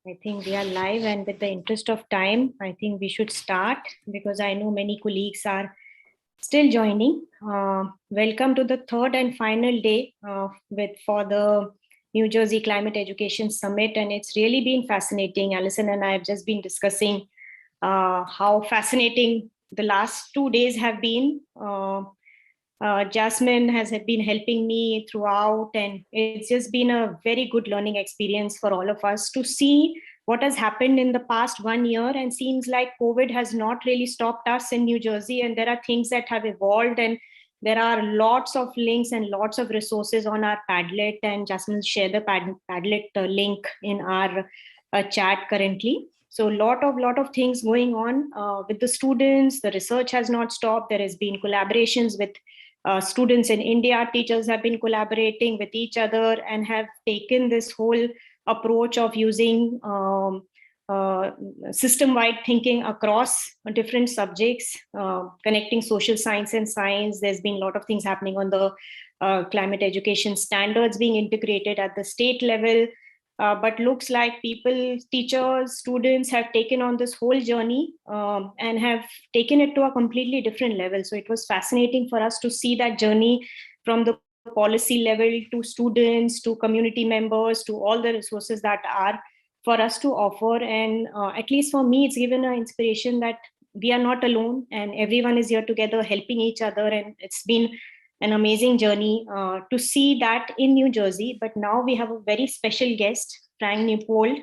I think we are live, and with the interest of time, I think we should start because I know many colleagues are still joining. Welcome to the third and final day for the New Jersey Climate Education Summit, and it's really been fascinating. Alison and I have just been discussing how fascinating the last 2 days have been. Jasmine has been helping me throughout, and it's just been a very good learning experience for all of us to see what has happened in the past 1 year. And seems like COVID has not really stopped us in New Jersey, and there are things that have evolved, and there are lots of links and lots of resources on our Padlet, and Jasmine share the Padlet link in our chat currently. So lot of things going on with the students. The research has not stopped. There has been collaborations with students in India. Teachers have been collaborating with each other and have taken this whole approach of using system-wide thinking across different subjects, connecting social science and science. There's been a lot of things happening on the climate education standards being integrated at the state level. But looks like people, teachers, students have taken on this whole journey and have taken it to a completely different level. So it was fascinating for us to see that journey from the policy level to students, to community members, to all the resources that are for us to offer. And at least for me, it's given an inspiration that we are not alone and everyone is here together helping each other. And it's been an amazing journey to see that in New Jersey. But now we have a very special guest, Frank Newpold.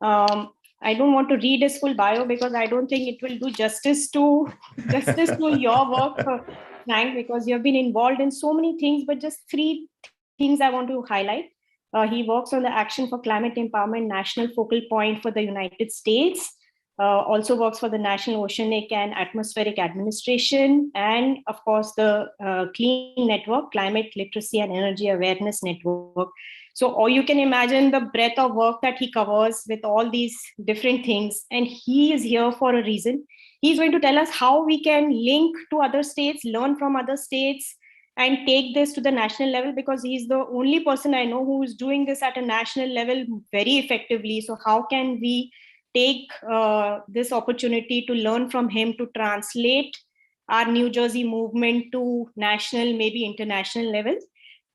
I don't want to read his full bio because I don't think it will do justice to your work, Frank, because you have been involved in so many things. But just three things I want to highlight. He works on the Action for Climate Empowerment National Focal Point for the United States. Also works for the National Oceanic and Atmospheric Administration, and of course the CLEAN Network, Climate Literacy and Energy Awareness Network. So, or you can imagine the breadth of work that he covers with all these different things. And he is here for a reason. He's going to tell us how we can link to other states, learn from other states, and take this to the national level, because he's the only person I know who is doing this at a national level very effectively. So how can we take this opportunity to learn from him to translate our New Jersey movement to national, maybe international levels?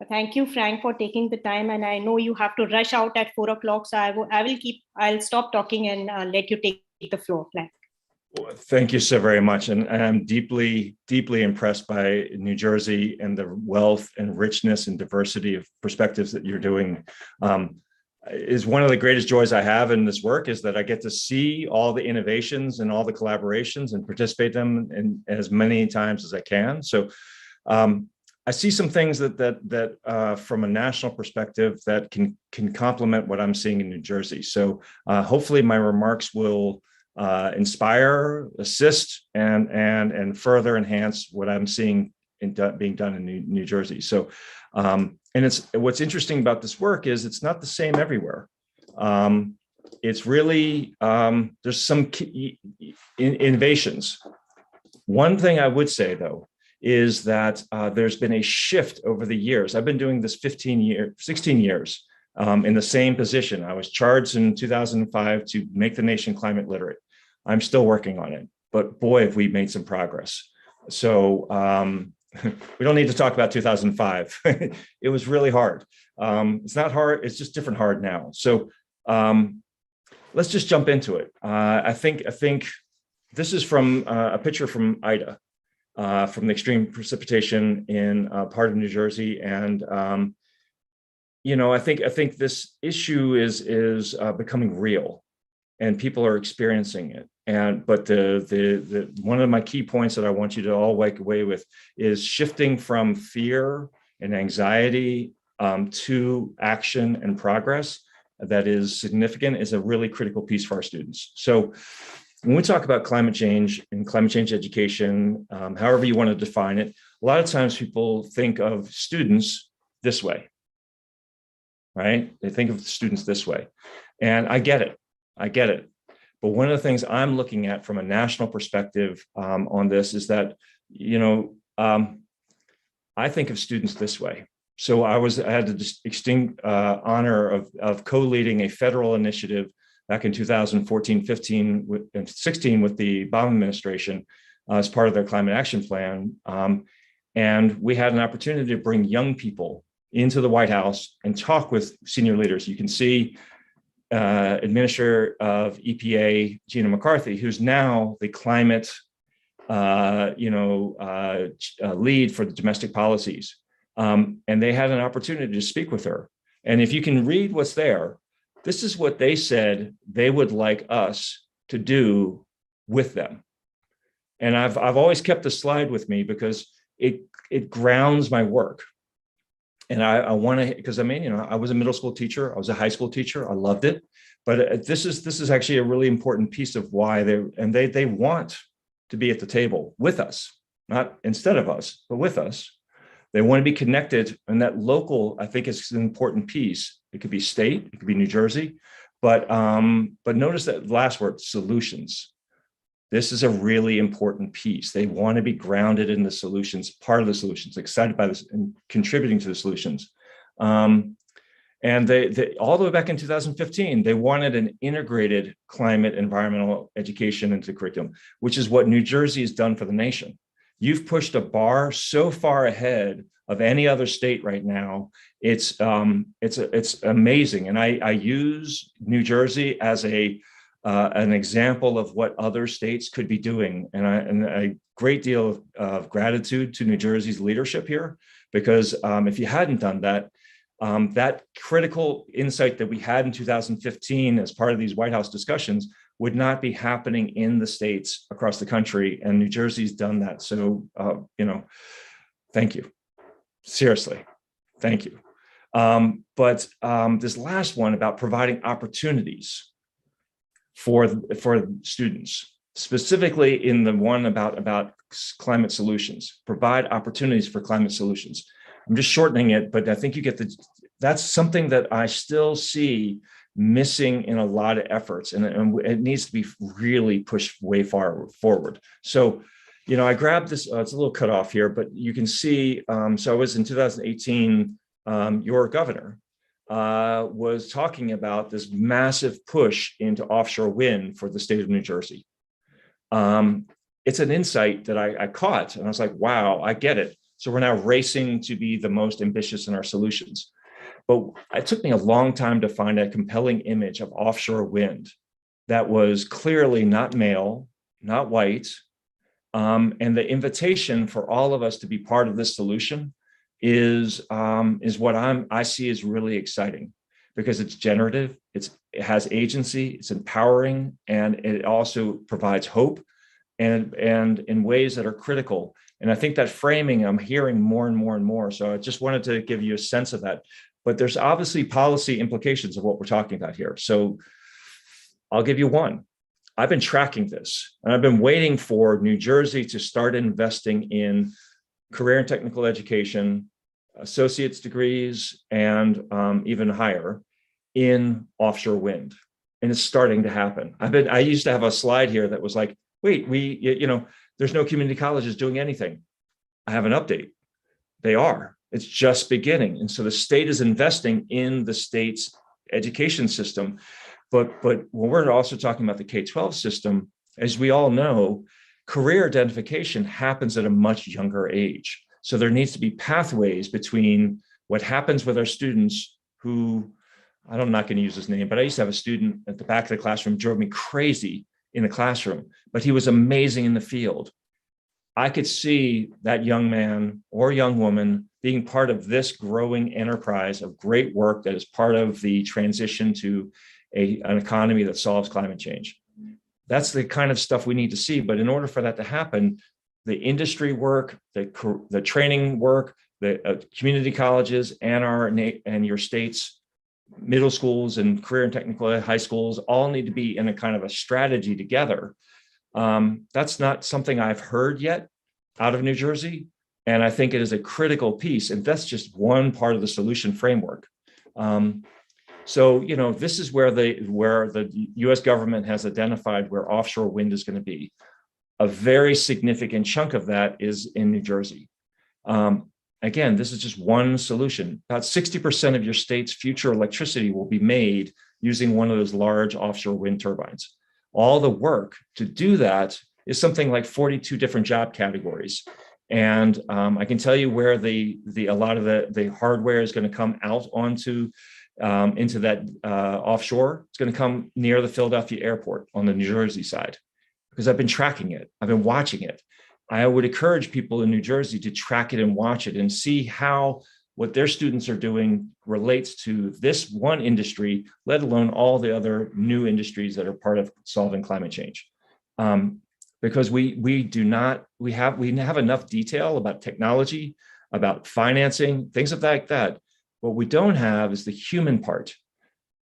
Thank you, Frank, for taking the time. And I know you have to rush out at 4 o'clock. So I'll stop talking and let you take the floor, Frank. Thank you so very much. And I'm deeply, deeply impressed by New Jersey and the wealth and richness and diversity of perspectives that you're doing. Is one of the greatest joys I have in this work is that I get to see all the innovations and all the collaborations and participate in them as many times as I can. So I see some things that from a national perspective that can complement what I'm seeing in New Jersey. So hopefully my remarks will inspire, assist, and further enhance what I'm seeing being done in New Jersey. So, and what's interesting about this work is it's not the same everywhere. It's really, there's some key innovations. One thing I would say though, is that there's been a shift over the years. I've been doing this 16 years in the same position. I was charged in 2005 to make the nation climate literate. I'm still working on it, but boy, have we made some progress. So we don't need to talk about 2005. It was really hard. It's not hard, it's just different hard now. So let's just jump into it. I think this is from a picture from Ida, from the extreme precipitation in part of New Jersey. And you know, I think this issue is becoming real, and people are experiencing it. But the one of my key points that I want you to all walk away with is shifting from fear and anxiety to action and progress that is significant is a really critical piece for our students. So when we talk about climate change and climate change education, however you want to define it, a lot of times people think of students this way, right? They think of students this way. And I get it. But one of the things I'm looking at from a national perspective on this is that, you know, I think of students this way. So I had the distinct honor of co-leading a federal initiative back in 2014, 15, and 16 with the Obama administration as part of their climate action plan. And we had an opportunity to bring young people into the White House and talk with senior leaders. You can see Administrator of EPA, Gina McCarthy, who's now the climate lead for the domestic policies. And they had an opportunity to speak with her. And if you can read what's there, this is what they said they would like us to do with them. And I've always kept the slide with me because it grounds my work. And I want to, because I was a middle school teacher, I was a high school teacher, I loved it. But this is actually a really important piece of why they want to be at the table with us, not instead of us, but with us. They want to be connected, and that local, I think, is an important piece. It could be state, it could be New Jersey, but notice that last word, solutions. This is a really important piece. They want to be grounded in the solutions, part of the solutions, excited by this and contributing to the solutions. And they all the way back in 2015, they wanted an integrated climate environmental education into the curriculum, which is what New Jersey has done for the nation. You've pushed a bar so far ahead of any other state right now. It's amazing. And I use New Jersey as an example of what other states could be doing. And a great deal of gratitude to New Jersey's leadership here, because if you hadn't done that, that critical insight that we had in 2015 as part of these White House discussions would not be happening in the states across the country. And New Jersey's done that. So, thank you. Seriously, thank you. But this last one about providing opportunities for students, specifically in the one about climate solutions, provide opportunities for climate solutions. I'm just shortening it, but I think you get that's something that I still see missing in a lot of efforts, and it needs to be really pushed way far forward. So, I grabbed this, it's a little cut off here, but you can see, so I was in 2018, your governor was talking about this massive push into offshore wind for the state of New Jersey. It's an insight that I caught, and I was like, wow, I get it. So we're now racing to be the most ambitious in our solutions. But it took me a long time to find a compelling image of offshore wind that was clearly not male, not white. And the invitation for all of us to be part of this solution is what I see as really exciting, because it's generative, it has agency, it's empowering, and it also provides hope and in ways that are critical. And I think that framing I'm hearing more and more and more. So I just wanted to give you a sense of that. But there's obviously policy implications of what we're talking about here. So I'll give you one. I've been tracking this, and I've been waiting for New Jersey to start investing in career and technical education, associate's degrees, and even higher in offshore wind. And it's starting to happen. I used to have a slide here that was like, wait, there's no community colleges doing anything. I have an update. They are. It's just beginning. And so the state is investing in the state's education system. But when we're also talking about the K-12 system, as we all know, career identification happens at a much younger age. So there needs to be pathways between what happens with our students who, I'm not going to use his name, but I used to have a student at the back of the classroom, drove me crazy in the classroom, but he was amazing in the field. I could see that young man or young woman being part of this growing enterprise of great work that is part of the transition to an economy that solves climate change. That's the kind of stuff we need to see. But in order for that to happen, the industry work, the training work, the community colleges and your state's middle schools and career and technical high schools all need to be in a kind of a strategy together. That's not something I've heard yet out of New Jersey. And I think it is a critical piece. And that's just one part of the solution framework. So, this is where the US government has identified where offshore wind is going to be. A very significant chunk of that is in New Jersey. Again, this is just one solution. About 60% of your state's future electricity will be made using one of those large offshore wind turbines. All the work to do that is something like 42 different job categories. And I can tell you where a lot of the hardware is going to come out onto into that offshore. It's going to come near the Philadelphia airport on the New Jersey side, because I've been tracking it. I've been watching it. I would encourage people in New Jersey to track it and watch it and see how what their students are doing relates to this one industry, let alone all the other new industries that are part of solving climate change. Because we have enough detail about technology, about financing, things like that. What we don't have is the human part,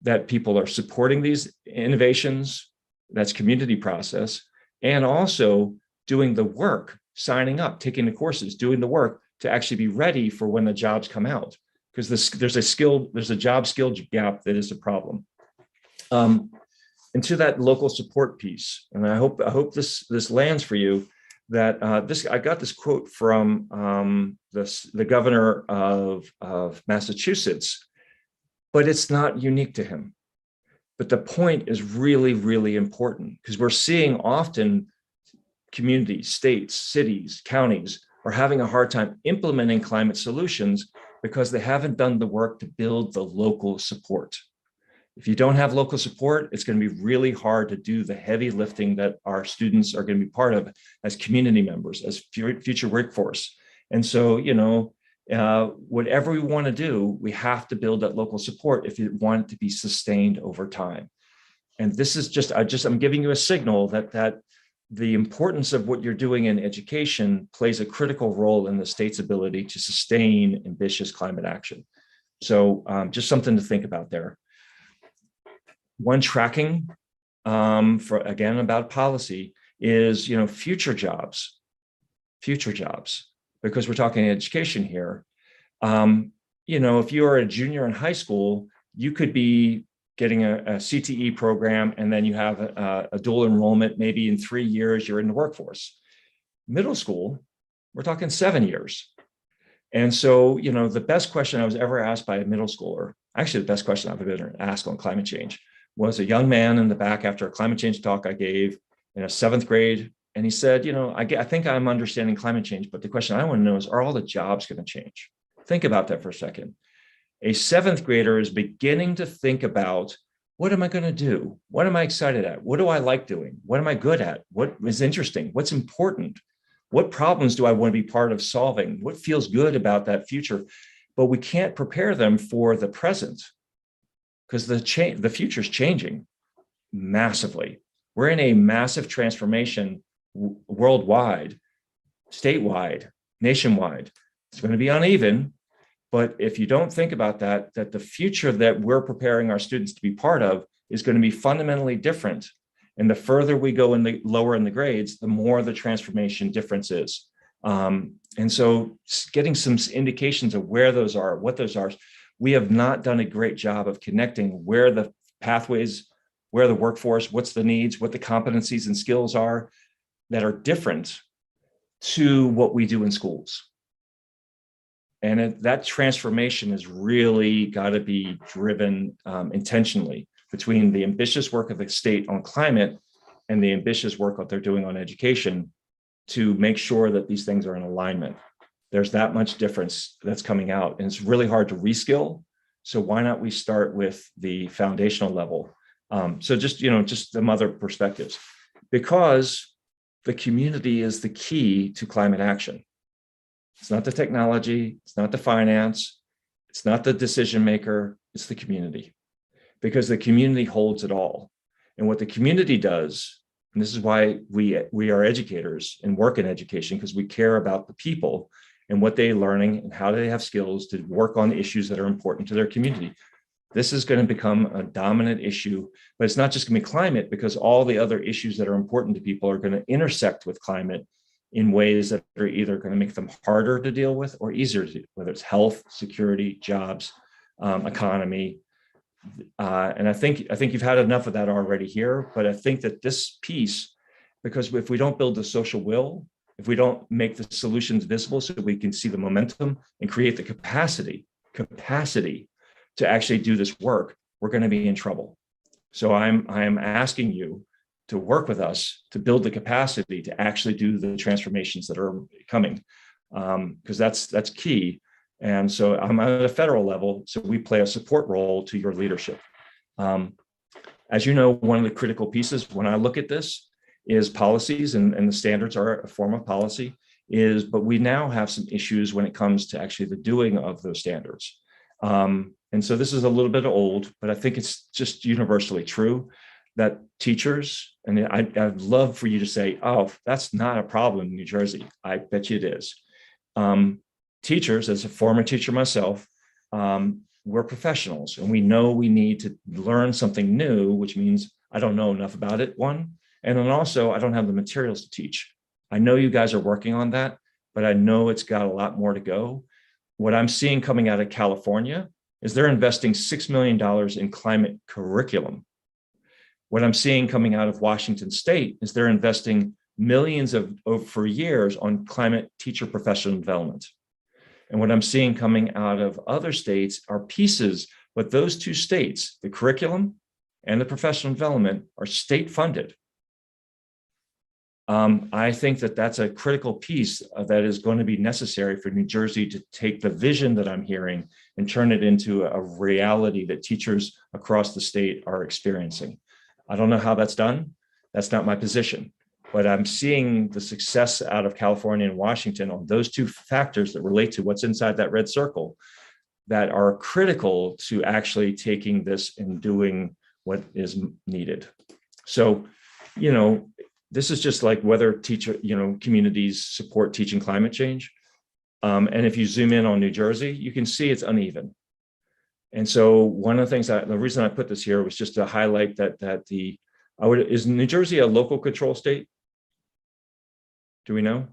that people are supporting these innovations, that's community process, and also doing the work, signing up, taking the courses, doing the work to actually be ready for when the jobs come out. Because there's a job skill gap that is a problem. And to that local support piece, and I hope this lands for you, that I got this quote from the governor of Massachusetts, but it's not unique to him. But the point is really, really important, because we're seeing often communities, states, cities, counties are having a hard time implementing climate solutions because they haven't done the work to build the local support. If you don't have local support, it's going to be really hard to do the heavy lifting that our students are going to be part of as community members, as future workforce. And so, whatever we want to do, we have to build that local support if you want it to be sustained over time. And this is I'm giving you a signal that the importance of what you're doing in education plays a critical role in the state's ability to sustain ambitious climate action. So just something to think about there. One tracking about policy is, future jobs, because we're talking education here. If you are a junior in high school, you could be getting a CTE program, and then you have a dual enrollment. Maybe in 3 years, you're in the workforce. Middle school, we're talking 7 years. And so, the best question I was ever asked by a middle schooler, actually the best question I've ever asked on climate change, was a young man in the back after a climate change talk I gave in a 7th grade. And he said, I think I'm understanding climate change, but the question I want to know is, are all the jobs going to change? Think about that for a second. A 7th grader is beginning to think about, what am I going to do? What am I excited at? What do I like doing? What am I good at? What is interesting? What's important? What problems do I want to be part of solving? What feels good about that future? But we can't prepare them for the present, because the future is changing massively. We're in a massive transformation worldwide, statewide, nationwide. It's going to be uneven. But if you don't think about that the future that we're preparing our students to be part of is going to be fundamentally different. And the further we go lower in the grades, the more the transformation difference is. And so getting some indications of where those are, what those are, we have not done a great job of connecting where the pathways, where the workforce, what's the needs, what the competencies and skills are that are different to what we do in schools. And that transformation has really got to be driven intentionally between the ambitious work of the state on climate and the ambitious work that they're doing on education to make sure that these things are in alignment. There's that much difference that's coming out, and it's really hard to reskill. So why not we start with the foundational level? So just some other perspectives, because the community is the key to climate action. It's not the technology, it's not the finance, it's not the decision maker, it's the community, because the community holds it all. And what the community does, and this is why we are educators and work in education, because we care about the people and what they're learning and how they have skills to work on issues that are important to their community. This is going to become a dominant issue, but it's not just going to be climate, because all the other issues that are important to people are going to intersect with climate in ways that are either going to make them harder to deal with or easier to, whether it's health, security, jobs, economy. And I think you've had enough of that already here, but I think that this piece, because if we don't build the social will, if we don't make the solutions visible so that we can see the momentum and create the capacity to actually do this work, we're going to be in trouble. So I am asking you to work with us to build the capacity to actually do the transformations that are coming, because that's key. And so I'm at a federal level, so we play a support role to your leadership. As you know, one of the critical pieces when I look at this is policies, and the standards are a form of policy, but we now have some issues when it comes to actually the doing of those standards. And so this is a little bit old, but I think it's just universally true that teachers, and I'd love for you to say, oh, that's not a problem in New Jersey. I bet you it is. Teachers, as a former teacher myself, we're professionals, and we know we need to learn something new, which means I don't know enough about it, one, and then also I don't have the materials to teach. I know you guys are working on that, but I know it's got a lot more to go. What I'm seeing coming out of California is they're investing $6 million in climate curriculum. What I'm seeing coming out of Washington State is they're investing millions for years on climate teacher professional development. And what I'm seeing coming out of other states are pieces, but those two states, the curriculum and the professional development, are state funded. I think that that's a critical piece that is going to be necessary for New Jersey to take the vision that I'm hearing and turn it into a reality that teachers across the state are experiencing. I don't know how that's done. That's not my position, but I'm seeing the success out of California and Washington on those two factors that relate to what's inside that red circle that are critical to actually taking this and doing what is needed. So, this is just like whether communities support teaching climate change. And if you zoom in on New Jersey, you can see it's uneven. And so one of the things the reason I put this here was just to highlight that is New Jersey a local control state? Do we know?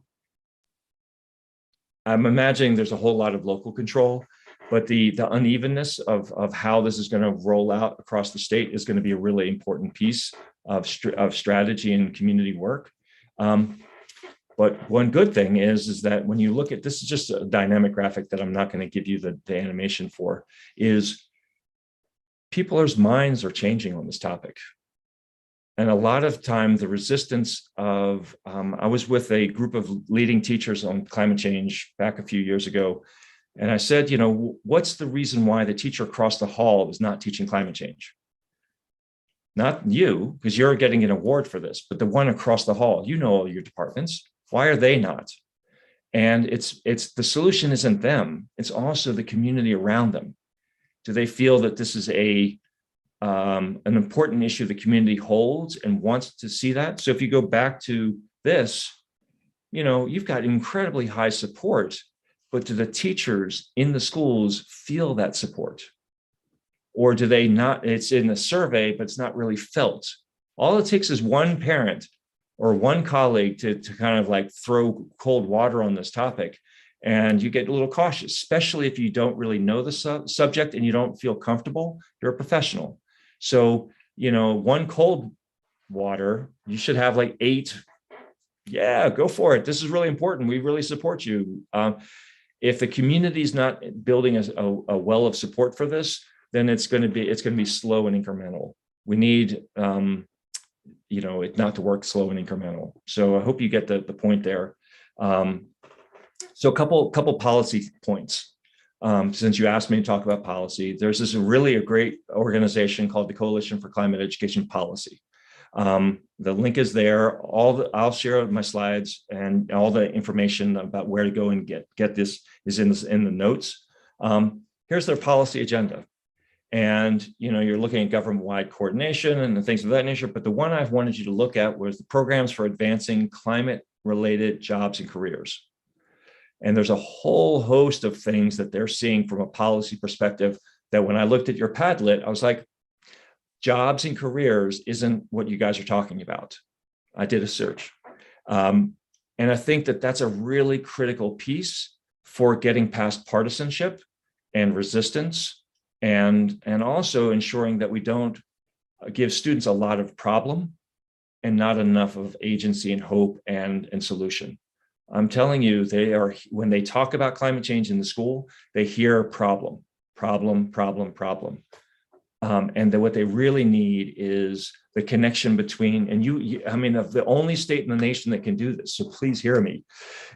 I'm imagining there's a whole lot of local control, but the unevenness of how this is going to roll out across the state is going to be a really important piece of strategy and community work. But one good thing is that when you look at this, is just a dynamic graphic that I'm not going to give you the animation for, is people's minds are changing on this topic. And a lot of time, the resistance of, I was with a group of leading teachers on climate change back a few years ago. And I said, what's the reason why the teacher across the hall is not teaching climate change? Not you, because you're getting an award for this, but the one across the hall, all your departments. Why are they not? And it's the solution isn't them. It's also the community around them. Do they feel that this is an important issue the community holds and wants to see that? So if you go back to this, you've got incredibly high support, but do the teachers in the schools feel that support? Or do they not? It's in the survey, but it's not really felt. All it takes is one parent or one colleague to kind of like throw cold water on this topic, and you get a little cautious, especially if you don't really know the subject and you don't feel comfortable. You're a professional. So, one cold water, you should have like 8. Yeah, go for it. This is really important. We really support you. If the community is not building a well of support for this, then it's going to be slow and incremental. We need, it not to work slow and incremental. So I hope you get the point there. So a couple policy points. Since you asked me to talk about policy, there's a great organization called the Coalition for Climate Education Policy. The link is there. I'll share my slides, and all the information about where to go and get this is in the notes. Here's their policy agenda. And, you're looking at government-wide coordination and the things of that nature. But the one I wanted you to look at was the programs for advancing climate-related jobs and careers. And there's a whole host of things that they're seeing from a policy perspective that when I looked at your Padlet, I was like, jobs and careers isn't what you guys are talking about. I did a search. And I think that that's a really critical piece for getting past partisanship and resistance, and also ensuring that we don't give students a lot of problem and not enough of agency and hope and solution. I'm telling you, when they talk about climate change in the school, they hear problem. And that what they really need is the connection between, and I mean, the only state in the nation that can do this, so please hear me,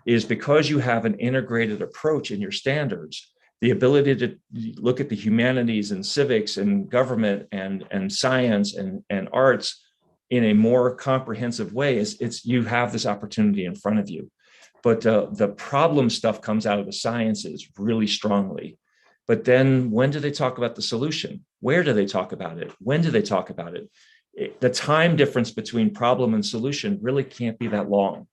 is because you have an integrated approach in your standards, the ability to look at the humanities and civics and government and science and arts in a more comprehensive way. It's you have this opportunity in front of you. But the problem stuff comes out of the sciences really strongly. But then when do they talk about the solution? Where do they talk about it? When do they talk about it? The time difference between problem and solution really can't be that long.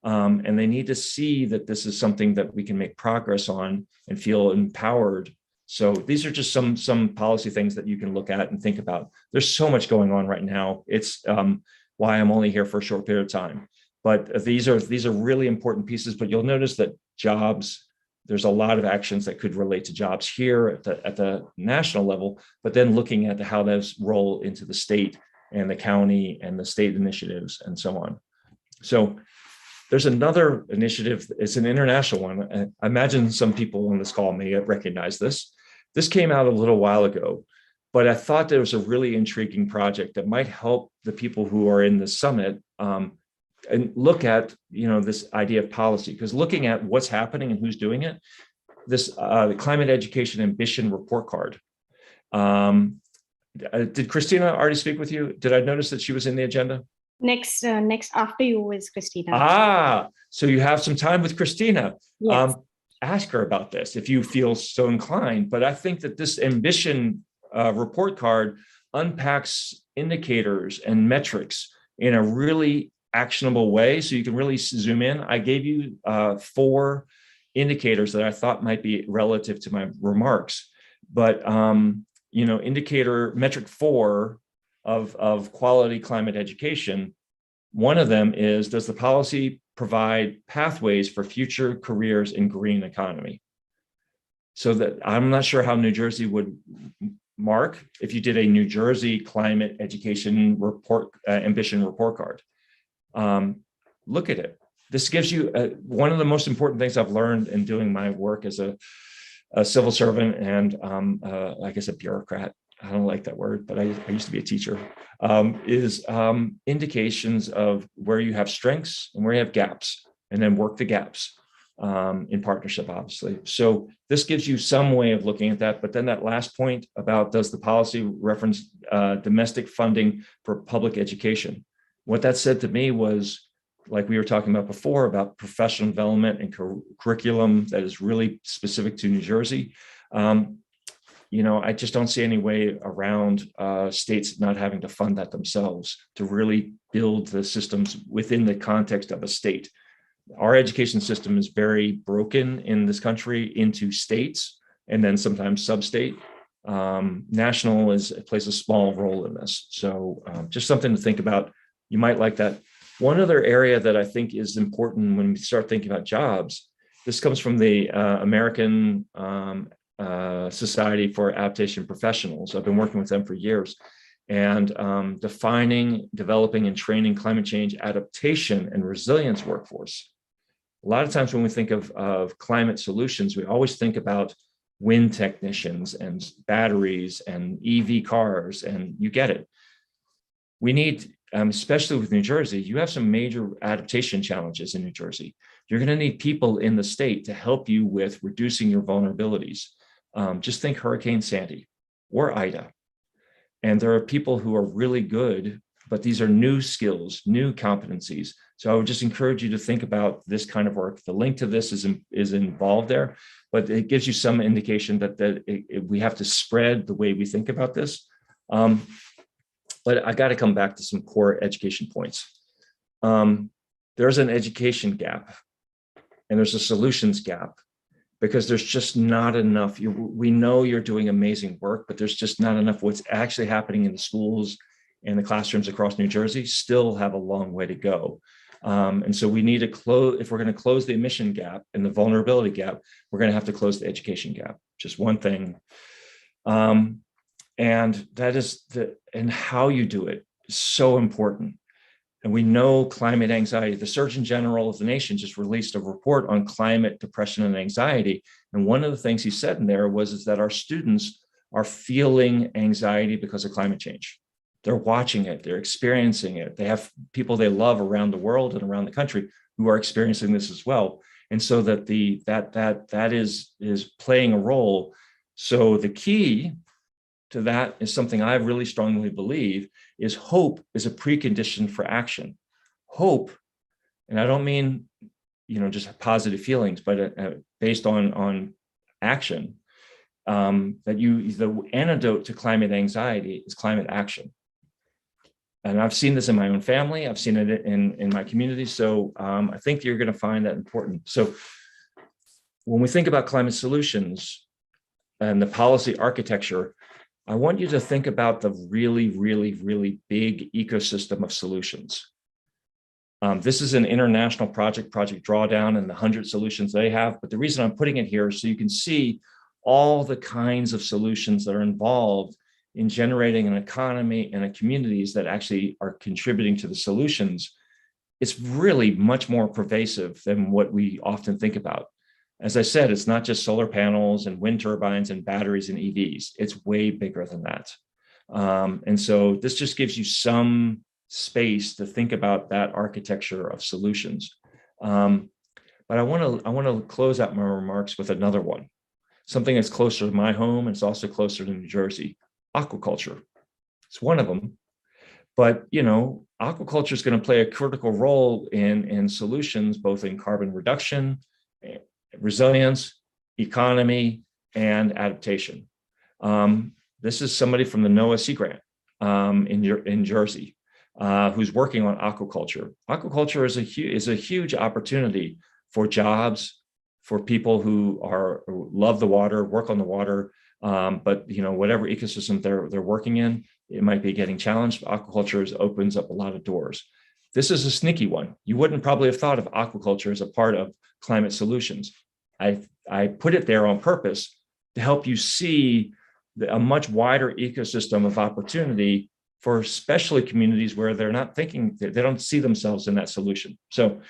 And they need to see that this is something that we can make progress on and feel empowered. So these are just some policy things that you can look at and think about. There's so much going on right now. It's why I'm only here for a short period of time. But these are really important pieces. But you'll notice that jobs, there's a lot of actions that could relate to jobs here at the national level, but then looking at how those roll into the state and the county and the state initiatives and so on. So there's another initiative. It's an international one. I imagine some people on this call may recognize this. This came out a little while ago, but I thought there was a really intriguing project that might help the people who are in the summit and look at this idea of policy, because looking at what's happening and who's doing it, the Climate Education Ambition Report Card. Did Christina already speak with you? Did I notice that she was in the agenda? Next after you is Christina. So you have some time with Christina. Yes. Ask her about this if you feel so inclined. But I think that this ambition report card unpacks indicators and metrics in a really actionable way, so you can really zoom in. I gave you 4 indicators that I thought might be relative to my remarks, but indicator metric 4 of quality climate education. One of them is, does the policy provide pathways for future careers in green economy? So that I'm not sure how New Jersey would mark if you did a New Jersey climate education report ambition report card. Look at it. This gives you one of the most important things I've learned in doing my work as a civil servant and I guess a bureaucrat. I don't like that word, but I used to be a teacher, is indications of where you have strengths and where you have gaps, and then work the gaps in partnership, obviously. So this gives you some way of looking at that. But then that last point about, does the policy reference domestic funding for public education? What that said to me was, like we were talking about before, about professional development and curriculum that is really specific to New Jersey. I just don't see any way around states not having to fund that themselves to really build the systems within the context of a state. Our education system is very broken in this country into states and then sometimes sub-state. National plays a small role in this. So just something to think about. You might like that. One other area that I think is important when we start thinking about jobs, this comes from the American Society for Adaptation Professionals. I've been working with them for years, and defining, developing, and training climate change adaptation and resilience workforce. A lot of times when we think of climate solutions, we always think about wind technicians and batteries and EV cars, and you get it. We need, especially with New Jersey, you have some major adaptation challenges in New Jersey. You're going to need people in the state to help you with reducing your vulnerabilities. Just think Hurricane Sandy or Ida. And there are people who are really good, but these are new skills, new competencies. So I would just encourage you to think about this kind of work. The link to this is involved there, but it gives you some indication that we have to spread the way we think about this. But I got to come back to some core education points. There's an education gap and there's a solutions gap, because there's just not enough. We know you're doing amazing work, but there's just not enough. What's actually happening in the schools and the classrooms across New Jersey still have a long way to go. And so we need to close, if we're going to close the emission gap and the vulnerability gap, we're going to have to close the education gap. Just one thing. And that is and how you do it is so important. And we know climate anxiety. The Surgeon General of the nation just released a report on climate depression and anxiety. And one of the things he said in there is that our students are feeling anxiety because of climate change. They're watching it, they're experiencing it. They have people they love around the world and around the country who are experiencing this as well. And so that that is playing a role. So the key to that is something I really strongly believe is hope is a precondition for action. Hope, and I don't mean, just positive feelings, but based on action. The antidote to climate anxiety is climate action. And I've seen this in my own family. I've seen it in my community. So I think you're going to find that important. So when we think about climate solutions and the policy architecture, I want you to think about the really, really, really big ecosystem of solutions. This is an international project, Project Drawdown, and the 100 solutions they have. But the reason I'm putting it here is so you can see all the kinds of solutions that are involved in generating an economy and a communities that actually are contributing to the solutions. It's really much more pervasive than what we often think about. As I said, it's not just solar panels and wind turbines and batteries and EVs. It's way bigger than that. And so this just gives you some space to think about that architecture of solutions. But I want to close out my remarks with another one, something that's closer to my home, and it's also closer to New Jersey. Aquaculture. It's one of them. But, aquaculture is going to play a critical role in solutions, both in carbon reduction, resilience, economy, and adaptation. This is somebody from the NOAA Sea Grant in Jersey who's working on aquaculture. Aquaculture is a huge opportunity for jobs, for people who love the water, work on the water, but whatever ecosystem they're working in, it might be getting challenged. Aquaculture opens up a lot of doors. This is a sneaky one. You wouldn't probably have thought of aquaculture as a part of climate solutions. I put it there on purpose to help you see a much wider ecosystem of opportunity for especially communities where they're not thinking, they don't see themselves in that solution. So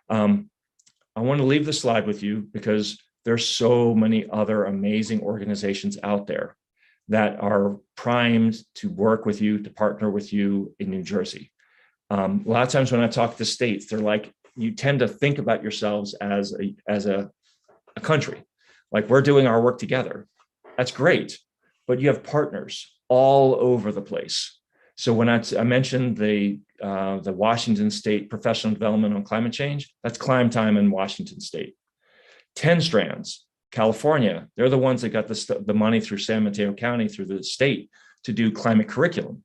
I want to leave the slide with you because there's so many other amazing organizations out there that are primed to work with you, to partner with you in New Jersey. A lot of times when I talk to states, they're like, you tend to think about yourselves as a country, like we're doing our work together. That's great, but you have partners all over the place. So when I mentioned the Washington State Professional Development on Climate Change, that's Climb Time in Washington State. 10 Strands, California, they're the ones that got the money through San Mateo County, through the state, to do climate curriculum.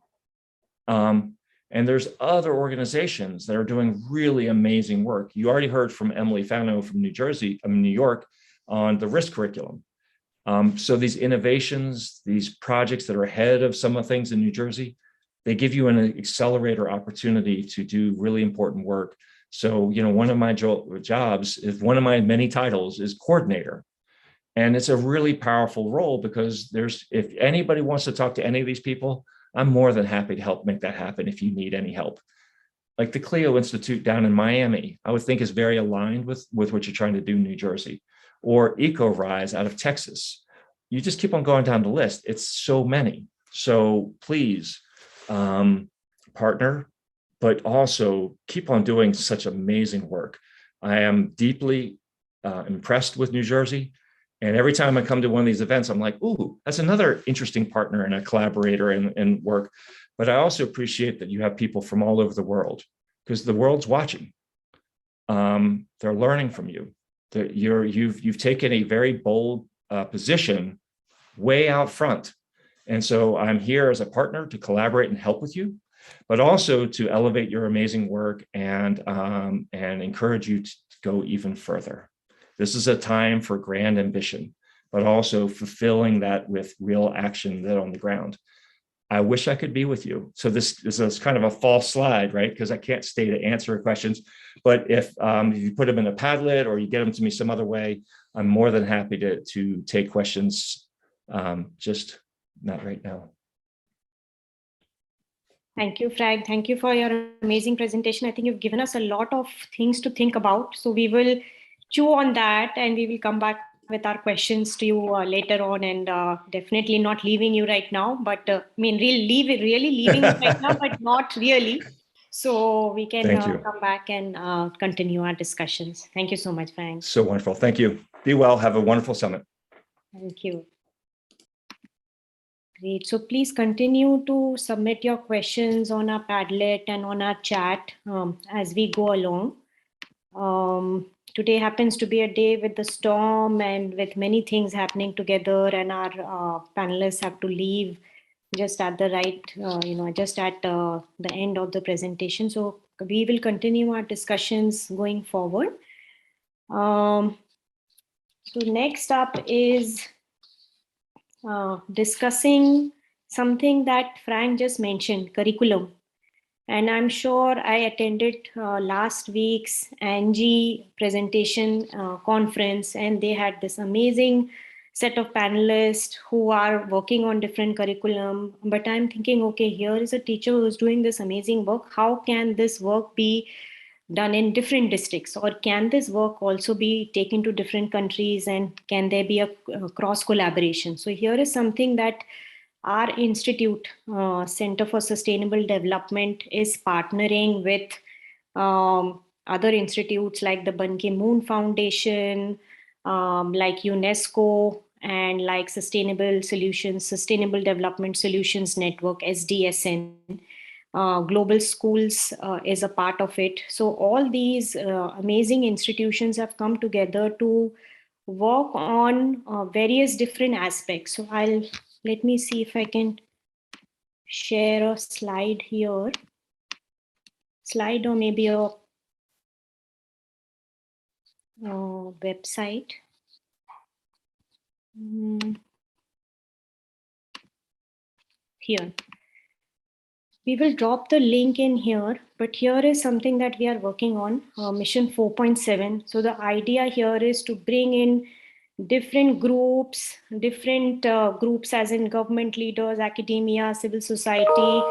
And there's other organizations that are doing really amazing work. You already heard from Emily Fano from New York, on the risk curriculum. So these innovations, these projects that are ahead of some of the things in New Jersey, they give you an accelerator opportunity to do really important work. So, one of my jobs, is one of my many titles, is coordinator. And it's a really powerful role because if anybody wants to talk to any of these people, I'm more than happy to help make that happen if you need any help. Like the Clio Institute down in Miami, I would think is very aligned with what you're trying to do in New Jersey, or EcoRise out of Texas. You just keep on going down the list. It's so many. So please partner, but also keep on doing such amazing work. I am deeply impressed with New Jersey. And every time I come to one of these events, I'm like, ooh, that's another interesting partner and a collaborator in work. But I also appreciate that you have people from all over the world, because the world's watching. They're learning from you. You've taken a very bold position way out front. And so I'm here as a partner to collaborate and help with you, but also to elevate your amazing work and encourage you to go even further. This is a time for grand ambition, but also fulfilling that with real action that on the ground. I wish I could be with you. So this is kind of a false slide, right? Because I can't stay to answer questions. But if you put them in a Padlet or you get them to me some other way, I'm more than happy to take questions. Just not right now. Thank you, Frag. Thank you for your amazing presentation. I think you've given us a lot of things to think about. So we will chew on that and we will come back with our questions to you later on, and definitely not leaving you right now, but really leaving you right now, but not really. So we can Thank you. come back and continue our discussions. Thank you so much, Frank. So wonderful. Thank you. Be well. Have a wonderful summit. Thank you. Great. So please continue to submit your questions on our Padlet and on our chat as we go along. Today happens to be a day with the storm and with many things happening together, and our panelists have to leave just at the just at the end of the presentation. So we will continue our discussions going forward. So next up is discussing something that Frank just mentioned, curriculum. And I'm sure I attended last week's Angie presentation conference, and they had this amazing set of panelists who are working on different curriculum. But I'm thinking, okay, here is a teacher who's doing this amazing work. How can this work be done in different districts, or can this work also be taken to different countries, and can there be a cross collaboration? So here is something that our institute, Center for Sustainable Development, is partnering with other institutes like the Ban Ki-moon Foundation, like UNESCO, and like Sustainable Development Solutions Network, SDSN. Global Schools is a part of it. So all these amazing institutions have come together to work on various different aspects. So let me see if I can share a slide here. Slide, or maybe a website. Here. We will drop the link in here, but here is something that we are working on, Mission 4.7. So the idea here is to bring in different groups as in government leaders, academia, civil society,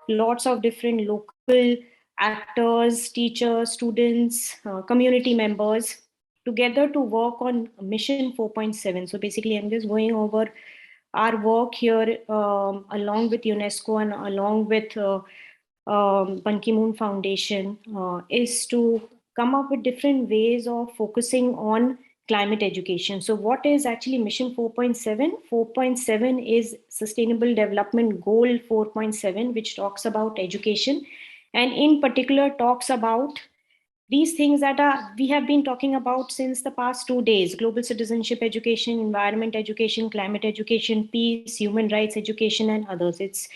lots of different local actors, teachers, students, community members, together to work on Mission 4.7. So basically, I'm just going over our work here along with UNESCO and along with Ban Ki-moon Foundation is to come up with different ways of focusing on climate education. So what is actually Mission 4.7? 4.7 is Sustainable Development Goal 4.7, which talks about education, and in particular talks about these things that we have been talking about since the past 2 days: global citizenship education, environment education, climate education, peace, human rights education, and others. It's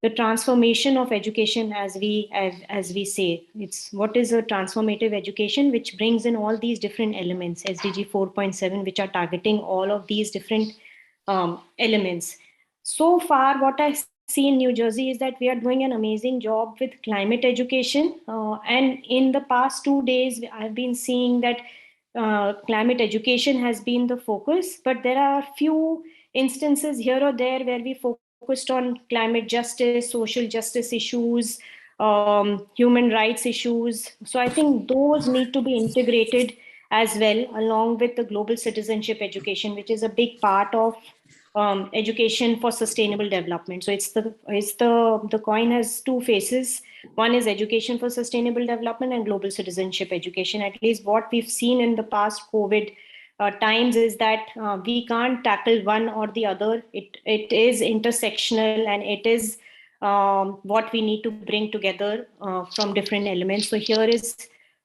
the transformation of education, as we say. It's what is a transformative education, which brings in all these different elements, SDG 4.7, which are targeting all of these different elements. So far, what I see in New Jersey is that we are doing an amazing job with climate education. And in the past 2 days, I've been seeing that climate education has been the focus, but there are a few instances here or there where we focused on climate justice, social justice issues, human rights issues. So I think those need to be integrated as well, along with the global citizenship education, which is a big part of education for sustainable development. So the coin has two faces. One is education for sustainable development and global citizenship education. At least what we've seen in the past COVID times is that we can't tackle one or the other. It is intersectional, and it is what we need to bring together from different elements. So here is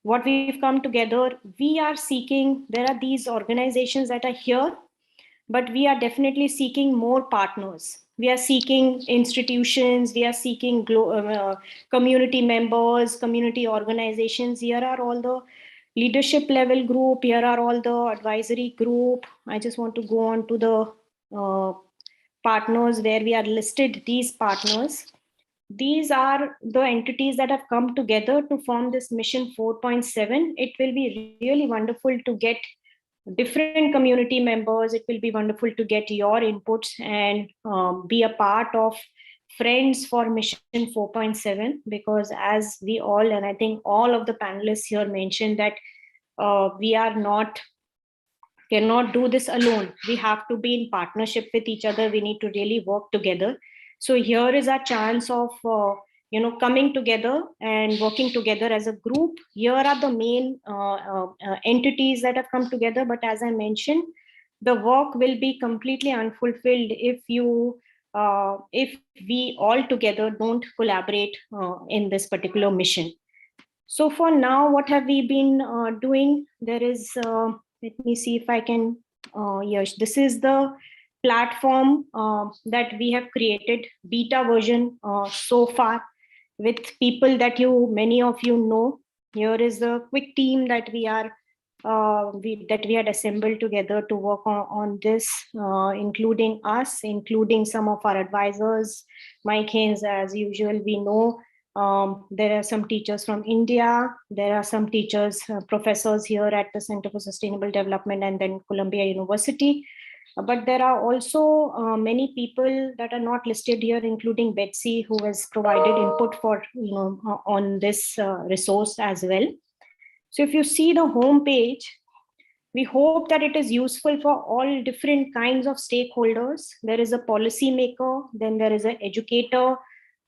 what we've come together. We are seeking, there are these organizations that are here, but we are definitely seeking more partners. We are seeking institutions, we are seeking community members, community organizations. Here are all the leadership level group, here are all the advisory group. I just want to go on to the partners where we are listed, these partners. These are the entities that have come together to form this Mission 4.7. It will be really wonderful to get different community members. It will be wonderful to get your inputs and be a part of Friends for Mission 4.7, because as we all, and I think all of the panelists here mentioned, that we are not cannot do this alone. We have to be in partnership with each other. We need to really work together. So here is our chance of coming together and working together as a group. Here are the main entities that have come together. But as I mentioned, the work will be completely unfulfilled if we all together don't collaborate in this particular mission. So for now, what have we been doing? There is, let me see if I can, yes, this is the platform that we have created, beta version so far, with people that many of you know. Here is the quick team that we had assembled together to work on this, including us, including some of our advisors. Mike Haynes, as usual, we know. There are some teachers from India. There are some teachers, professors here at the Center for Sustainable Development and then Columbia University. But there are also many people that are not listed here, including Betsy, who has provided input for on this resource as well. So if you see the home page, we hope that it is useful for all different kinds of stakeholders. There is a policymaker, then there is an educator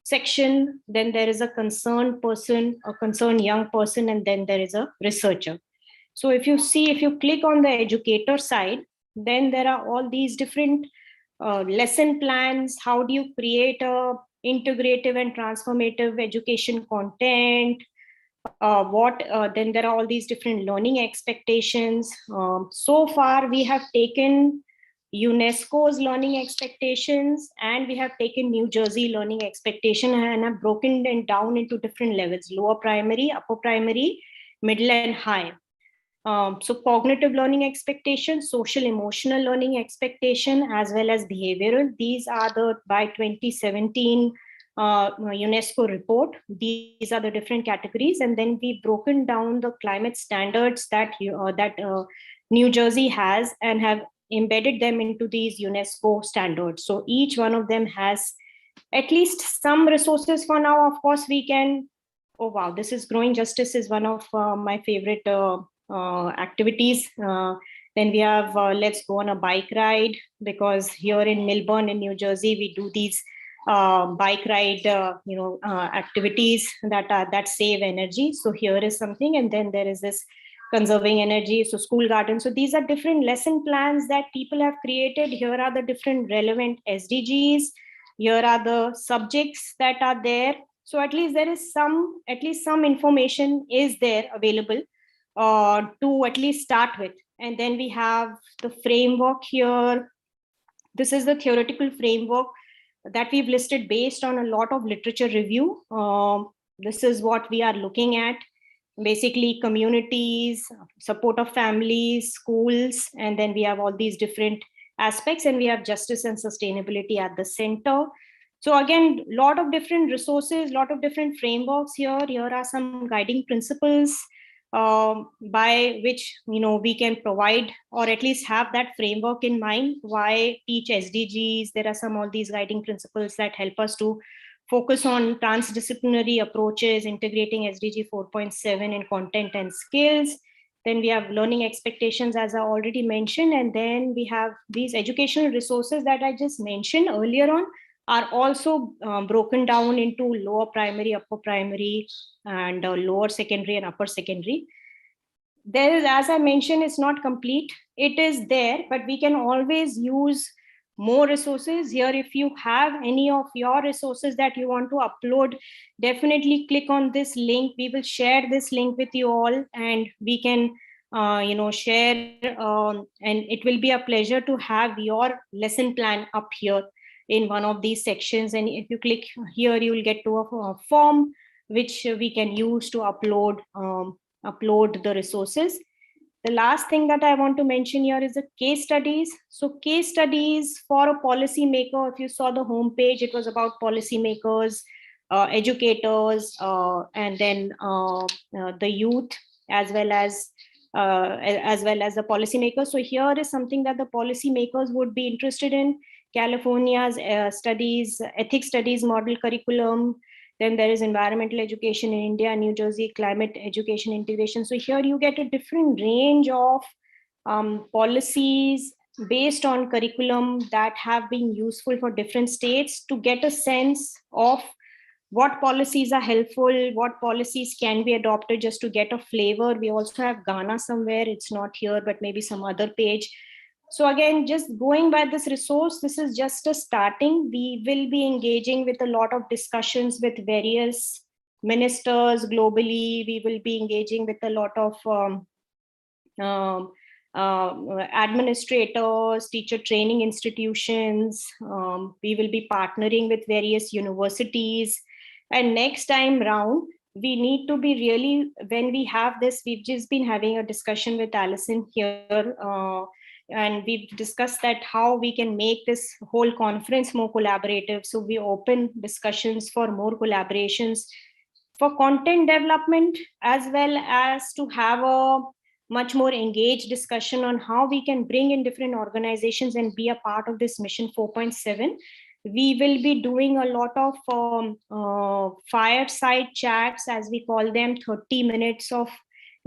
section, then there is a concerned person, a concerned young person, and then there is a researcher. So if you click on the educator side, then there are all these different lesson plans. How do you create a integrative and transformative education content? Then there are all these different learning expectations. So far, we have taken UNESCO's learning expectations and we have taken New Jersey learning expectation and have broken them down into different levels: lower primary, upper primary, middle and high. So cognitive learning expectation, social emotional learning expectation, as well as behavioral. These are by 2017 UNESCO report. These are the different categories, and then we've broken down the climate standards that New Jersey has and have embedded them into these UNESCO standards. So each one of them has at least some resources for now. Of course, we can. Oh wow, this is growing justice is one of my favorite activities. Then we have let's go on a bike ride, because here in Millburn in New Jersey we do these bike ride activities that save energy. So here is something, and then there is this conserving energy, so school garden. So these are different lesson plans that people have created. Here are the different relevant SDGs. Here are the subjects that are there. So at least there is some information is there available to at least start with. And then we have the framework here. This is the theoretical framework that we've listed based on a lot of literature review. This is what we are looking at. Basically communities, support of families, schools, and then we have all these different aspects, and we have justice and sustainability at the center. So again, a lot of different resources, a lot of different frameworks here. Here are some guiding principles by which we can provide, or at least have that framework in mind. Why teach SDGs? There are all these guiding principles that help us to focus on transdisciplinary approaches, integrating SDG 4.7 in content and skills. Then we have learning expectations, as I already mentioned. And then we have these educational resources that I just mentioned earlier on are also broken down into lower primary, upper primary, and lower secondary and upper secondary. There is, as I mentioned, it's not complete. It is there, but we can always use more resources here. If you have any of your resources that you want to upload, definitely click on this link. We will share this link with you all, and we can share, and it will be a pleasure to have your lesson plan up here in one of these sections. And if you click here, you will get to a form which we can use to upload the resources. The last thing that I want to mention here is the case studies. So case studies for a policymaker, if you saw the homepage, it was about policymakers, educators, and then the youth, as well as the policymakers. So here is something that the policymakers would be interested in. California's ethics studies model curriculum. Then there is environmental education in India, New Jersey, climate education integration. So here you get a different range of policies based on curriculum that have been useful for different states to get a sense of what policies are helpful, what policies can be adopted, just to get a flavor. We also have Ghana somewhere, it's not here, but maybe some other page. So again, just going by this resource, this is just a starting. We will be engaging with a lot of discussions with various ministers globally. We will be engaging with a lot of administrators, teacher training institutions. We will be partnering with various universities. And next time round, we need to be really, when we have this, we've just been having a discussion with Alison here, and we've discussed that how we can make this whole conference more collaborative. So we open discussions for more collaborations for content development, as well as to have a much more engaged discussion on how we can bring in different organizations and be a part of this mission 4.7. We will be doing a lot of fireside chats, as we call them, 30 minutes of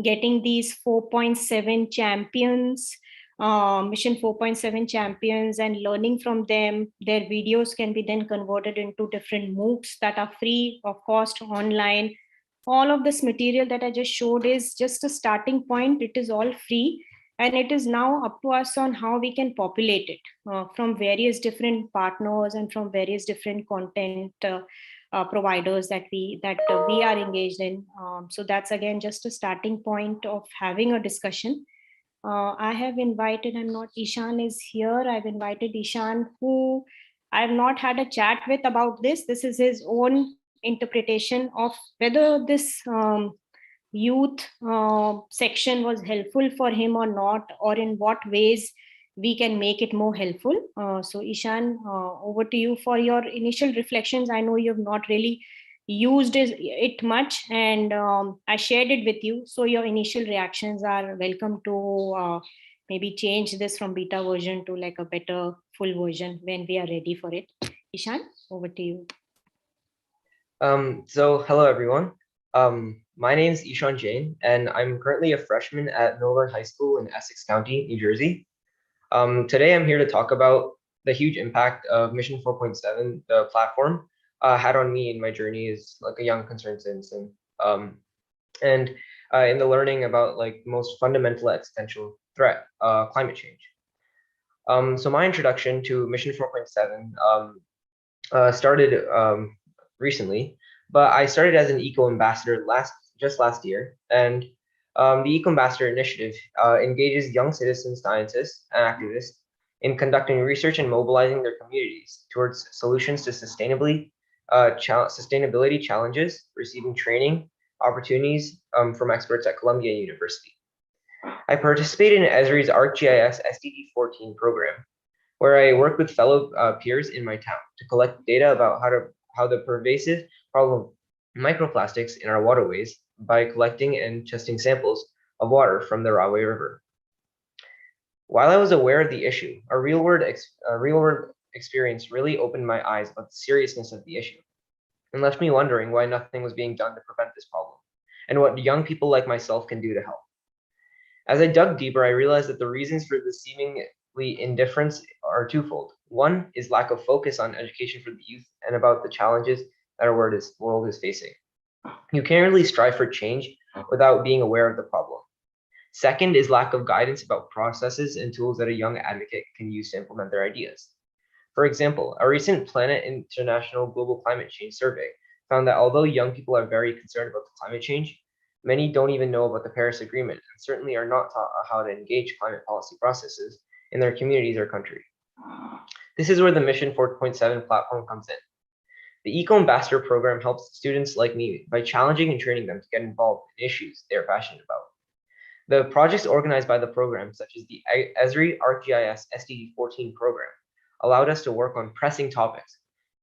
getting these 4.7 champions, mission 4.7 champions, and learning from them. Their videos can be then converted into different MOOCs that are free of cost online. All of this material that I just showed is just a starting point. It is all free, and it is now up to us on how we can populate it from various different partners and from various different content providers that we are engaged in. So that's again just a starting point of having a discussion. I have invited, Ishan is here. I've invited Ishan, who I have not had a chat with about this. This is his own interpretation of whether this youth section was helpful for him or not, or in what ways we can make it more helpful. So Ishan, over to you for your initial reflections. I know you have not really used it much, and I shared it with you. So your initial reactions are welcome to maybe change this from beta version to like a better full version when we are ready for it. Ishan, over to you. So hello everyone. My name is Ishan Jain, and I'm currently a freshman at Millburn High School in Essex County, New Jersey. Today I'm here to talk about the huge impact of Mission 4.7, the platform, had on me in my journey as like a young concerned citizen, and in the learning about like the most fundamental existential threat, climate change. So my introduction to Mission 4.7 started recently, but I started as an eco ambassador just last year, and the Eco Ambassador Initiative engages young citizens, scientists, and activists in conducting research and mobilizing their communities towards solutions to sustainability challenges, receiving training opportunities from experts at Columbia University. I participated in Esri's ArcGIS SDG14 program, where I worked with fellow peers in my town to collect data about how the pervasive problem microplastics in our waterways by collecting and testing samples of water from the Rahway River. While I was aware of the issue, a real-world experience really opened my eyes about the seriousness of the issue and left me wondering why nothing was being done to prevent this problem and what young people like myself can do to help. As I dug deeper, I realized that the reasons for the seemingly indifference are twofold. One is lack of focus on education for the youth and about the challenges that our world is facing. You can't really strive for change without being aware of the problem. Second is lack of guidance about processes and tools that a young advocate can use to implement their ideas. For example, a recent Planet International Global Climate Change survey found that although young people are very concerned about the climate change, many don't even know about the Paris Agreement and certainly are not taught how to engage climate policy processes in their communities or country. This is where the Mission 4.7 platform comes in. The Eco Ambassador program helps students like me by challenging and training them to get involved in issues they are passionate about. The projects organized by the program, such as the Esri ArcGIS SDG14 program, allowed us to work on pressing topics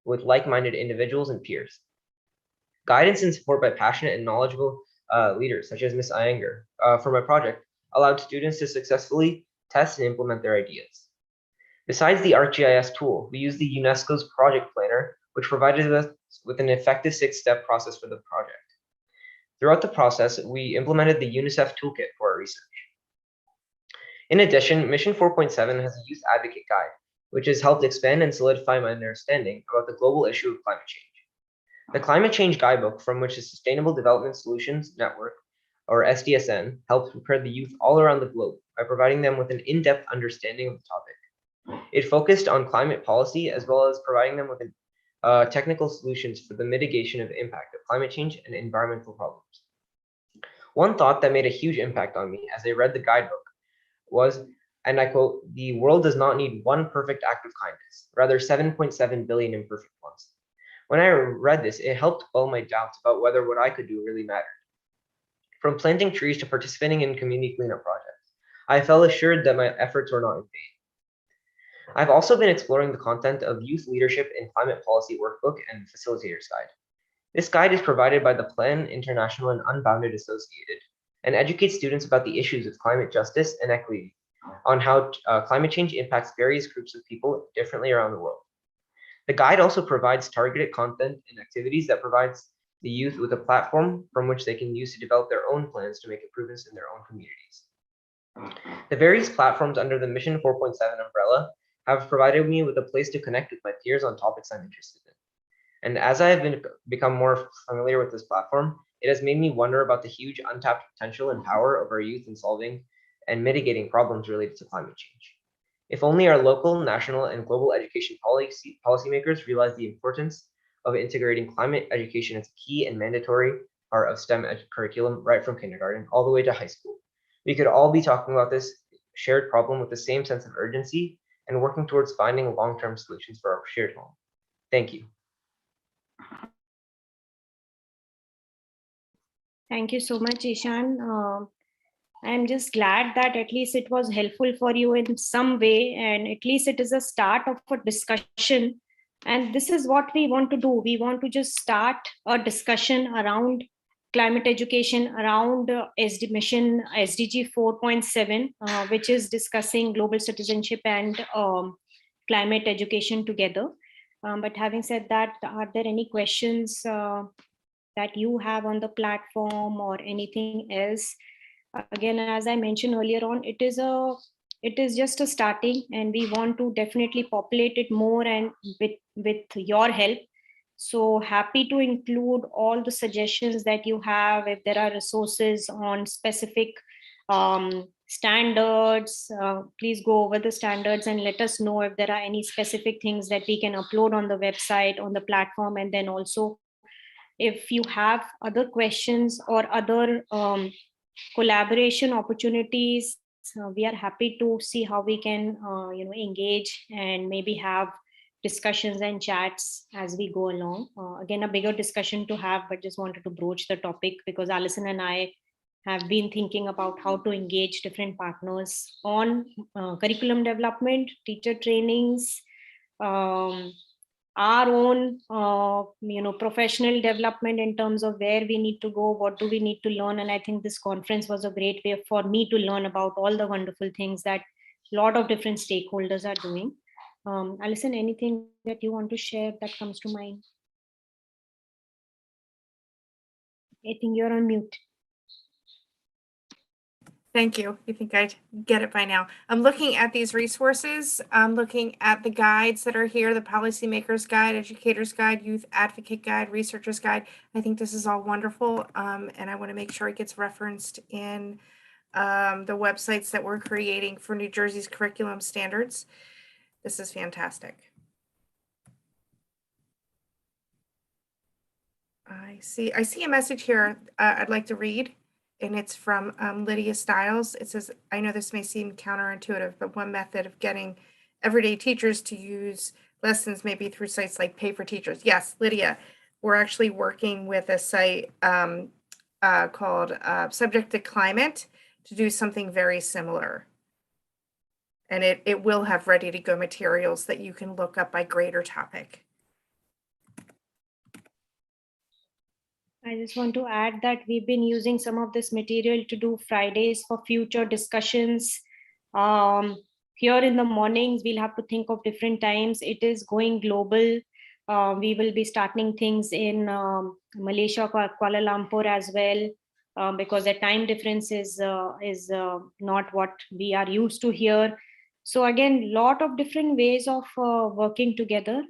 with like-minded individuals and peers. Guidance and support by passionate and knowledgeable leaders, such as Ms. Iyengar, for my project, allowed students to successfully test and implement their ideas. Besides the ArcGIS tool, we used the UNESCO's project planner, which provided us with an effective 6-step process for the project. Throughout the process, we implemented the UNICEF toolkit for our research. In addition, Mission 4.7 has a youth advocate guide, which has helped expand and solidify my understanding about the global issue of climate change. The Climate Change Guidebook, from which the Sustainable Development Solutions Network, or SDSN, helps prepare the youth all around the globe by providing them with an in-depth understanding of the topic. It focused on climate policy as well as providing them with technical solutions for the mitigation of the impact of climate change and environmental problems. One thought that made a huge impact on me as I read the guidebook was, and I quote, "The world does not need one perfect act of kindness, rather 7.7 billion imperfect ones." When I read this, it helped quell my doubts about whether what I could do really mattered. From planting trees to participating in community cleanup projects, I felt assured that my efforts were not in vain. I've also been exploring the content of Youth Leadership in Climate Policy Workbook and Facilitator's Guide. This guide is provided by the Plan International and Unbounded Associated and educates students about the issues of climate justice and equity, on how climate change impacts various groups of people differently around the world. The guide also provides targeted content and activities that provides the youth with a platform from which they can use to develop their own plans to make improvements in their own communities. The various platforms under the Mission 4.7 umbrella have provided me with a place to connect with my peers on topics I'm interested in. And as I have become more familiar with this platform, it has made me wonder about the huge untapped potential and power of our youth in solving and mitigating problems related to climate change. If only our local, national, and global education policymakers realize the importance of integrating climate education as a key and mandatory part of STEM curriculum right from kindergarten all the way to high school, we could all be talking about this shared problem with the same sense of urgency and working towards finding long-term solutions for our shared home. Thank you. Thank you so much, Ishan. I'm just glad that at least it was helpful for you in some way, and at least it is a start of a discussion. And this is what we want to do. We want to just start a discussion around climate education, around Mission SDG 4.7, which is discussing global citizenship and climate education together. But having said that, are there any questions that you have on the platform or anything else? Again, as I mentioned earlier on, it is just a starting, and we want to definitely populate it more and with your help. So happy to include all the suggestions that you have. If there are resources on specific standards, please go over the standards and let us know if there are any specific things that we can upload on the website, on the platform. And then also, if you have other questions or other collaboration opportunities, we are happy to see how we can engage and maybe have discussions and chats as we go along. Again, a bigger discussion to have, but just wanted to broach the topic because Alison and I have been thinking about how to engage different partners on curriculum development, teacher trainings, our own professional development in terms of where we need to go, what do we need to learn. And I think this conference was a great way for me to learn about all the wonderful things that a lot of different stakeholders are doing. Alison, anything that you want to share that comes to mind? I think you're on mute. Thank you. You think I'd get it by now. I'm looking at these resources. I'm looking at the guides that are here, the Policymakers Guide, Educators Guide, Youth Advocate Guide, Researchers Guide. I think this is all wonderful, and I want to make sure it gets referenced in the websites that we're creating for New Jersey's curriculum standards. This is fantastic. I see a message here I'd like to read. And it's from Lydia Stiles. It says, I know this may seem counterintuitive, but one method of getting everyday teachers to use lessons may be through sites like Pay for Teachers. Yes, Lydia, we're actually working with a site called Subject to Climate to do something very similar. And it will have ready to go materials that you can look up by grade or topic. I just want to add that we've been using some of this material to do Fridays for future discussions. Here in the mornings, we'll have to think of different times. It is going global. We will be starting things in Malaysia, Kuala Lumpur as well. because the time difference is not what we are used to here. So again, lot of different ways of working together,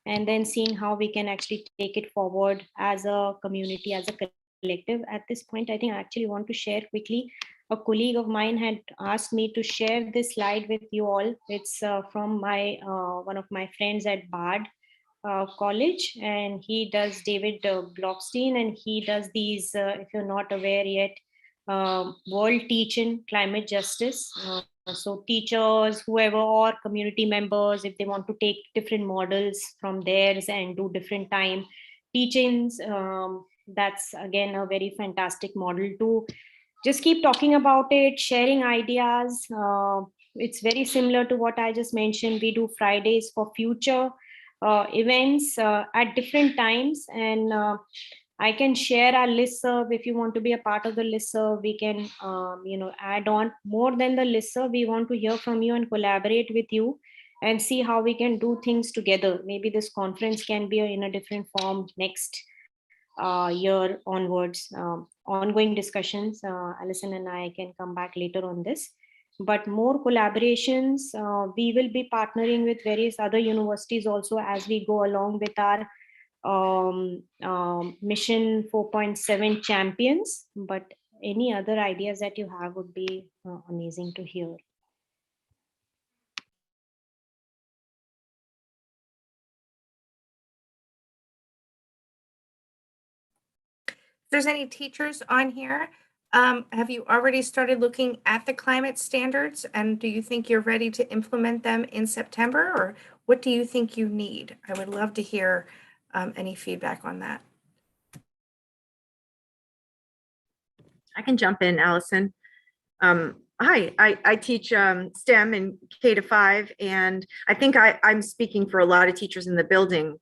and then seeing how we can actually take it forward as a community, as a collective. At this point, I think I actually want to share quickly. A colleague of mine had asked me to share this slide with you all. It's from my one of my friends at Bard College, and he does David Blockstein, and he does these, if you're not aware yet, World Teaching Climate Justice. So teachers, whoever, or community members, if they want to take different models from theirs and do different time teachings, that's again a very fantastic model to just keep talking about it, sharing ideas. It's very similar to what I just mentioned. We do Fridays for future events at different times, and I can share our listserv. If you want to be a part of the listserv, we can add on. More than the listserv, we want to hear from you and collaborate with you and see how we can do things together. Maybe this conference can be in a different form next year onwards. Ongoing discussions, Alison and I can come back later on this, but more collaborations. We will be partnering with various other universities also as we go along with our Mission 4.7 champions. But any other ideas that you have would be amazing to hear. There's any teachers on here, have you already started looking at the climate standards, and do you think you're ready to implement them in September, or what do you think you need? I would love to hear any feedback on that. I can jump in, Allison. Hi, I teach STEM in K-5, and I think I'm speaking for a lot of teachers in the building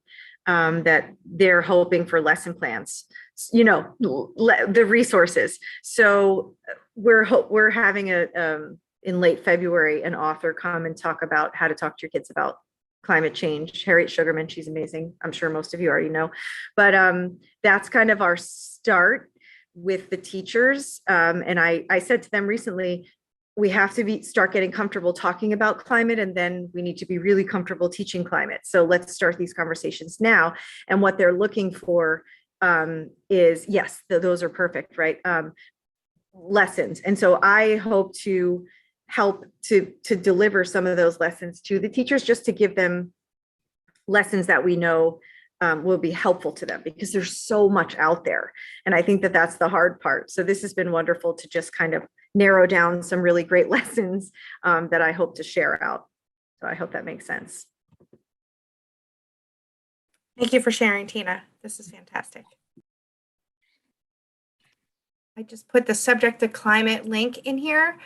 that they're hoping for lesson plans, the resources. So we're having in late February, an author come and talk about how to talk to your kids about climate change. Harriet Sugarman, she's amazing. I'm sure most of you already know, but that's kind of our start with the teachers. And I said to them recently, we have to start getting comfortable talking about climate, and then we need to be really comfortable teaching climate. So let's start these conversations now. And what they're looking for is, yes, those are perfect, right? Lessons. And so I hope to help to deliver some of those lessons to the teachers, just to give them lessons that we know will be helpful to them, because there's so much out there. And I think that that's the hard part. So this has been wonderful to just kind of narrow down some really great lessons that I hope to share out. So I hope that makes sense. Thank you for sharing, Tina. This is fantastic. I just put the subject of climate link in here.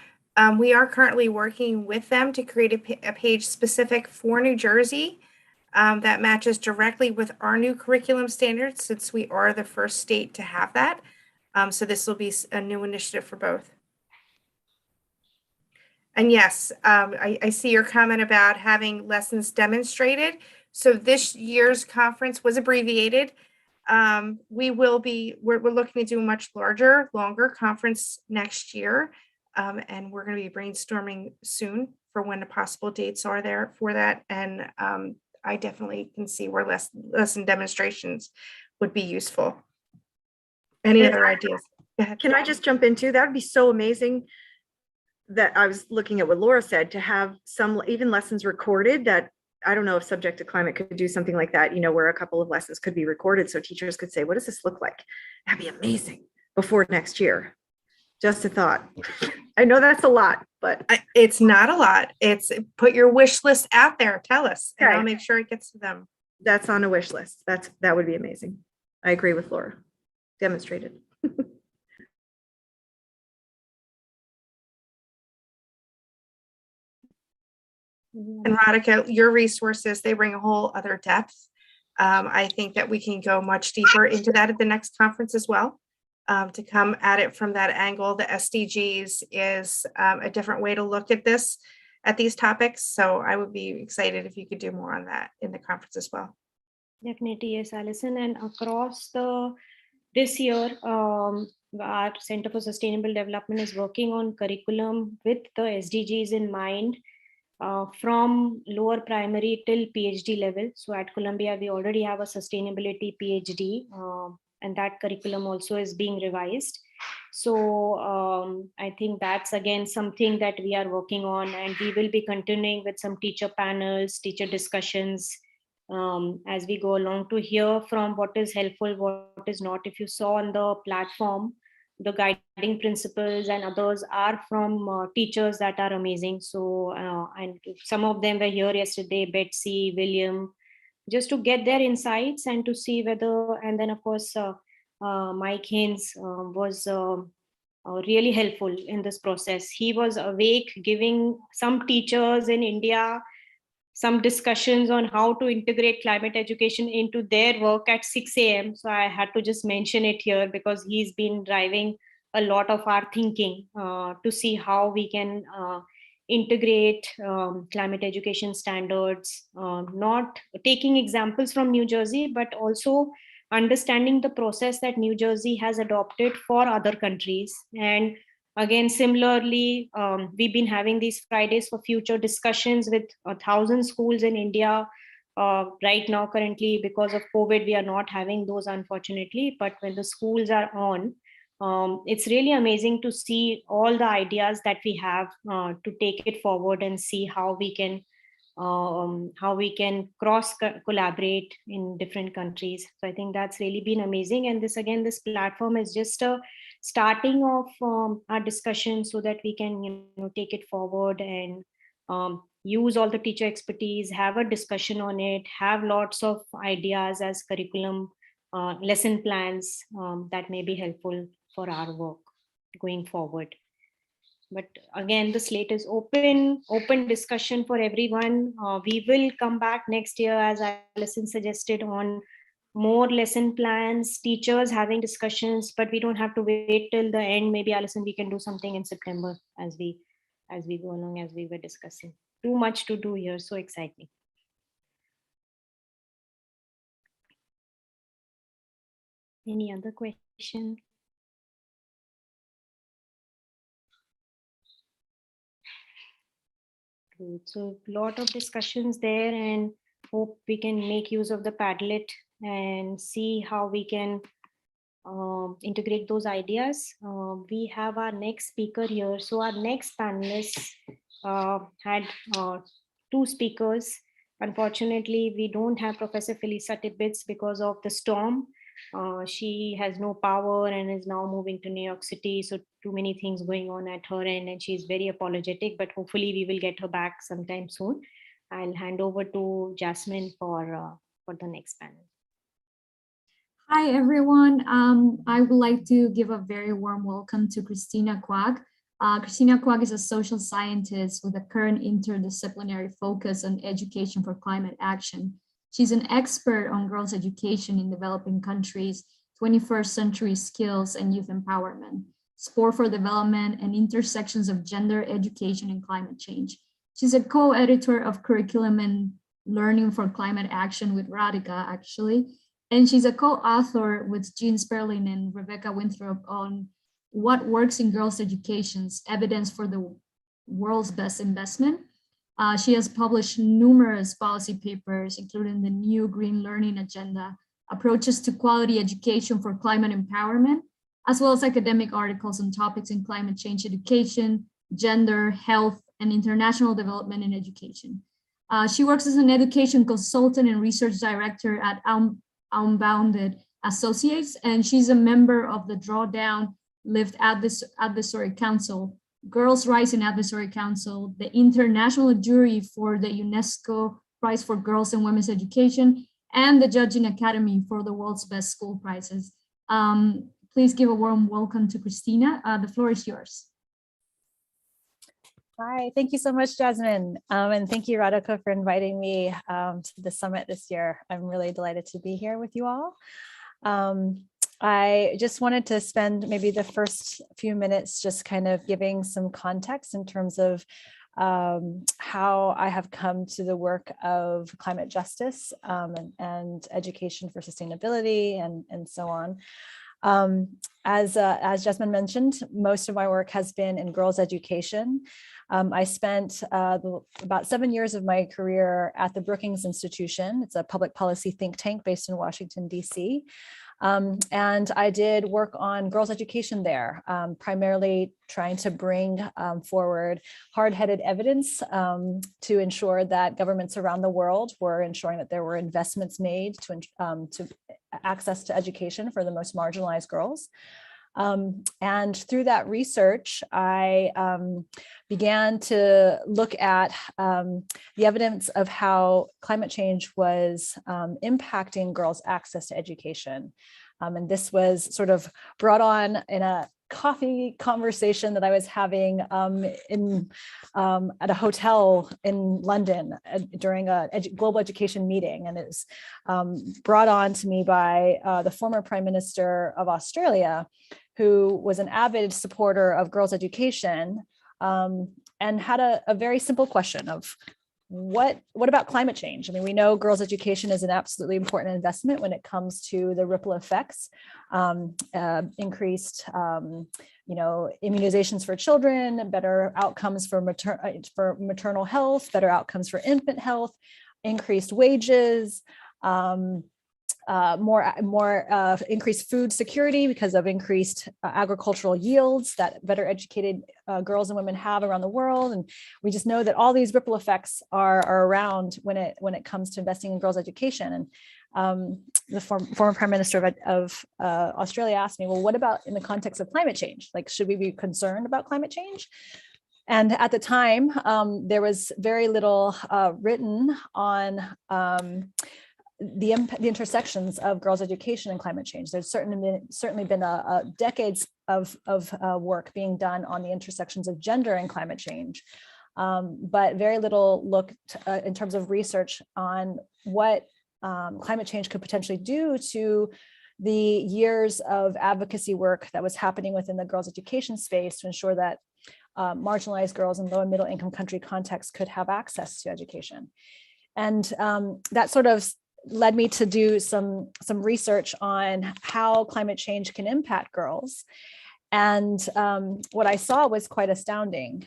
We are currently working with them to create a page specific for New Jersey that matches directly with our new curriculum standards, since we are the first state to have that. So this will be a new initiative for both. And yes, I see your comment about having lessons demonstrated. So this year's conference was abbreviated. We're looking to do a much longer conference next year. And we're going to be brainstorming soon for when the possible dates are there for that. And I definitely can see where lesson demonstrations would be useful. Any other ideas? Go ahead. Can I just jump into that? Would be so amazing. That I was looking at what Laura said, to have some even lessons recorded. That I don't know if Subject to Climate could do something like that, where a couple of lessons could be recorded, so teachers could say, what does this look like? That'd be amazing before next year. Just a thought. I know that's a lot, but it's not a lot. It's put your wish list out there. Tell us, and I'll make sure it gets to them. That's on a wish list. That would be amazing. I agree with Laura. Demonstrated. And Radhika, your resources, they bring a whole other depth. I think that we can go much deeper into that at the next conference as well. To come at it from that angle, the SDGs is a different way to look at these topics. So I would be excited if you could do more on that in the conference as well. Definitely, yes, Alison. And across this year, our Center for Sustainable Development is working on curriculum with the SDGs in mind, from lower primary till PhD level. So at Columbia, we already have a sustainability PhD, and that curriculum also is being revised. So I think that's again something that we are working on, and we will be continuing with some teacher panels, teacher discussions, as we go along, to hear from what is helpful, what is not. If you saw on the platform, the guiding principles and others are from teachers that are amazing. So and some of them were here yesterday, Betsy, William, just to get their insights and to see whether, and then of course Mike Haynes was really helpful in this process. He was awake, giving some teachers in India some discussions on how to integrate climate education into their work at 6 a.m. So I had to just mention it here because he's been driving a lot of our thinking to see how we can integrate climate education standards, not taking examples from New Jersey, but also understanding the process that New Jersey has adopted for other countries. And again, similarly, we've been having these Fridays for Future discussions with 1,000 schools in India. Right now, currently, because of COVID, we are not having those, unfortunately. But when the schools are on, it's really amazing to see all the ideas that we have to take it forward and see how we can cross collaborate in different countries. So I think that's really been amazing. And this platform is just a starting of our discussion so that we can take it forward and use all the teacher expertise, have a discussion on it, have lots of ideas as curriculum, lesson plans that may be helpful for our work going forward. But again, the slate is open discussion for everyone. We will come back next year, as Alison suggested, on more lesson plans, teachers having discussions, but we don't have to wait till the end. Maybe, Alison, we can do something in September as we go along, as we were discussing. Too much to do here, so exciting. Any other question? So a lot of discussions there, and hope we can make use of the Padlet and see how we can integrate those ideas. We have our next speaker here. So our next panelists had two speakers. Unfortunately, we don't have Professor Felisa Tibbets because of the storm. She has no power and is now moving to New York City. So too many things going on at her end, and she's very apologetic, but hopefully we will get her back sometime soon. I'll hand over to Jasmine for the next panel. Hi, everyone. I would like to give a very warm welcome to Christina Quagg. Christina Quagg is a social scientist with a current interdisciplinary focus on education for climate action. She's an expert on girls' education in developing countries, 21st century skills and youth empowerment, sport for development, and intersections of gender, education, and climate change. She's a co-editor of Curriculum and Learning for Climate Action with Radhika, actually. And she's a co-author with Jean Sperling and Rebecca Winthrop on What Works in Girls' Educations, Evidence for the World's Best Investment. She has published numerous policy papers, including the New Green Learning Agenda, Approaches to Quality Education for Climate Empowerment, as well as academic articles on topics in climate change education, gender, health, and international development in education. She works as an education consultant and research director at Unbounded Associates, and she's a member of the Drawdown Lift Advisory Council, Girls Rising Advisory Council, the international jury for the UNESCO Prize for Girls and Women's Education, and the Judging Academy for the World's Best School Prizes. Please give a warm welcome to Christina. The floor is yours. Hi, thank you so much, Jasmine. And thank you, Radhika, for inviting me to the summit this year. I'm really delighted to be here with you all. I just wanted to spend maybe the first few minutes just kind of giving some context in terms of how I have come to the work of climate justice and education for sustainability and so on. As Jasmine mentioned, most of my work has been in girls' education. I spent about 7 years of my career at the Brookings Institution. It's a public policy think tank based in Washington, D.C. And I did work on girls' education there, primarily trying to bring forward hard-headed evidence to ensure that governments around the world were ensuring that there were investments made to access to education for the most marginalized girls. And through that research, I began to look at the evidence of how climate change was impacting girls' access to education. And this was sort of brought on in a coffee conversation that I was having at a hotel in London during a global education meeting. And it was brought on to me by the former Prime Minister of Australia, who was an avid supporter of girls' education, and had a very simple question of what about climate change? I mean, we know girls' education is an absolutely important investment when it comes to the ripple effects, increased immunizations for children, better outcomes for maternal health, better outcomes for infant health, increased wages, more increased food security because of increased agricultural yields that better educated girls and women have around the world. And we just know that all these ripple effects are around when it comes to investing in girls' education. And the former Prime Minister of Australia asked me, well, what about in the context of climate change? Like, should we be concerned about climate change? And at the time, there was very little written on the intersections of girls' education and climate change. There's certainly been decades of work being done on the intersections of gender and climate change, but very little looked in terms of research on what climate change could potentially do to the years of advocacy work that was happening within the girls' education space to ensure that marginalized girls in low and middle income country contexts could have access to education. And that sort of led me to do some research on how climate change can impact girls. And what I saw was quite astounding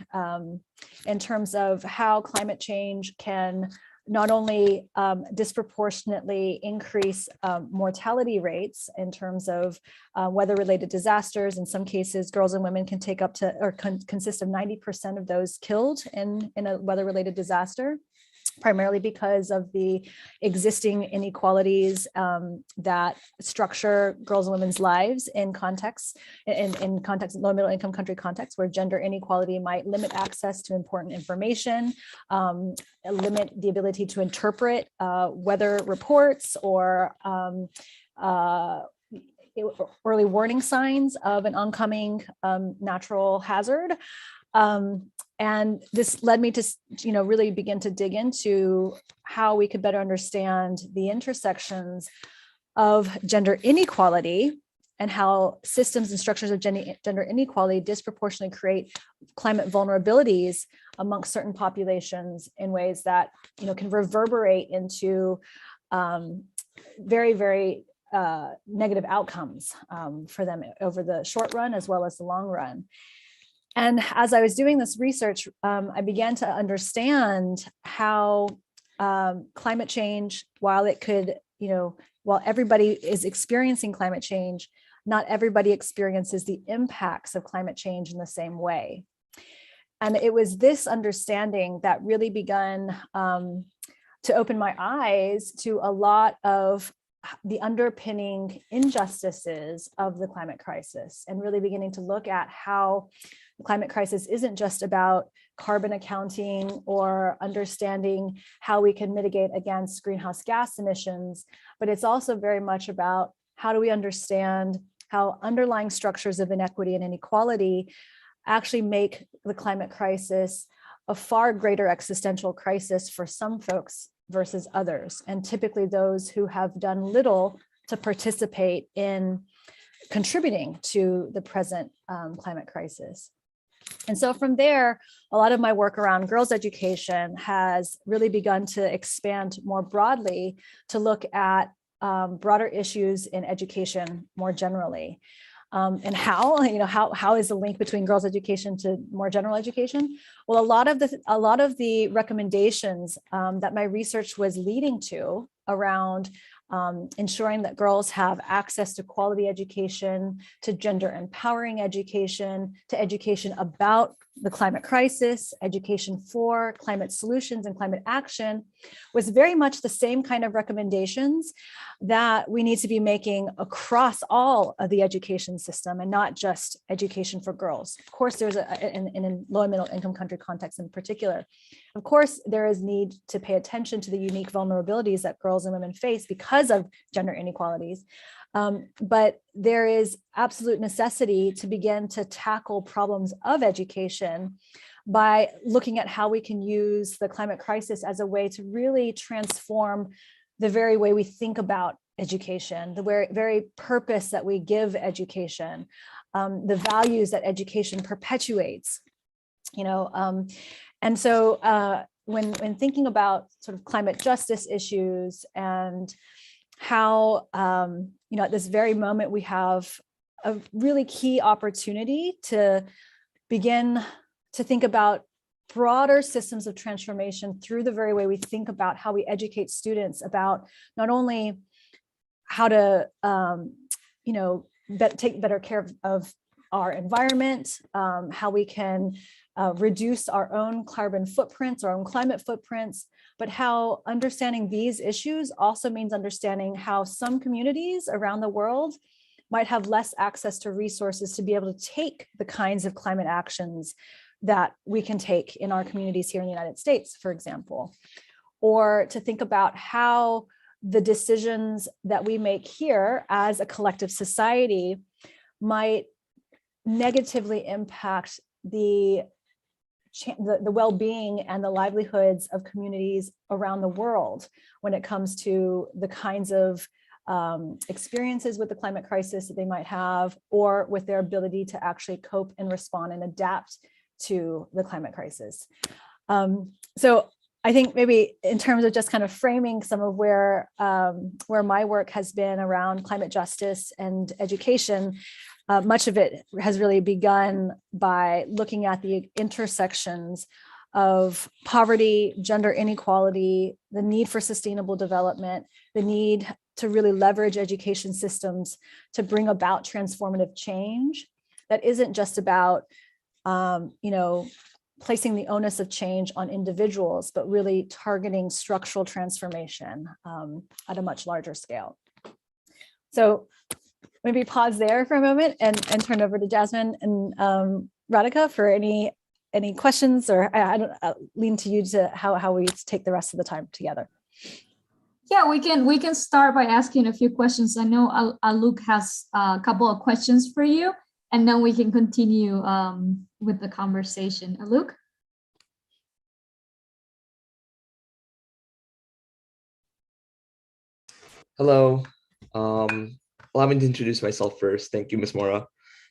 in terms of how climate change can not only disproportionately increase mortality rates in terms of weather-related disasters. In some cases, girls and women can take up to, or consist of 90% of those killed in a weather-related disaster, primarily because of the existing inequalities that structure girls and women's lives in context, in low middle income country contexts, where gender inequality might limit access to important information, limit the ability to interpret weather reports or early warning signs of an oncoming natural hazard. And this led me to, really begin to dig into how we could better understand the intersections of gender inequality and how systems and structures of gender inequality disproportionately create climate vulnerabilities amongst certain populations in ways that, can reverberate into very, very negative outcomes for them over the short run as well as the long run. And as I was doing this research, I began to understand how climate change, while it could, while everybody is experiencing climate change, not everybody experiences the impacts of climate change in the same way. And it was this understanding that really began to open my eyes to a lot of the underpinning injustices of the climate crisis, and really beginning to look at how the climate crisis isn't just about carbon accounting or understanding how we can mitigate against greenhouse gas emissions, but it's also very much about how do we understand how underlying structures of inequity and inequality actually make the climate crisis a far greater existential crisis for some folks versus others, and typically those who have done little to participate in contributing to the present climate crisis. And so from there, a lot of my work around girls' education has really begun to expand more broadly to look at broader issues in education more generally. And how is the link between girls' education to more general education? Well, a lot of the recommendations that my research was leading to around ensuring that girls have access to quality education, to gender empowering education, to education about the climate crisis, education for climate solutions and climate action, was very much the same kind of recommendations that we need to be making across all of the education system, and not just education for girls. Of course, there's in a low and middle income country context in particular, of course, there is need to pay attention to the unique vulnerabilities that girls and women face because of gender inequalities. But there is absolute necessity to begin to tackle problems of education by looking at how we can use the climate crisis as a way to really transform the very way we think about education, the very purpose that we give education, the values that education perpetuates, and so when thinking about sort of climate justice issues and how, at this very moment, we have a really key opportunity to begin to think about broader systems of transformation through the very way we think about how we educate students about not only how to, take better care of our environment, how we can reduce our own carbon footprints, our own climate footprints, but how understanding these issues also means understanding how some communities around the world might have less access to resources to be able to take the kinds of climate actions that we can take in our communities here in the United States, for example, or to think about how the decisions that we make here as a collective society might negatively impact the well-being and the livelihoods of communities around the world when it comes to the kinds of experiences with the climate crisis that they might have, or with their ability to actually cope and respond and adapt to the climate crisis. So I think maybe in terms of just kind of framing some of where my work has been around climate justice and education, much of it has really begun by looking at the intersections of poverty, gender inequality, the need for sustainable development, the need to really leverage education systems to bring about transformative change that isn't just about, placing the onus of change on individuals, but really targeting structural transformation at a much larger scale. So maybe pause there for a moment and turn over to Jasmine and Radhika for any questions, or I lean to you to how we take the rest of the time together. Yeah, we can start by asking a few questions. I know Alok has a couple of questions for you, and then we can continue with the conversation. Alok? Hello. Allow me to introduce myself first. Thank you, Ms. Mora.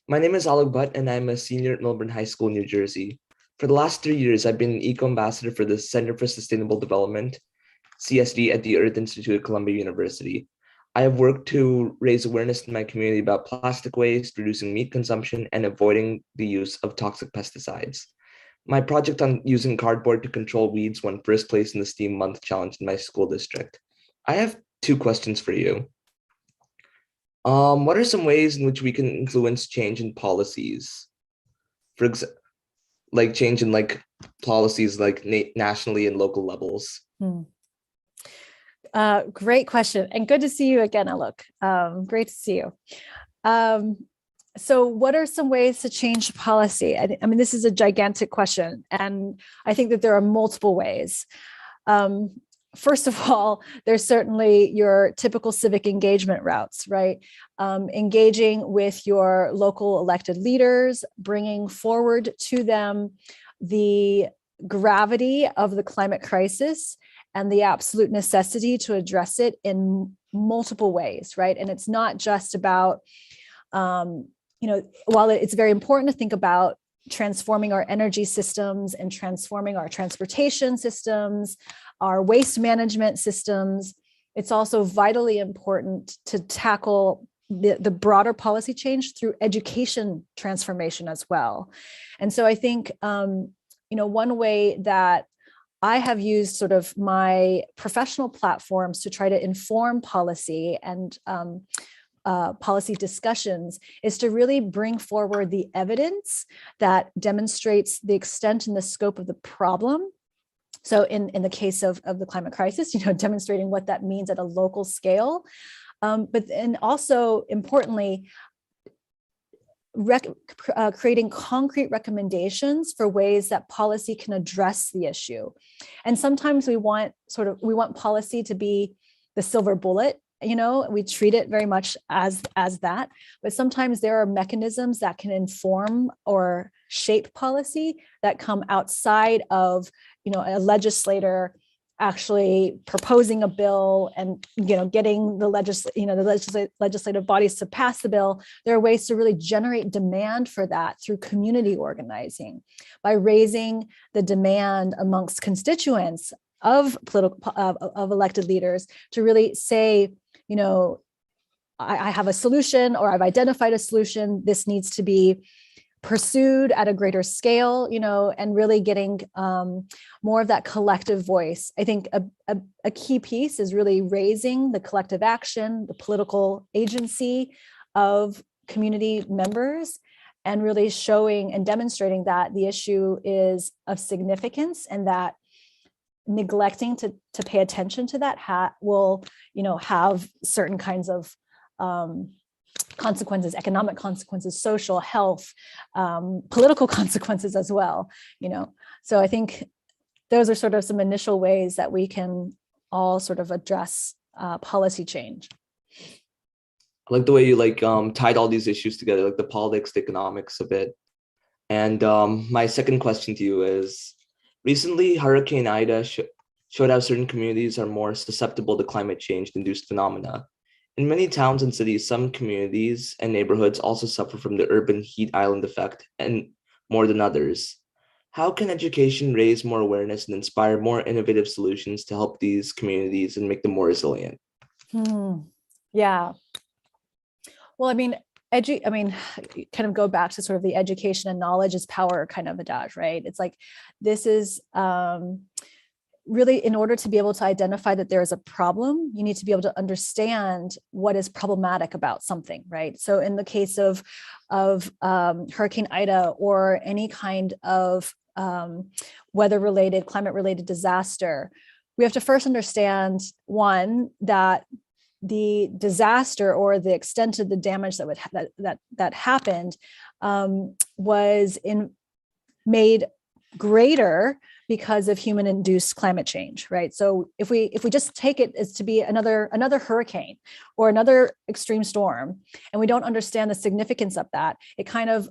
My name is Alok Bhatt, and I'm a senior at Melbourne High School, New Jersey. For the last 3 years, I've been an eco-ambassador for the Center for Sustainable Development, CSD, at the Earth Institute at Columbia University. I have worked to raise awareness in my community about plastic waste, reducing meat consumption, and avoiding the use of toxic pesticides. My project on using cardboard to control weeds won first place in the STEAM Month Challenge in my school district. I have 2 questions for you. What are some ways in which we can influence change in policies? For example, like change in policies nationally and local levels? Great question, and good to see you again, Alok. Great to see you. So what are some ways to change policy? I mean, this is a gigantic question, and I think that there are multiple ways. First of all, there's certainly your typical civic engagement routes, right? Engaging with your local elected leaders, bringing forward to them the gravity of the climate crisis and the absolute necessity to address it in multiple ways, right? And it's not just about, while it's very important to think about transforming our energy systems and transforming our transportation systems, our waste management systems, it's also vitally important to tackle the broader policy change through education transformation as well. And so I think, one way that I have used sort of my professional platforms to try to inform policy and policy discussions is to really bring forward the evidence that demonstrates the extent and the scope of the problem. So in the case of the climate crisis, demonstrating what that means at a local scale, but then also importantly, creating concrete recommendations for ways that policy can address the issue. And sometimes we want policy to be the silver bullet. We treat it very much as that, but sometimes there are mechanisms that can inform or shape policy that come outside of, a legislator actually proposing a bill and, getting the legislative bodies to pass the bill. There are ways to really generate demand for that through community organizing, by raising the demand amongst constituents of elected leaders to really say, I have a solution, or I've identified a solution. This needs to be pursued at a greater scale, and really getting more of that collective voice. I think a key piece is really raising the collective action, the political agency of community members, and really showing and demonstrating that the issue is of significance, and that neglecting to pay attention to that will, have certain kinds of consequences, economic consequences, social, health, political consequences as well. So I think those are sort of some initial ways that we can all sort of address policy change. I like the way you tied all these issues together, like the politics, the economics of it. And my second question to you is, recently, Hurricane Ida showed how certain communities are more susceptible to climate change-induced phenomena. In many towns and cities, some communities and neighborhoods also suffer from the urban heat island effect, and more than others. How can education raise more awareness and inspire more innovative solutions to help these communities and make them more resilient? Yeah. Well, kind of go back to sort of the education and knowledge is power kind of adage, right? It's like, this is really, in order to be able to identify that there is a problem, you need to be able to understand what is problematic about something, right? So in the case of Hurricane Ida, or any kind of weather-related, climate-related disaster, we have to first understand, one, that the disaster or the extent of the damage that happened was made greater because of human-induced climate change, right? So if we just take it as to be another hurricane or another extreme storm, and we don't understand the significance of that, it kind of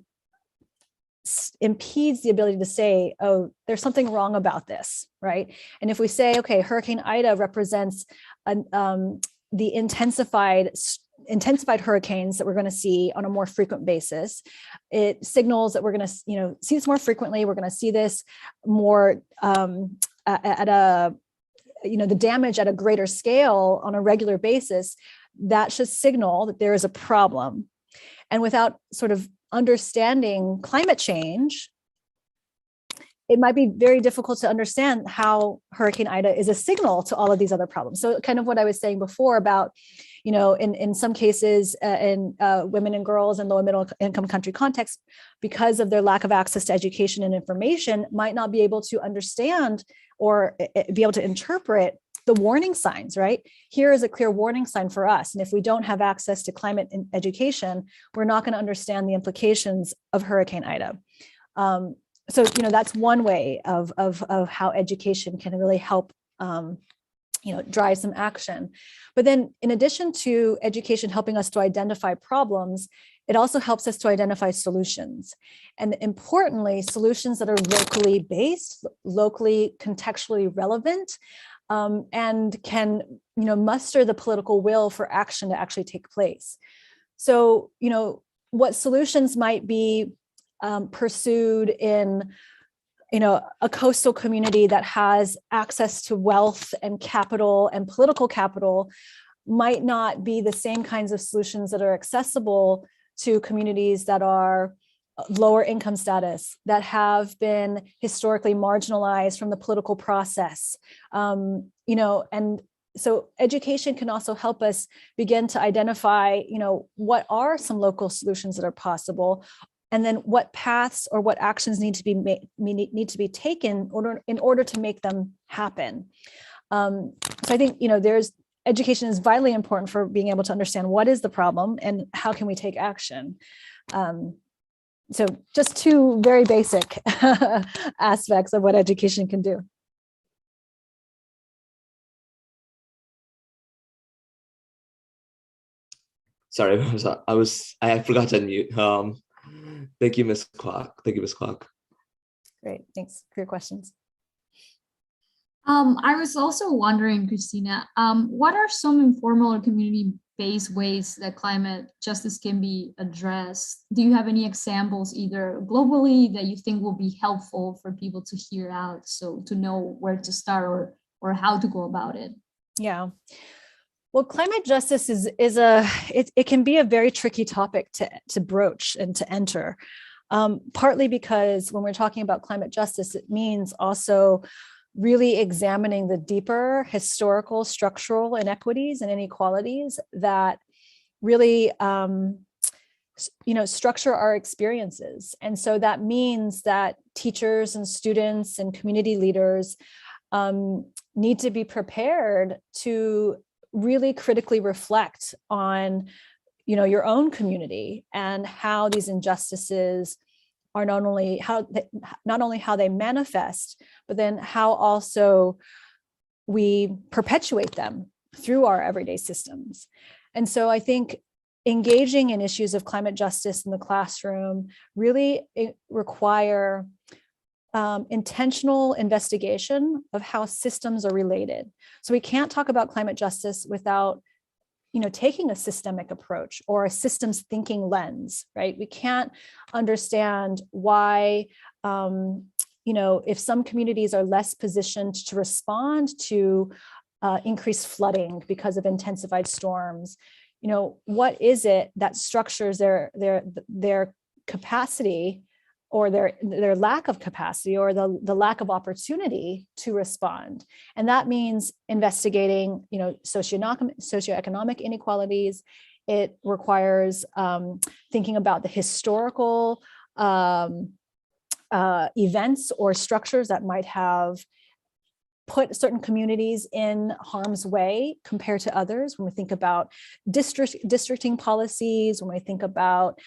impedes the ability to say, oh, there's something wrong about this, right? And if we say, okay, Hurricane Ida represents the intensified hurricanes that we're going to see on a more frequent basis, it signals that we're going to, see this more frequently. We're going to see this more at the damage at a greater scale on a regular basis. That should signal that there is a problem. And without sort of understanding climate change, it might be very difficult to understand how Hurricane Ida is a signal to all of these other problems. So kind of what I was saying before about, in some cases, in women and girls in low and middle income country context, because of their lack of access to education and information, might not be able to understand or be able to interpret the warning signs, right? Here is a clear warning sign for us. And if we don't have access to climate education, we're not going to understand the implications of Hurricane Ida. So, that's one way of how education can really help, drive some action. But then in addition to education helping us to identify problems, it also helps us to identify solutions. And importantly, solutions that are locally based, locally contextually relevant, and can, muster the political will for action to actually take place. So, what solutions might be pursued in a coastal community that has access to wealth and capital and political capital might not be the same kinds of solutions that are accessible to communities that are lower income status, that have been historically marginalized from the political process. And so education can also help us begin to identify, what are some local solutions that are possible, and then what paths or what actions need to be taken in order to make them happen. So I think, education is vitally important for being able to understand what is the problem and how can we take action. So just two very basic aspects of what education can do. Sorry, I forgot to unmute. Thank you, Ms. Quagg. Thank you, Ms. Quagg. Great, thanks for your questions. I was also wondering, Christina, what are some informal or community-based ways that climate justice can be addressed? Do you have any examples, either globally, that you think will be helpful for people to hear out, so to know where to start or how to go about it? Yeah. Well, climate justice it can be a very tricky topic to broach and to enter, partly because when we're talking about climate justice, it means also really examining the deeper historical, structural inequities and inequalities that really, structure our experiences. And so that means that teachers and students and community leaders need to be prepared to really critically reflect on, your own community and how these injustices are not only how they manifest, but then how also we perpetuate them through our everyday systems. And so I think engaging in issues of climate justice in the classroom really require intentional investigation of how systems are related. So we can't talk about climate justice without taking a systemic approach or a systems thinking lens, right? We can't understand why, if some communities are less positioned to respond to increased flooding because of intensified storms, what is it that structures their capacity or their lack of capacity or the lack of opportunity to respond. And that means investigating, socioeconomic inequalities. It requires thinking about the historical events or structures that might have put certain communities in harm's way compared to others. When we think about districting policies, when we think about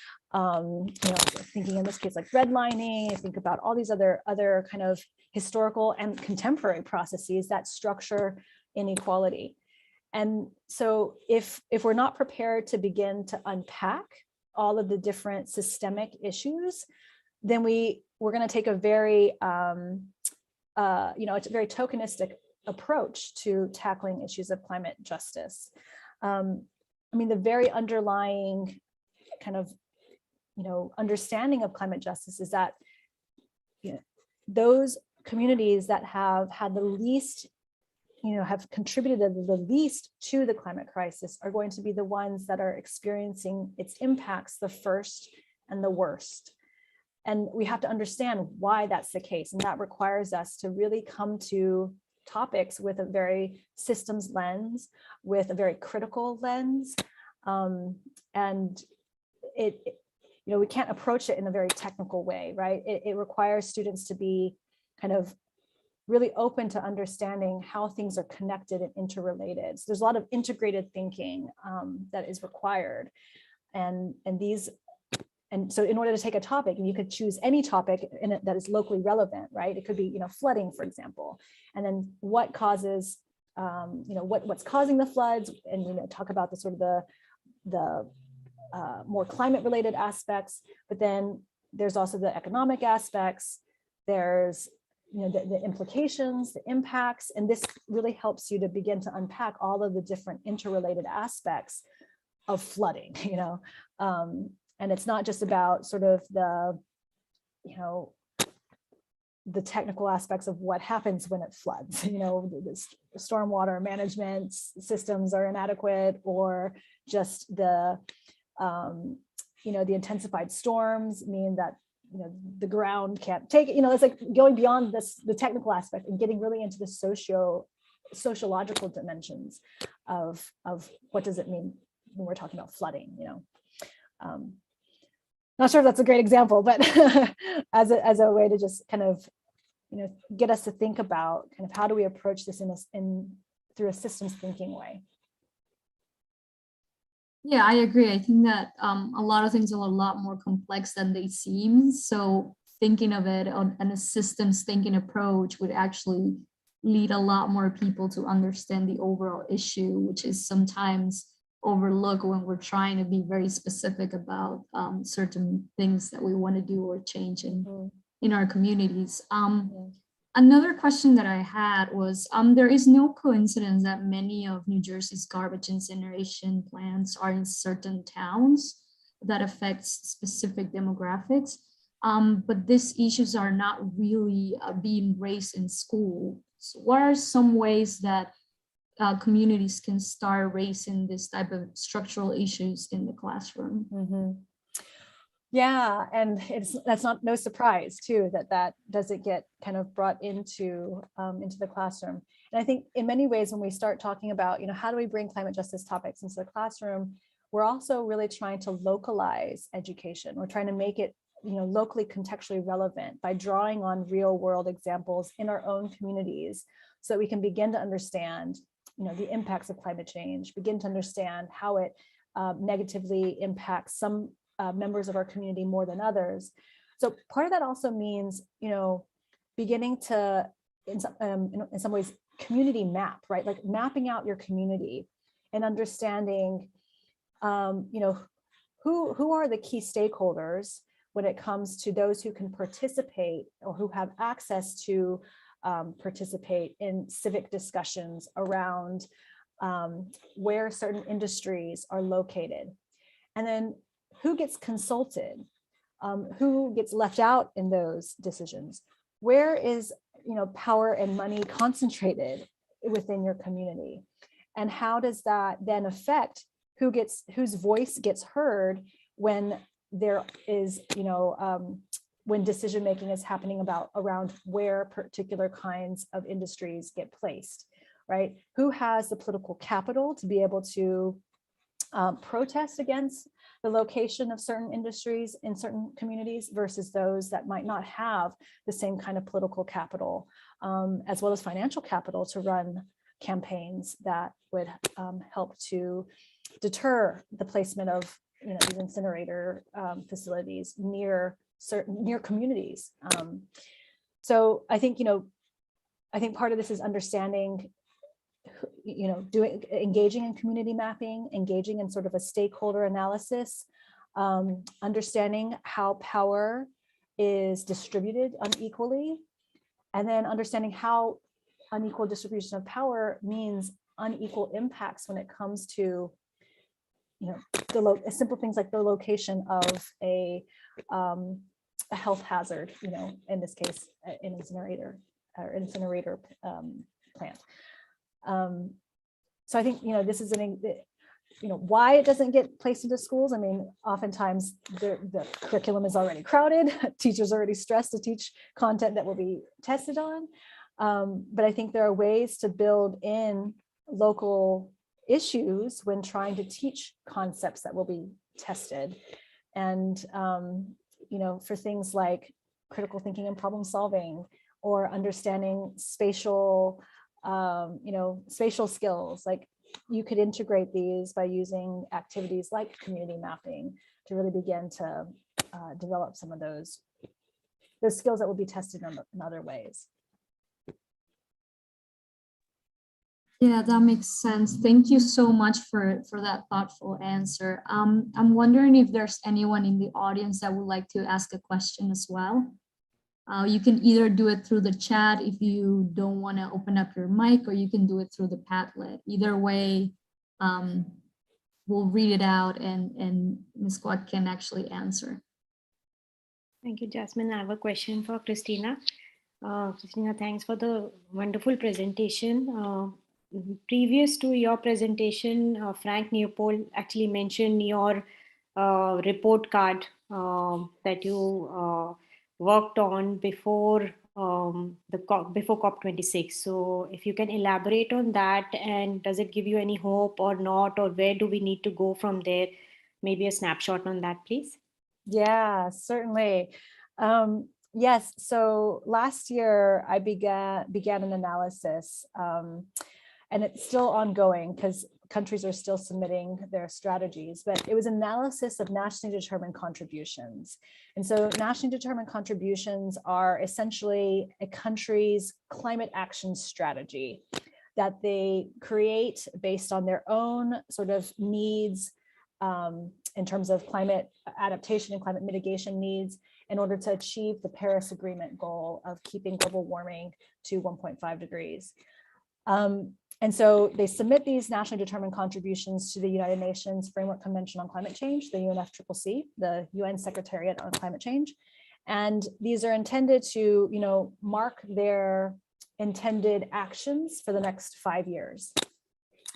thinking in this case like redlining, I think about all these other kind of historical and contemporary processes that structure inequality. And so if we're not prepared to begin to unpack all of the different systemic issues, then we're going to take a very it's a very tokenistic approach to tackling issues of climate justice. The very underlying kind of understanding of climate justice is that those communities that have had the least, have contributed the least to the climate crisis are going to be the ones that are experiencing its impacts the first and the worst. And we have to understand why that's the case. And that requires us to really come to topics with a very systems lens, with a very critical lens. And we can't approach it in a very technical way, right? It requires students to be kind of really open to understanding how things are connected and interrelated. So there's a lot of integrated thinking that is required. And so in order to take a topic, and you could choose any topic in it that is locally relevant, right? It could be, flooding, for example, and then what causes, what's causing the floods, and talk about the sort of the more climate related aspects, but then there's also the economic aspects. There's the implications, the impacts, and this really helps you to begin to unpack all of the different interrelated aspects of flooding. And it's not just about sort of the the technical aspects of what happens when it floods. You know, the stormwater management systems are inadequate, or just the, you know, the intensified storms mean that, you know, the ground can't take it. You know, it's like going beyond this, the technical aspect, and getting really into the sociological dimensions of what does it mean when we're talking about flooding, you know. Not sure if that's a great example, but as a way to just kind of, you know, get us to think about kind of how do we approach this through a systems thinking way. Yeah, I agree. I think that a lot of things are a lot more complex than they seem. So thinking of it on a systems thinking approach would actually lead a lot more people to understand the overall issue, which is sometimes overlooked when we're trying to be very specific about certain things that we want to do or change in our communities. Another question that I had was, there is no coincidence that many of New Jersey's garbage incineration plants are in certain towns that affects specific demographics. But these issues are not really being raised in school. So what are some ways that communities can start raising this type of structural issues in the classroom? Mm-hmm. Yeah, and that's not no surprise too that doesn't get kind of brought into the classroom. And I think in many ways when we start talking about, you know, how do we bring climate justice topics into the classroom, we're also really trying to localize education. We're trying to make it, you know, locally contextually relevant by drawing on real world examples in our own communities, so that we can begin to understand, you know, the impacts of climate change, begin to understand how it negatively impacts some members of our community more than others. So part of that also means, you know, beginning to, in some ways, community map, right? Like mapping out your community and understanding, you know, who are the key stakeholders when it comes to those who can participate or who have access to participate in civic discussions around where certain industries are located. And then who gets consulted, who gets left out in those decisions? Where is, you know, power and money concentrated within your community? And how does that then affect whose voice gets heard when there is, you know, when decision making is happening around where particular kinds of industries get placed, right? Who has the political capital to be able to protest against the location of certain industries in certain communities versus those that might not have the same kind of political capital, as well as financial capital to run campaigns that would help to deter the placement of, you know, these incinerator facilities near communities. So I think, you know, I think part of this is understanding, you know, engaging in community mapping, engaging in sort of a stakeholder analysis, understanding how power is distributed unequally, and then understanding how unequal distribution of power means unequal impacts when it comes to, you know, simple things like the location of a health hazard, you know, in this case, an incinerator plant. So I think, you know, this is you know, why it doesn't get placed into schools. I mean, oftentimes the curriculum is already crowded. Teachers are already stressed to teach content that will be tested on. But I think there are ways to build in local issues when trying to teach concepts that will be tested. And, you know, for things like critical thinking and problem solving, or understanding spatial, you know, spatial skills, like you could integrate these by using activities like community mapping to really begin to develop some of those skills that will be tested in other ways. Yeah, that makes sense. Thank you so much for that thoughtful answer. I'm wondering if there's anyone in the audience that would like to ask a question as well. You can either do it through the chat if you don't want to open up your mic, or you can do it through the Padlet. Either way, we'll read it out and Ms. Quagg can actually answer. Thank you, Jasmine. I have a question for Christina. Christina, thanks for the wonderful presentation. Previous to your presentation, Frank Neopold actually mentioned your report card that you worked on before before COP26. So if you can elaborate on that, and does it give you any hope or not, or where do we need to go from there? Maybe a snapshot on that, please. Yeah, certainly. Yes, so last year I began an analysis, and it's still ongoing because countries are still submitting their strategies, but it was analysis of nationally determined contributions. And so nationally determined contributions are essentially a country's climate action strategy that they create based on their own sort of needs, in terms of climate adaptation and climate mitigation needs in order to achieve the Paris Agreement goal of keeping global warming to 1.5 degrees. And so they submit these nationally determined contributions to the United Nations Framework Convention on Climate Change, the UNFCCC, the UN Secretariat on Climate Change. And these are intended to, mark their intended actions for the next 5 years.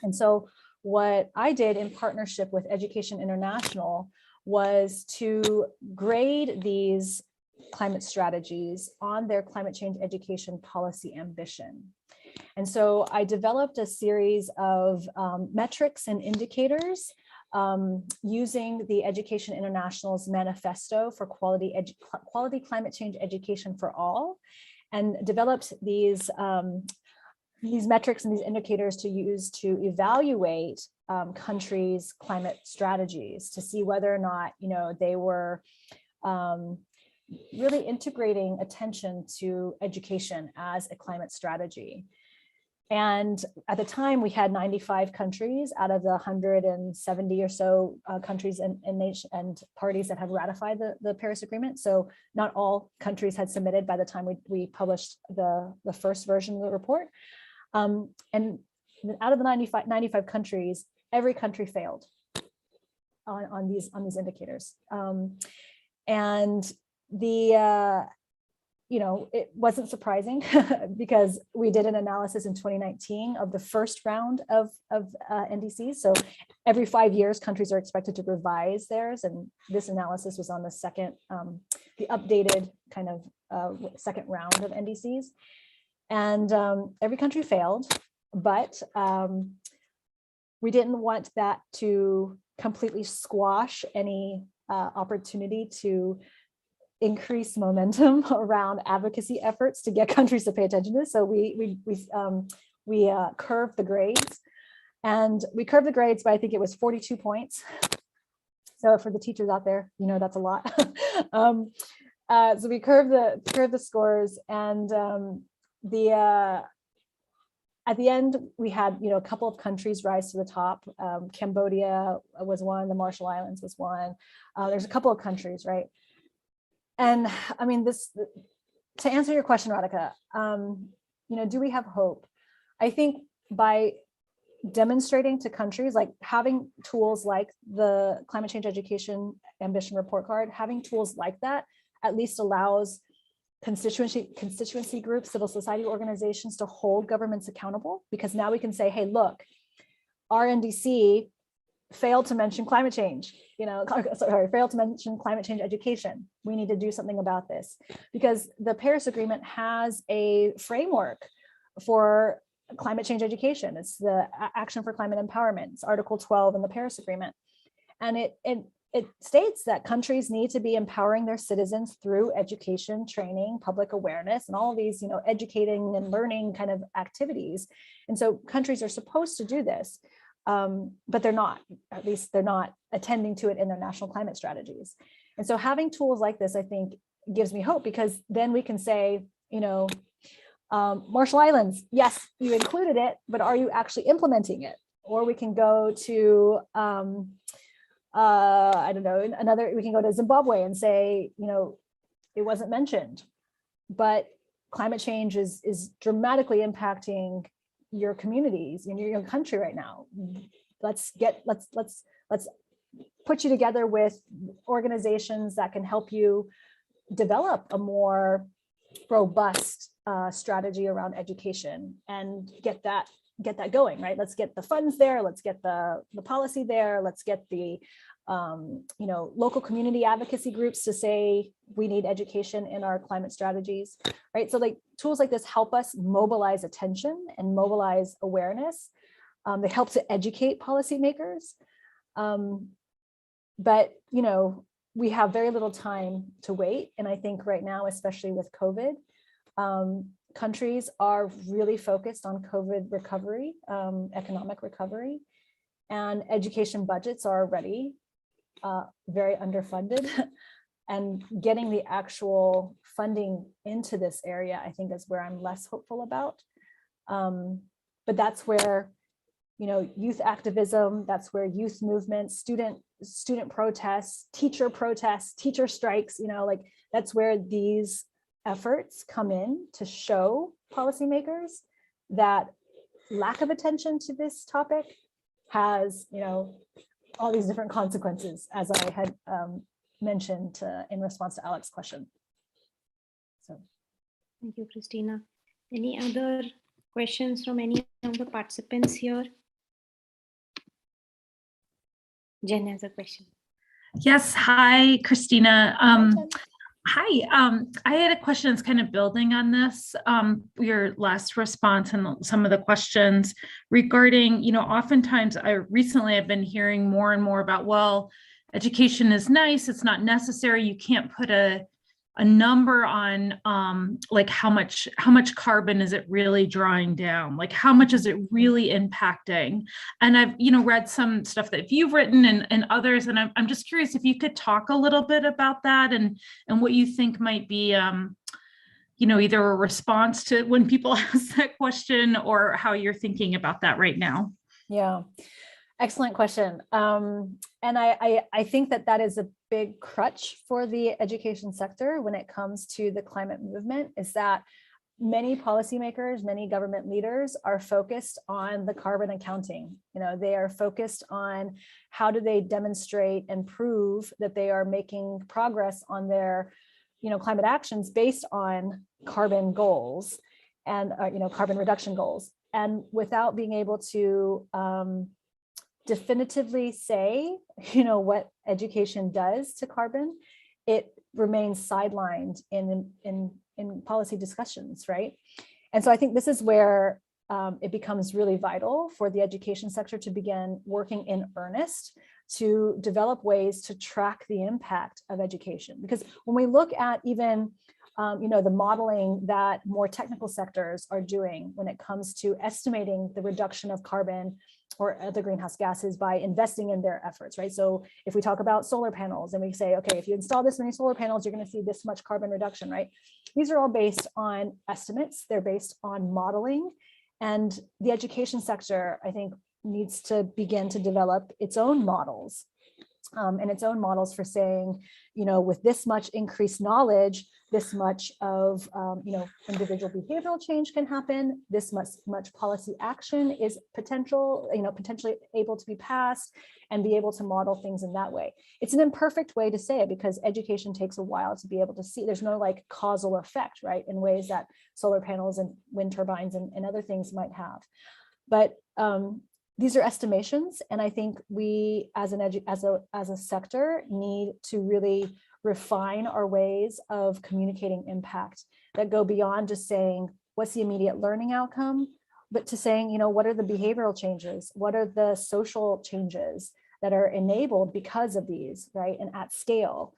And so what I did in partnership with Education International was to grade these climate strategies on their climate change education policy ambition. And so I developed a series of metrics and indicators using the Education International's manifesto for quality climate change education for all, and developed these metrics and these indicators to use to evaluate countries' climate strategies to see whether or not, they were really integrating attention to education as a climate strategy. And at the time, we had 95 countries out of the 170 or so countries and parties that have ratified the Paris Agreement. So not all countries had submitted by the time we published the first version of the report. And out of the 95 countries, every country failed on these indicators. And it wasn't surprising because we did an analysis in 2019 of the first round of NDCs. So every 5 years, countries are expected to revise theirs. And this analysis was on the second, the updated kind of second round of NDCs. And every country failed, but we didn't want that to completely squash any opportunity to increase momentum around advocacy efforts to get countries to pay attention to this. So we curved the grades, and we curved the grades by, I think it was 42 points. So for the teachers out there, that's a lot. So we curved the scores, and at the end, we had a couple of countries rise to the top. Cambodia was one, the Marshall Islands was one. There's a couple of countries, right? And I mean, to answer your question, Radhika, do we have hope? I think by demonstrating to countries, like having tools like the Climate Change Education Ambition Report Card, having tools like that at least allows constituency groups, civil society organizations to hold governments accountable, because now we can say, hey, look, our NDC failed to mention climate change, failed to mention climate change education. We need to do something about this, because the Paris Agreement has a framework for climate change education. It's the Action for Climate Empowerment. It's Article 12 in the Paris Agreement. And it states that countries need to be empowering their citizens through education, training, public awareness, and all of these, educating and learning kind of activities. And so countries are supposed to do this. But they're not, at least they're not attending to it in their national climate strategies. And so having tools like this, I think, gives me hope, because then we can say, Marshall Islands, yes, you included it, but are you actually implementing it? Or we can go to, I don't know, we can go to Zimbabwe and say, it wasn't mentioned, but climate change is dramatically impacting your communities in your country right now. Let's put you together with organizations that can help you develop a more robust strategy around education and get that going, right? Let's get the funds there. Let's get the policy there. Let's get the local community advocacy groups to say we need education in our climate strategies, right? So like tools like this help us mobilize attention and mobilize awareness. They help to educate policymakers. But, we have very little time to wait. And I think right now, especially with COVID, countries are really focused on COVID recovery, economic recovery, and education budgets are already very underfunded. And getting the actual funding into this area, I think, is where I'm less hopeful about. But that's where, youth activism, that's where youth movements, student protests, teacher strikes, that's where these efforts come in to show policymakers that lack of attention to this topic has, all these different consequences, as I had mentioned in response to Alex's question. So, thank you, Christina. Any other questions from any of the participants here? Jen has a question. Yes, hi, Christina. Jen. Hi, I had a question that's kind of building on this, your last response and some of the questions regarding, oftentimes recently I've been hearing more and more about, well, education is nice, it's not necessary, you can't put a number on like how much carbon is it really drawing down, like how much is it really impacting. And I've read some stuff that you've written and others, and I'm just curious if you could talk a little bit about that and what you think might be either a response to when people ask that question or how you're thinking about that right now. Yeah, excellent question. And I think that is a big crutch for the education sector when it comes to the climate movement, is that many policymakers, many government leaders are focused on the carbon accounting. They are focused on how do they demonstrate and prove that they are making progress on their, climate actions based on carbon goals and, carbon reduction goals. And without being able to definitively say, what education does to carbon, it remains sidelined in policy discussions, right? And so I think this is where it becomes really vital for the education sector to begin working in earnest to develop ways to track the impact of education. Because when we look at even the modeling that more technical sectors are doing when it comes to estimating the reduction of carbon or other greenhouse gases by investing in their efforts, right? So if we talk about solar panels and we say, okay, if you install this many solar panels, you're going to see this much carbon reduction, right? These are all based on estimates. They're based on modeling. And the education sector, I think, needs to begin to develop its own models and its own models for saying, with this much increased knowledge, this much of, individual behavioral change can happen. This much policy action is potentially able to be passed and be able to model things in that way. It's an imperfect way to say it because education takes a while to be able to see. There's no like causal effect, right? In ways that solar panels and wind turbines and other things might have. But these are estimations, and I think we, as a sector, need to really refine our ways of communicating impact that go beyond just saying what's the immediate learning outcome, but to saying, what are the behavioral changes, what are the social changes that are enabled because of these, right, and at scale.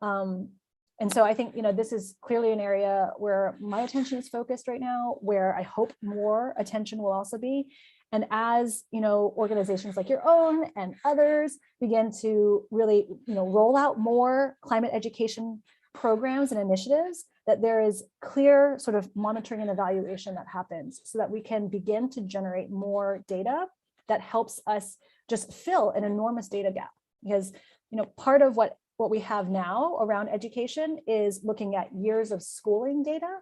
And so I think, this is clearly an area where my attention is focused right now, where I hope more attention will also be. And as, organizations like your own and others begin to really, roll out more climate education programs and initiatives, that there is clear sort of monitoring and evaluation that happens so that we can begin to generate more data that helps us just fill an enormous data gap. Because, part of what we have now around education is looking at years of schooling data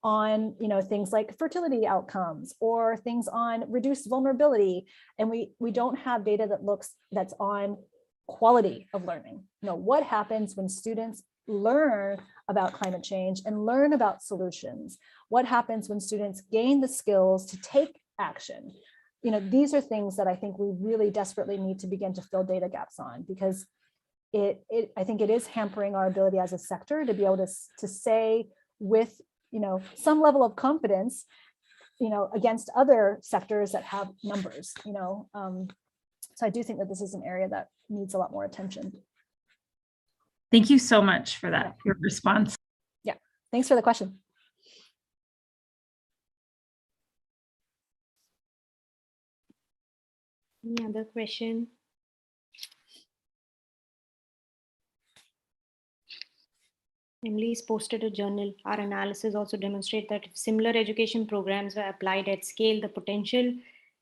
on things like fertility outcomes or things on reduced vulnerability, and we don't have data that's on quality of learning. What happens when students learn about climate change and learn about solutions. What happens when students gain the skills to take action? You know, these are things that I think we really desperately need to begin to fill data gaps on, because I think it is hampering our ability as a sector to be able to say with, you know, some level of confidence, you know, against other sectors that have numbers, you know. So I do think that this is an area that needs a lot more attention. Thank you so much for that, your response. Yeah, thanks for the question. Any other question? Emily's posted a journal. Our analysis also demonstrate that if similar education programs were applied at scale, the potential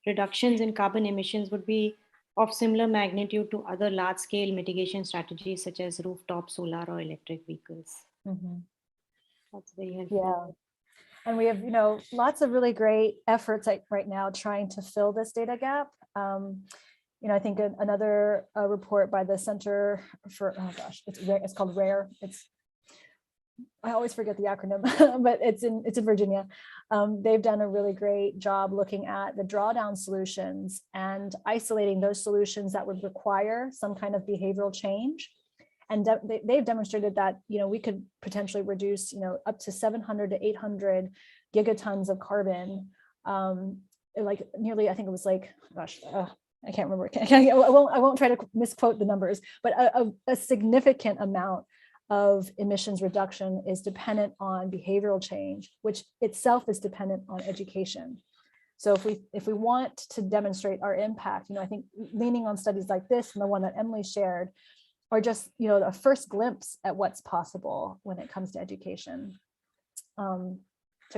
reductions in carbon emissions would be of similar magnitude to other large-scale mitigation strategies such as rooftop solar or electric vehicles. Mm-hmm. That's very helpful. Yeah. And we have, you know, lots of really great efforts right now trying to fill this data gap. You know, I think another report by the Center for, oh gosh, it's called RARE. I always forget the acronym, but it's in Virginia. They've done a really great job looking at the drawdown solutions and isolating those solutions that would require some kind of behavioral change. And they've demonstrated that, you know, we could potentially reduce, you know, up to 700 to 800 gigatons of carbon, like nearly, I think it was like, gosh, I can't remember. I won't try to misquote the numbers, but a significant amount of emissions reduction is dependent on behavioral change, which itself is dependent on education. So if we want to demonstrate our impact, you know, I think leaning on studies like this and the one that Emily shared are just, you know, a first glimpse at what's possible when it comes to education. So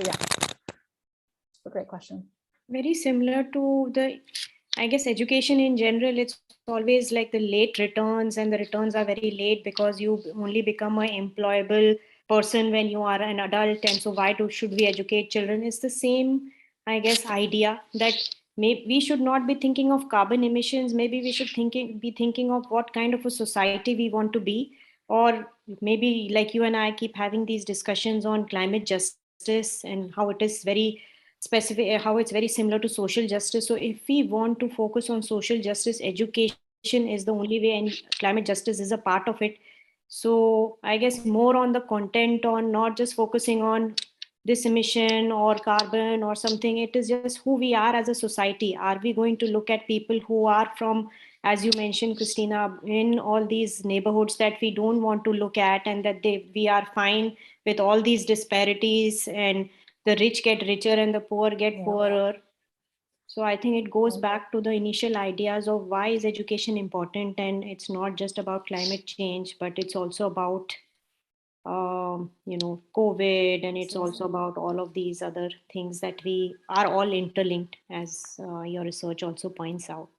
yeah, a great question. Very similar to the, I guess, education in general, it's always like the late returns, and the returns are very late because you only become an employable person when you are an adult. And so why should we educate children? It's the same, I guess, idea that maybe we should not be thinking of carbon emissions. Maybe we should be thinking of what kind of a society we want to be. Or maybe like you and I keep having these discussions on climate justice and how it is very specific, how it's very similar to social justice. So if we want to focus on social justice, education is the only way, and climate justice is a part of it. So I guess more on the content, on not just focusing on this emission or carbon or something. It is just who we are as a society. Are we going to look at people who are from, as you mentioned, Christina, in all these neighborhoods that we don't want to look at, and that we are fine with all these disparities, and the rich get richer and the poor get poorer. So I think it goes back to the initial ideas of why is education important, and it's not just about climate change, but it's also about you know, COVID, and it's also about all of these other things that we are all interlinked, as your research also points out.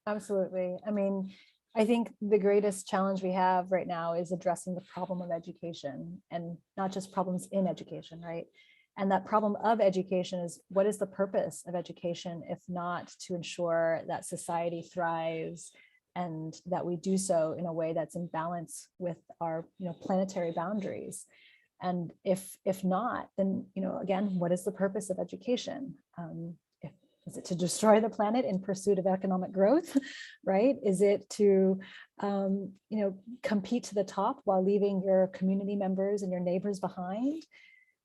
Absolutely. I mean, I think the greatest challenge we have right now is addressing the problem of education, and not just problems in education, right? And that problem of education is, what is the purpose of education if not to ensure that society thrives, and that we do so in a way that's in balance with our, you know, planetary boundaries. And if not, then, you know, again, what is the purpose of education? Is it to destroy the planet in pursuit of economic growth, right? Is it to, you know, compete to the top while leaving your community members and your neighbors behind?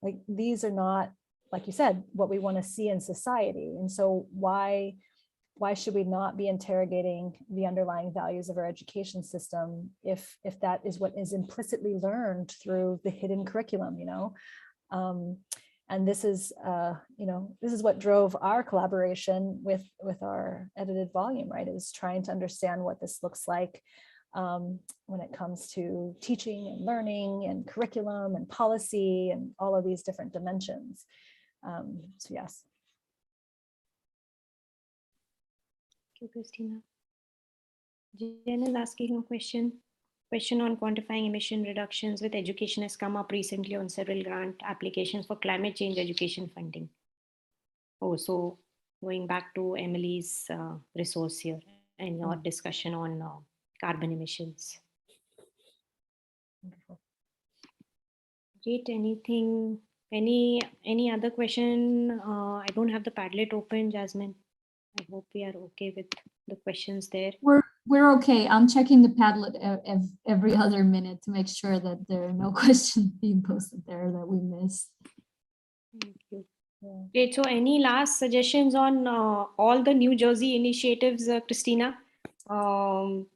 Like, these are not, like you said, what we want to see in society. And so why should we not be interrogating the underlying values of our education system if that is what is implicitly learned through the hidden curriculum, you know? And this is, you know, this is what drove our collaboration with our edited volume, right? Is trying to understand what this looks like when it comes to teaching and learning and curriculum and policy and all of these different dimensions. So yes. Thank you, Christina. Jen is asking a question. Question on quantifying emission reductions with education has come up recently on several grant applications for climate change education funding. Oh, so going back to Emily's resource here and your discussion on carbon emissions. Wonderful. Great. Any other question? I don't have the Padlet open, Jasmine. I hope we are okay with the questions there. We're okay. I'm checking the Padlet every other minute to make sure that there are no questions being posted there that we missed. Thank you. Great. So any last suggestions on all the New Jersey initiatives, Christina? Do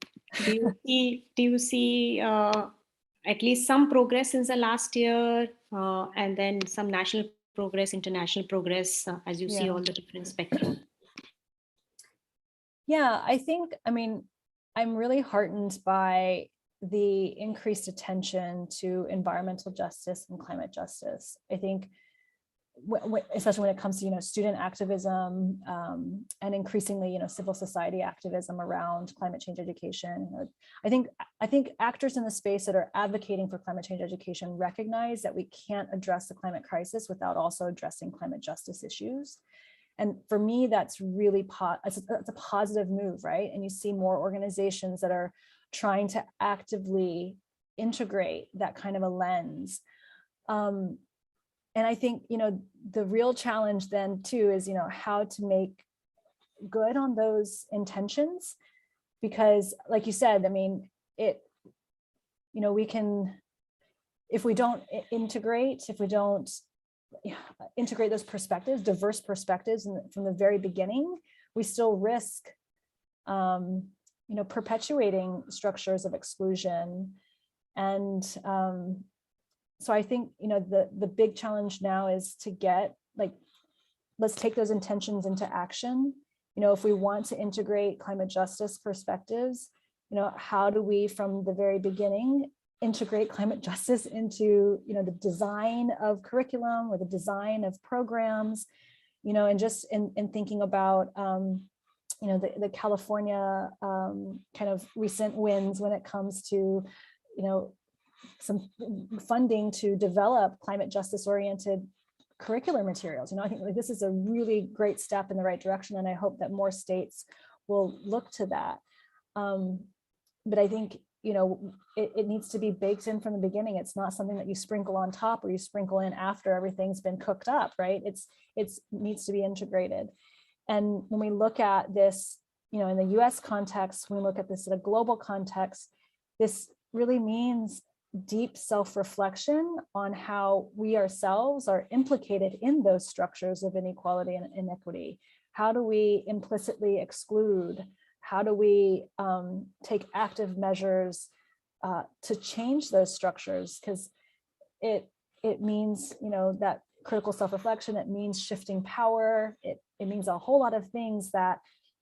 you see at least some progress since the last year, and then some national progress, international progress, as you see all the different spectrum? Yeah, I mean, I'm really heartened by the increased attention to environmental justice and climate justice. I think, especially when it comes to student activism and increasingly civil society activism around climate change education. I think actors in the space that are advocating for climate change education recognize that we can't address the climate crisis without also addressing climate justice issues. And for me, that's really it's a positive move, right? And you see more organizations that are trying to actively integrate that kind of a lens. And I think, the real challenge then too is, how to make good on those intentions, because like you said, I mean, we can, if we don't integrate those perspectives, diverse perspectives from the very beginning, we still risk, perpetuating structures of exclusion. And so I think, the big challenge now is to let's take those intentions into action. If we want to integrate climate justice perspectives, how do we, from the very beginning, integrate climate justice into, the design of curriculum or the design of programs, and just in thinking about, the California kind of recent wins when it comes to, some funding to develop climate justice oriented curricular materials. I think this is a really great step in the right direction, and I hope that more states will look to that. But I think, it needs to be baked in from the beginning. It's not something that you sprinkle on top or you sprinkle in after everything's been cooked up, right? It needs to be integrated. And when we look at this, in the US context, when we look at this in a global context, this really means deep self-reflection on how we ourselves are implicated in those structures of inequality and inequity. How do we implicitly exclude? How do we take active measures to change those structures? Because it means, that critical self-reflection, it means shifting power. It means a whole lot of things that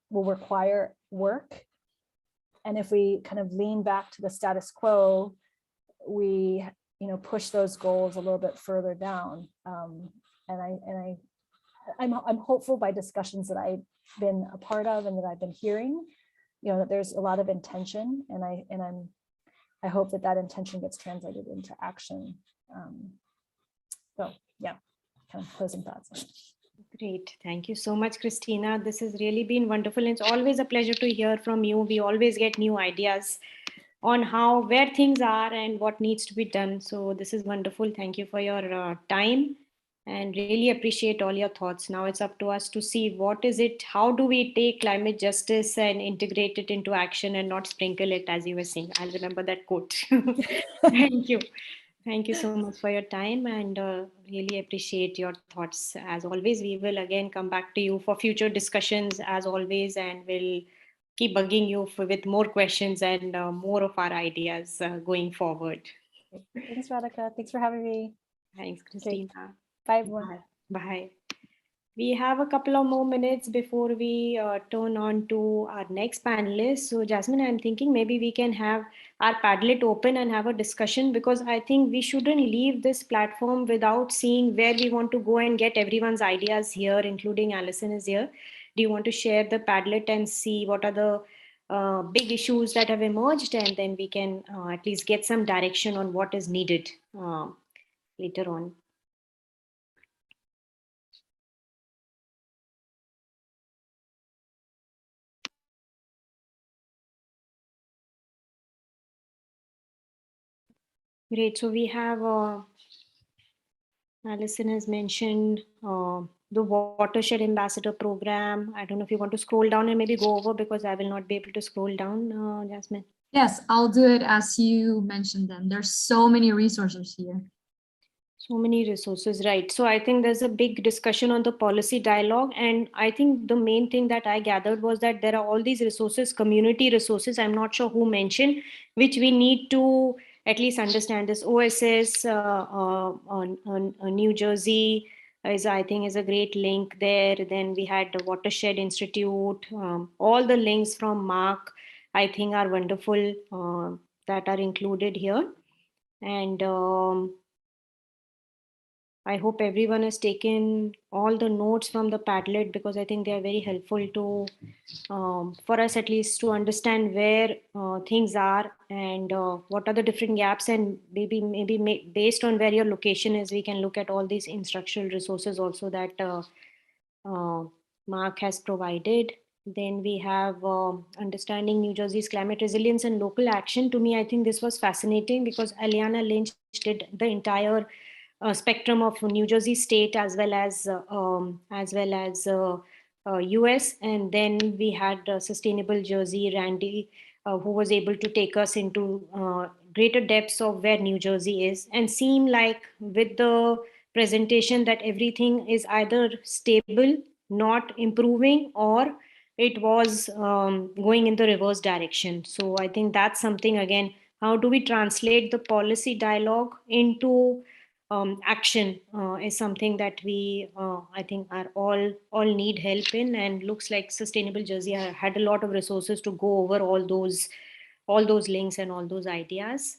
will require work. And if we kind of lean back to the status quo, we, push those goals a little bit further down. And I'm hopeful by discussions that I've been a part of and that I've been hearing, that there's a lot of intention, and I hope that intention gets translated into action. So yeah, kind of closing thoughts. Great. Thank you so much, Christina. This has really been wonderful. It's always a pleasure to hear from you. We always get new ideas on where things are and what needs to be done. So this is wonderful. Thank you for your time, and really appreciate all your thoughts. Now it's up to us to see how do we take climate justice and integrate it into action and not sprinkle it, as you were saying. I'll remember that quote. Thank you. Thank you so much for your time, and really appreciate your thoughts. As always, we will again come back to you for future discussions as always, and we'll keep bugging you with more questions and more of our ideas going forward. Thanks, Radhika. Thanks for having me. Thanks, Christina. Okay. Bye, everyone. Bye. We have a couple of more minutes before we turn on to our next panelist. So Jasmine, I'm thinking maybe we can have our Padlet open and have a discussion, because I think we shouldn't leave this platform without seeing where we want to go and get everyone's ideas here, including Alison is here. Do you want to share the Padlet and see what are the big issues that have emerged, and then we can at least get some direction on what is needed later on. Great. So we have Alison has mentioned the Watershed Ambassador Program. I don't know if you want to scroll down and maybe go over, because I will not be able to scroll down, Jasmine. Yes, I'll do it as you mentioned them. There's so many resources here. So many resources, right? So I think there's a big discussion on the policy dialogue. And I think the main thing that I gathered was that there are all these resources, community resources, I'm not sure who mentioned, which we need to at least understand. This OSS on New Jersey is, I think, is a great link there. Then we had the Watershed Institute. All the links from Mark, I think, are wonderful that are included here. And I hope everyone has taken all the notes from the Padlet, because I think they are very helpful to, for us at least, to understand where things are and what are the different gaps, and maybe based on where your location is, we can look at all these instructional resources also that Mark has provided. Then we have understanding New Jersey's climate resilience and local action. To me, I think this was fascinating because Aliana Lynch did the entire spectrum of New Jersey state as well as US, and then we had Sustainable Jersey, Randy, who was able to take us into greater depths of where New Jersey is, and seem like with the presentation that everything is either stable, not improving, or it was going in the reverse direction. So I think that's something, again, how do we translate the policy dialogue into action is something that we, I think, are all need help in. And looks like Sustainable Jersey had a lot of resources to go over all those links and all those ideas.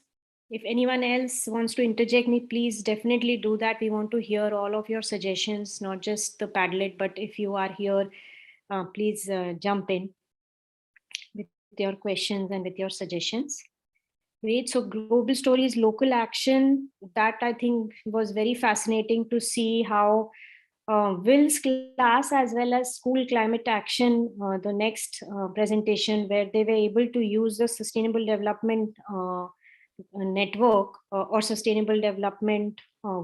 If anyone else wants to interject me, please definitely do that. We want to hear all of your suggestions, not just the Padlet, but if you are here, please jump in with your questions and with your suggestions. Great. So global stories, local action, that I think was very fascinating to see how Will's class as well as school climate action, the next presentation, where they were able to use the sustainable development network or sustainable development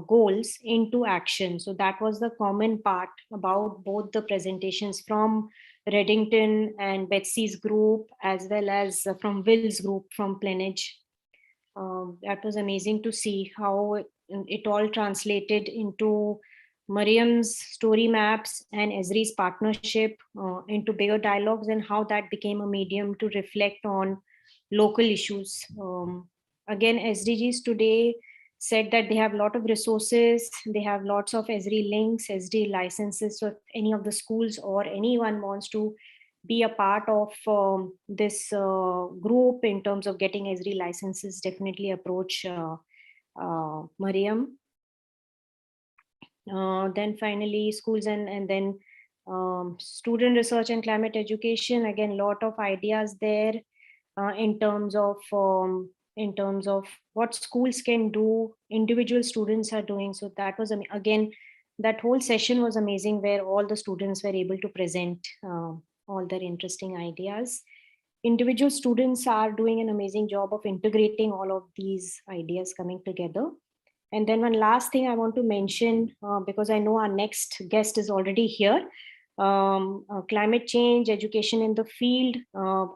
goals into action. So that was the common part about both the presentations from Reddington and Betsy's group, as well as from Will's group from Plenage. That was amazing to see how it all translated into Mariam's story maps and Esri's partnership into bigger dialogues, and how that became a medium to reflect on local issues. Again, SDGs today said that they have a lot of resources, they have lots of Esri links, Esri licenses. So if any of the schools or anyone wants to be a part of this group in terms of getting Esri licenses, definitely approach Mariam. Then finally, schools and then student research and climate education. Again, a lot of ideas there in terms of what schools can do, individual students are doing. So that was, again, that whole session was amazing, where all the students were able to present all their interesting ideas. Individual students are doing an amazing job of integrating all of these ideas coming together. And then one last thing I want to mention, because I know our next guest is already here, climate change, education in the field.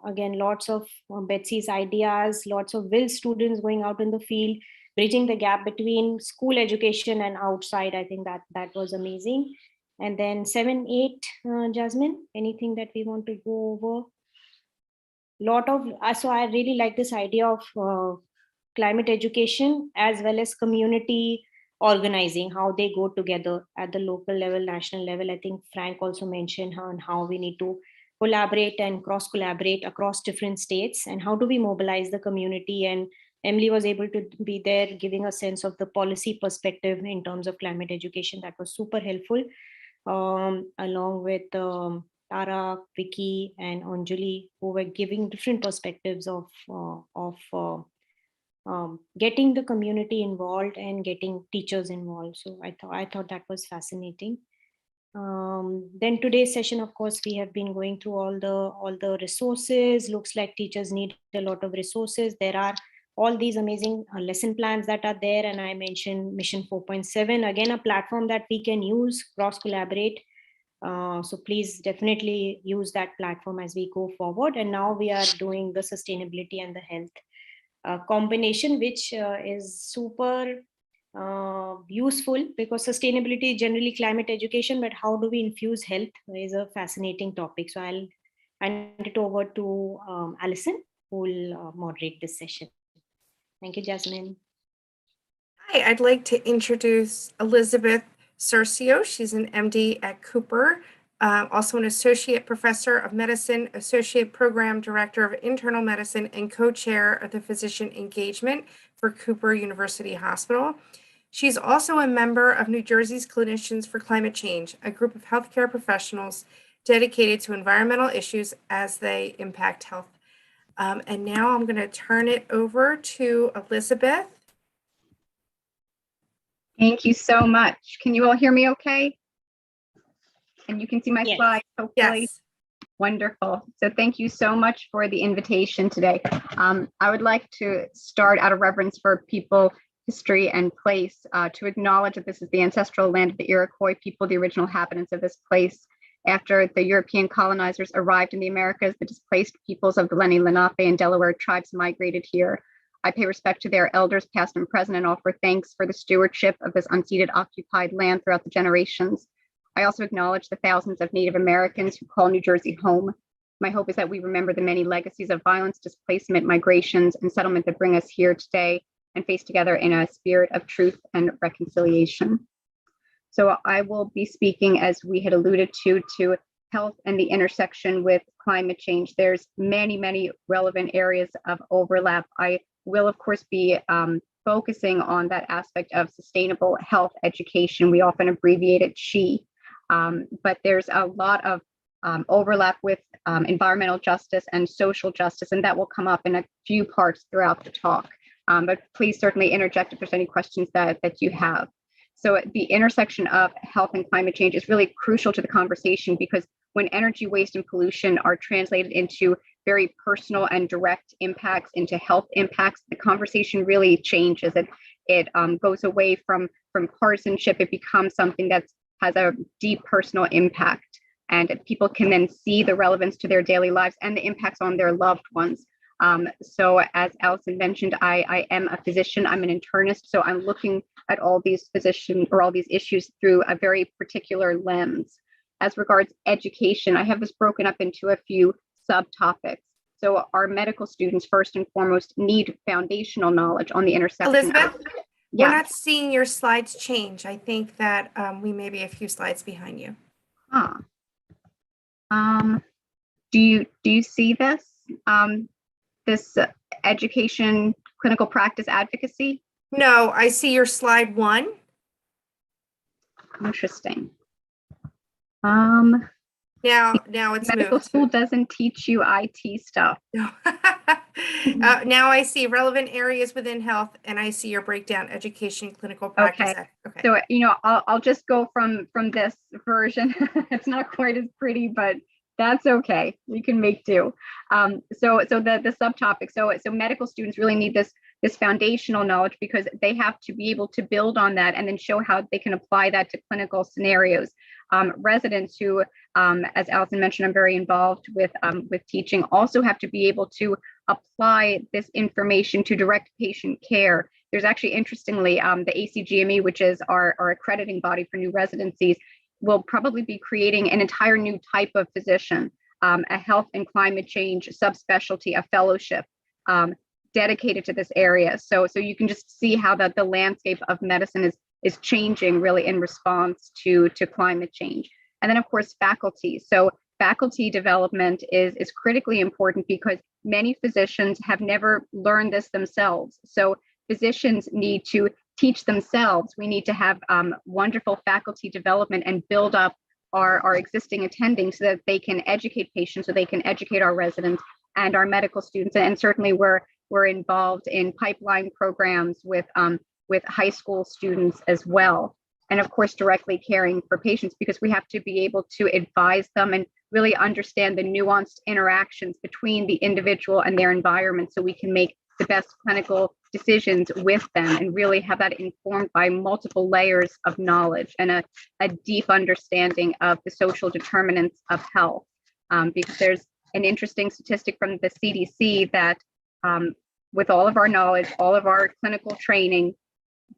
Again, lots of Betsy's ideas, lots of Will students going out in the field, bridging the gap between school education and outside. I think that was amazing. And then 7, 8, Jasmine, anything that we want to go over? So I really like this idea of climate education as well as community organizing, how they go together at the local level, national level. I think Frank also mentioned how we need to collaborate and cross collaborate across different states, and how do we mobilize the community. And Emily was able to be there giving a sense of the policy perspective in terms of climate education. That was super helpful, along with Tara, Vicky, and Anjali, who were giving different perspectives of getting the community involved and getting teachers involved. So I thought that was fascinating. Then today's session, of course, we have been going through all the resources. Looks like teachers need a lot of resources. There are all these amazing lesson plans that are there. And I mentioned Mission 4.7, again, a platform that we can use, cross-collaborate. So please definitely use that platform as we go forward. And now we are doing the sustainability and the health combination, which is super useful, because sustainability is generally climate education, but how do we infuse health is a fascinating topic. So I'll hand it over to Alison, who will moderate this session. Thank you, Jasmine. Hi, I'd like to introduce Elizabeth Cercio. She's an MD at Cooper, also an associate professor of medicine, associate program director of internal medicine, and co-chair of the physician engagement for Cooper University Hospital. She's also a member of New Jersey's Clinicians for Climate Change, a group of healthcare professionals dedicated to environmental issues as they impact health. And now I'm going to turn it over to Elizabeth. Thank you so much. Can you all hear me okay? And you can see my Yes. slides, hopefully. Yes. Wonderful. So thank you so much for the invitation today. I would like to start out of reverence for people, history, and place, to acknowledge that this is the ancestral land of the Iroquois people, the original inhabitants of this place. After the European colonizers arrived in the Americas, the displaced peoples of the Lenni, Lenape, and Delaware tribes migrated here. I pay respect to their elders, past and present, and offer thanks for the stewardship of this unceded, occupied land throughout the generations. I also acknowledge the thousands of Native Americans who call New Jersey home. My hope is that we remember the many legacies of violence, displacement, migrations, and settlement that bring us here today and face together in a spirit of truth and reconciliation. So I will be speaking, as we had alluded to health and the intersection with climate change. There's many relevant areas of overlap. I will, of course, be focusing on that aspect of sustainable health education. We often abbreviate it SHE, but there's a lot of overlap with environmental justice and social justice, and that will come up in a few parts throughout the talk. But please certainly interject if there's any questions that you have. So the intersection of health and climate change is really crucial to the conversation, because when energy waste and pollution are translated into very personal and direct impacts, into health impacts, the conversation really changes. It goes away from partisanship. It becomes something that has a deep personal impact, and people can then see the relevance to their daily lives and the impacts on their loved ones. So as Alison mentioned, I am a physician, I'm an internist, so I'm looking at all these issues through a very particular lens. As regards education, I have this broken up into a few subtopics. So our medical students, first and foremost, need foundational knowledge on the intersection. Elizabeth, Yeah. we're not seeing your slides change. I think that we may be a few slides behind you. Do you see this? This education, clinical practice advocacy? No, I see your slide 1. Interesting. Now it's Medical moved. school doesn't teach you IT stuff. No. Now I see relevant areas within health, and I see your breakdown: education, clinical practice. Okay. So I'll just go from this version. It's not quite as pretty, but that's okay. We can make do. So the subtopic. So medical students really need this foundational knowledge, because they have to be able to build on that and then show how they can apply that to clinical scenarios. Residents who, as Alison mentioned, I'm very involved with teaching, also have to be able to apply this information to direct patient care. There's actually, interestingly, the ACGME, which is our accrediting body for new residencies, will probably be creating an entire new type of physician, a health and climate change subspecialty, a fellowship dedicated to this area. So you can just see how the landscape of medicine is changing really in response to climate change. And then, of course, faculty. So faculty development is critically important, because many physicians have never learned this themselves. So physicians need to teach themselves. We need to have wonderful faculty development and build up our existing attending, so that they can educate patients, so they can educate our residents and our medical students. And certainly we're involved in pipeline programs with high school students as well. And of course, directly caring for patients, because we have to be able to advise them and really understand the nuanced interactions between the individual and their environment, so we can make the best clinical decisions with them and really have that informed by multiple layers of knowledge and a deep understanding of the social determinants of health. Because there's an interesting statistic from the CDC that with all of our knowledge, all of our clinical training,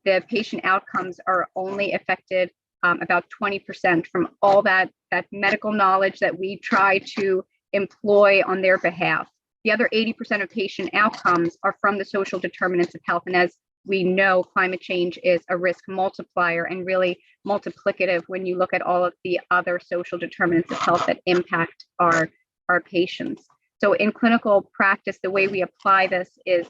the patient outcomes are only affected about 20% from all that medical knowledge that we try to employ on their behalf. The other 80% of patient outcomes are from the social determinants of health. And as we know, climate change is a risk multiplier and really multiplicative when you look at all of the other social determinants of health that impact our patients. So in clinical practice, the way we apply this is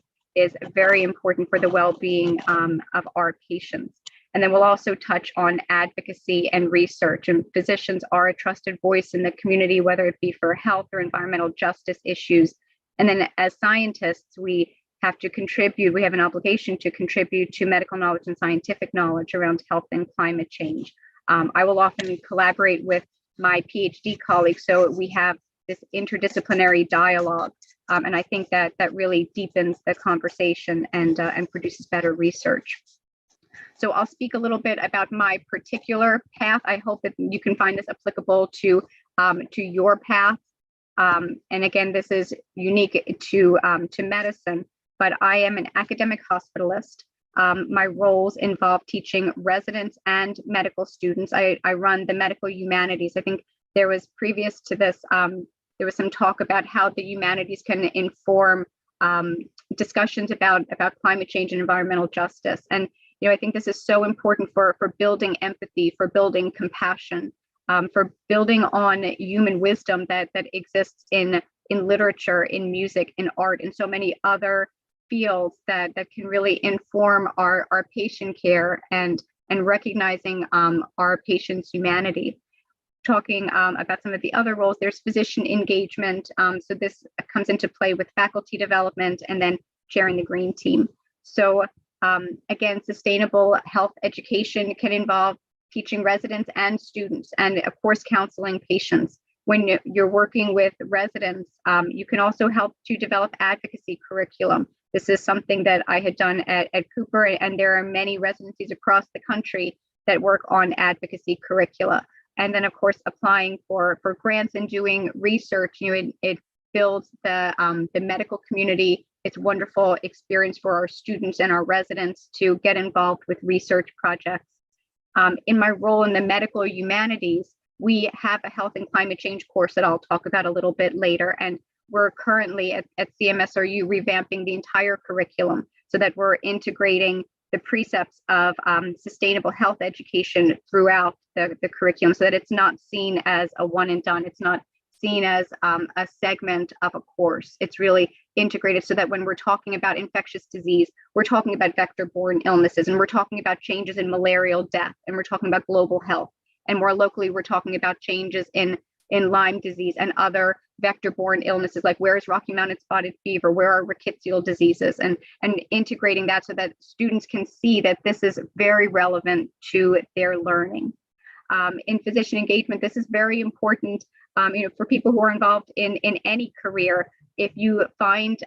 very important for the well-being of our patients. And then we'll also touch on advocacy and research. And physicians are a trusted voice in the community, whether it be for health or environmental justice issues. And then as scientists, we have to contribute, we have an obligation to contribute to medical knowledge and scientific knowledge around health and climate change. I will often collaborate with my PhD colleagues, so we have this interdisciplinary dialogue. And I think that really deepens the conversation and produces better research. So I'll speak a little bit about my particular path. I hope that you can find this applicable to your path. And again, this is unique to medicine, but I am an academic hospitalist. My roles involve teaching residents and medical students. I run the medical humanities. I think there was previous to this, there was some talk about how the humanities can inform discussions about climate change and environmental justice. And I think this is so important for building empathy, for building compassion, for building on human wisdom that exists in literature, in music, in art, and so many other fields that can really inform our patient care and recognizing our patients' humanity. Talking about some of the other roles, there's physician engagement. So this comes into play with faculty development and then chairing the green team. So again, sustainable health education can involve teaching residents and students, and of course, counseling patients. When you're working with residents, you can also help to develop advocacy curriculum. This is something that I had done at Cooper, and there are many residencies across the country that work on advocacy curricula. And then, of course, applying for grants and doing research, it builds the medical community. It's a wonderful experience for our students and our residents to get involved with research projects. In my role in the medical humanities, we have a health and climate change course that I'll talk about a little bit later. And we're currently at CMSRU revamping the entire curriculum so that we're integrating the precepts of sustainable health education throughout the curriculum so that it's not seen as a one and done. It's not seen as a segment of a course. It's really integrated so that when we're talking about infectious disease, we're talking about vector-borne illnesses, and we're talking about changes in malarial death, and we're talking about global health. And more locally, we're talking about changes in Lyme disease and other vector-borne illnesses, like where is Rocky Mountain spotted fever, where are rickettsial diseases, and integrating that so that students can see that this is very relevant to their learning. In physician engagement, this is very important for people who are involved in any career. If you find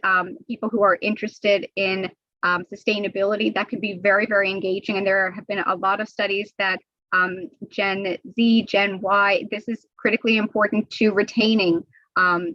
people who are interested in sustainability, that can be very, very engaging. And there have been a lot of studies that Gen Z, Gen Y, this is critically important to retaining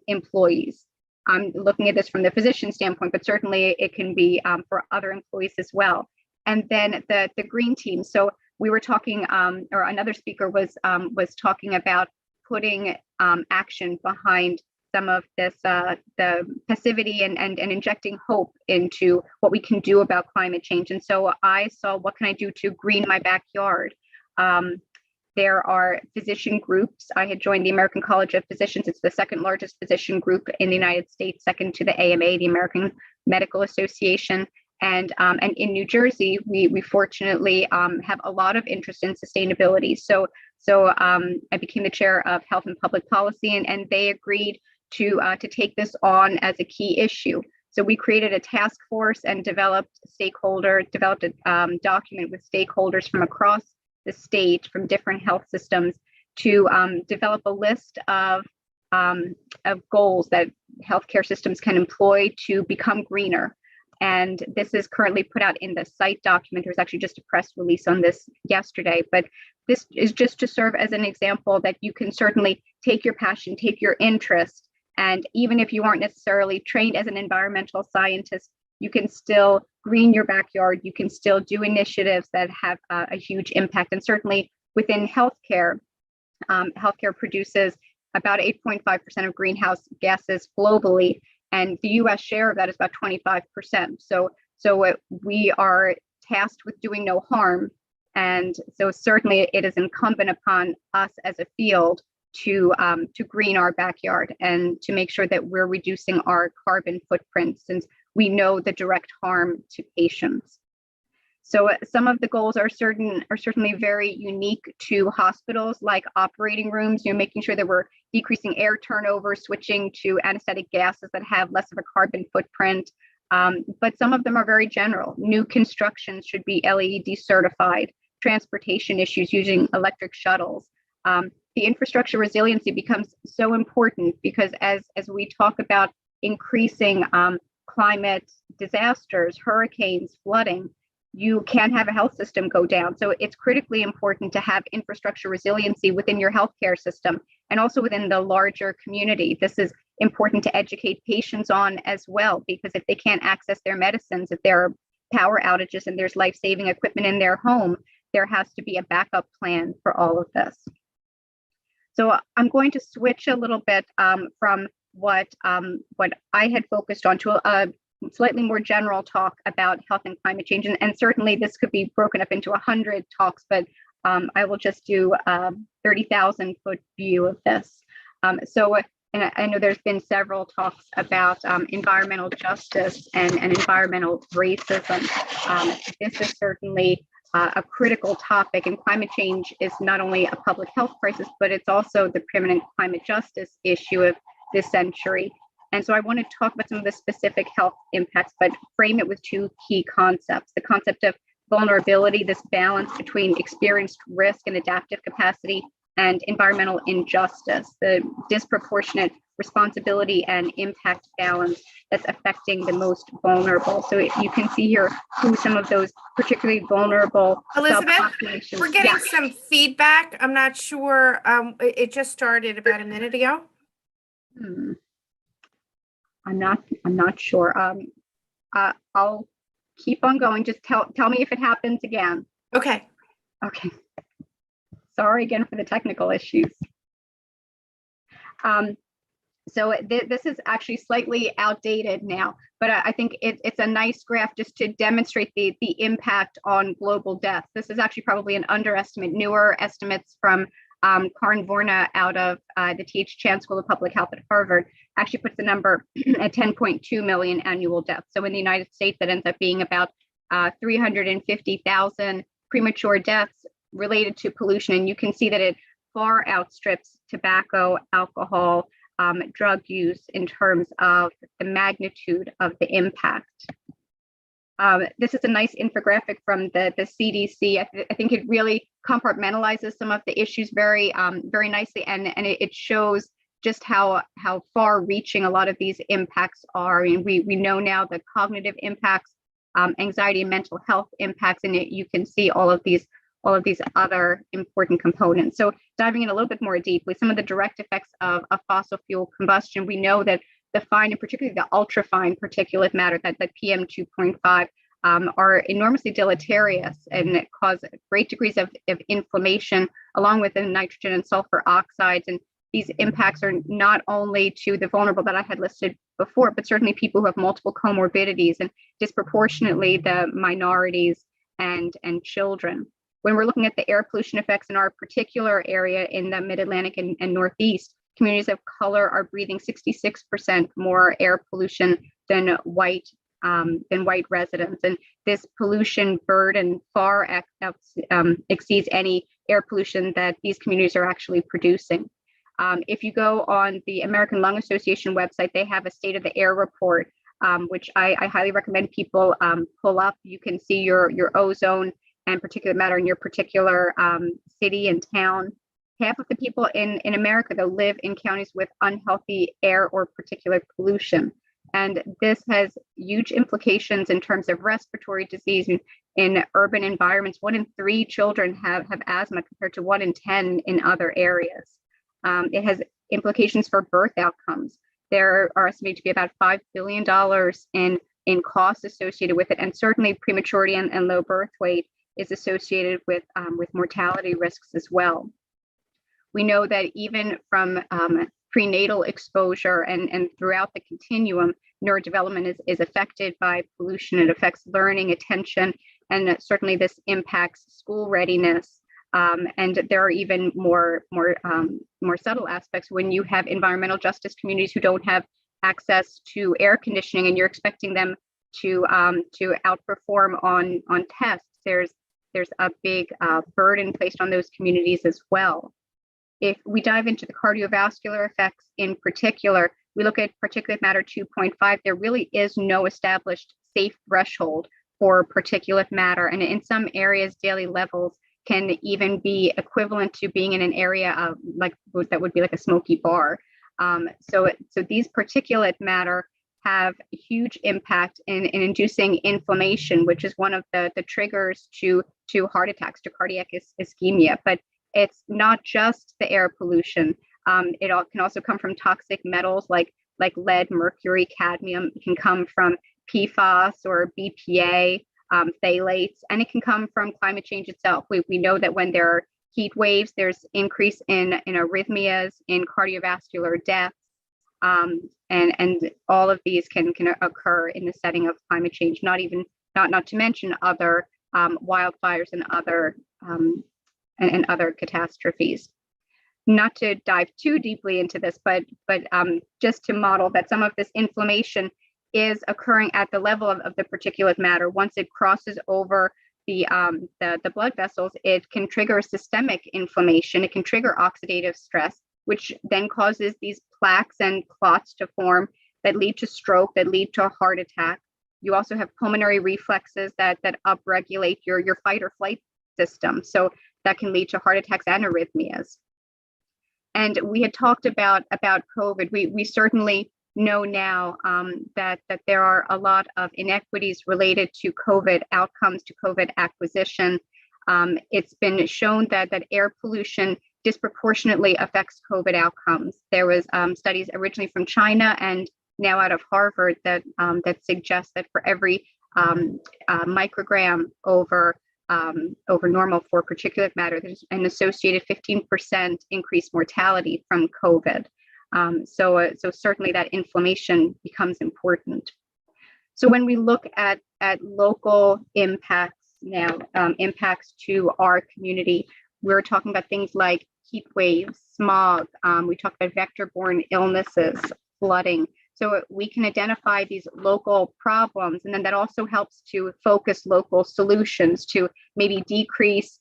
employees. I'm looking at this from the physician standpoint, but certainly it can be for other employees as well. And then the green team. So we were talking, or another speaker was talking about putting action behind some of this, the passivity and injecting hope into what we can do about climate change. And so I saw, what can I do to green my backyard? There are physician groups. I had joined the American College of Physicians. It's the second largest physician group in the United States, second to the AMA, the American Medical Association. And in New Jersey, we fortunately have a lot of interest in sustainability. So I became the chair of Health and Public Policy, and they agreed to take this on as a key issue. So we created a task force and developed a document with stakeholders from across the state, from different health systems, to develop a list of goals that healthcare systems can employ to become greener. And this is currently put out in the site document. There was actually just a press release on this yesterday, but this is just to serve as an example that you can certainly take your passion, take your interest, and even if you aren't necessarily trained as an environmental scientist, you can still green your backyard. You can still do initiatives that have a huge impact. And certainly within healthcare, healthcare produces about 8.5% of greenhouse gases globally, and the US share of that is about 25%. So we are tasked with doing no harm. And so certainly it is incumbent upon us as a field to green our backyard and to make sure that we're reducing our carbon footprint, since we know the direct harm to patients. So some of the goals are certainly very unique to hospitals, like operating rooms, making sure that we're decreasing air turnover, switching to anesthetic gases that have less of a carbon footprint. But some of them are very general. New construction should be LEED certified, transportation issues using electric shuttles. The infrastructure resiliency becomes so important because as we talk about increasing climate disasters, hurricanes, flooding, you can't have a health system go down. So it's critically important to have infrastructure resiliency within your healthcare system and also within the larger community. This is important to educate patients on as well, because if they can't access their medicines, if there are power outages and there's life-saving equipment in their home, there has to be a backup plan for all of this. So I'm going to switch a little bit from what I had focused on to a slightly more general talk about health and climate change. And certainly this could be broken up into 100 talks, but I will just do a 30,000 foot view of this. And I know there's been several talks about environmental justice and environmental racism. This is certainly a critical topic, and climate change is not only a public health crisis, but it's also the preeminent climate justice issue of this century. And so I want to talk about some of the specific health impacts, but frame it with two key concepts: the concept of vulnerability, this balance between experienced risk and adaptive capacity, and environmental injustice, the disproportionate responsibility and impact balance that's affecting the most vulnerable. So you can see here who some of those particularly vulnerable Elizabeth, subpopulations. we're getting some feedback. I'm not sure. It just started about a minute ago. I'm not sure. I'll keep on going. Just tell me if it happens again. Okay. Okay. Sorry again for the technical issues. So this is actually slightly outdated now, but I think it's a nice graph just to demonstrate the impact on global deaths. This is actually probably an underestimate. Newer estimates from Karin Vorna out of the T.H. Chan School of Public Health at Harvard actually puts the number at 10.2 million annual deaths. So in the United States, that ends up being about 350,000 premature deaths related to pollution. And you can see that it far outstrips tobacco, alcohol, drug use in terms of the magnitude of the impact. This is a nice infographic from the CDC. I think it really compartmentalizes some of the issues very nicely, and it shows just how far reaching a lot of these impacts are. I mean, we know now the cognitive impacts, anxiety and mental health impacts, and you can see all of these other important components. So diving in a little bit more deeply, some of the direct effects of fossil fuel combustion, we know that the fine and particularly the ultrafine particulate matter, that PM 2.5, are enormously deleterious and cause great degrees of inflammation, along with the nitrogen and sulfur oxides. And these impacts are not only to the vulnerable that I had listed before, but certainly people who have multiple comorbidities, and disproportionately the minorities and children. When we're looking at the air pollution effects in our particular area in the Mid-Atlantic and Northeast, communities of color are breathing 66% more air pollution than white residents. And this pollution burden far exceeds any air pollution that these communities are actually producing. If you go on the American Lung Association website, they have a state of the air report, which I highly recommend people pull up. You can see your ozone and particulate matter in your particular city and town. Half of the people in America, though, live in counties with unhealthy air or particulate pollution. And this has huge implications in terms of respiratory disease in urban environments. 1 in 3 children have asthma compared to 1 in 10 in other areas. It has implications for birth outcomes. There are estimated to be about $5 billion in costs associated with it. And certainly prematurity and low birth weight is associated with mortality risks as well. We know that even from prenatal exposure and throughout the continuum, neurodevelopment is affected by pollution. It affects learning, attention, and certainly this impacts school readiness. And there are even more subtle aspects when you have environmental justice communities who don't have access to air conditioning, and you're expecting them to outperform on tests. There's a big burden placed on those communities as well. If we dive into the cardiovascular effects in particular, we look at particulate matter 2.5, there really is no established safe threshold for particulate matter. And in some areas, daily levels can even be equivalent to being in an area of that would be like a smoky bar. So these particulate matter have a huge impact in inducing inflammation, which is one of the triggers to heart attacks, to cardiac ischemia. But it's not just the air pollution. It can also come from toxic metals like lead, mercury, cadmium. It can come from PFAS or BPA, phthalates, and it can come from climate change itself. We know that when there are heat waves, there's increase in arrhythmias, in cardiovascular deaths, and all of these can occur in the setting of climate change. Not to mention other wildfires and other catastrophes. Not to dive too deeply into this, but just to model that some of this inflammation is occurring at the level of the particulate matter. Once it crosses over the blood vessels, it can trigger systemic inflammation. It can trigger oxidative stress, which then causes these plaques and clots to form that lead to stroke, that lead to a heart attack. You also have pulmonary reflexes that upregulate your fight or flight system. So that can lead to heart attacks and arrhythmias. And we had talked about COVID. We certainly know now that there are a lot of inequities related to COVID outcomes, to COVID acquisition. It's been shown that air pollution disproportionately affects COVID outcomes. There was studies originally from China and now out of Harvard that suggest that for every microgram over normal for particulate matter, there's an associated 15% increased mortality from COVID. So certainly that inflammation becomes important. So when we look at local impacts now, impacts to our community, we're talking about things like heat waves, smog. We talk about vector-borne illnesses, flooding. So we can identify these local problems, and then that also helps to focus local solutions to maybe decrease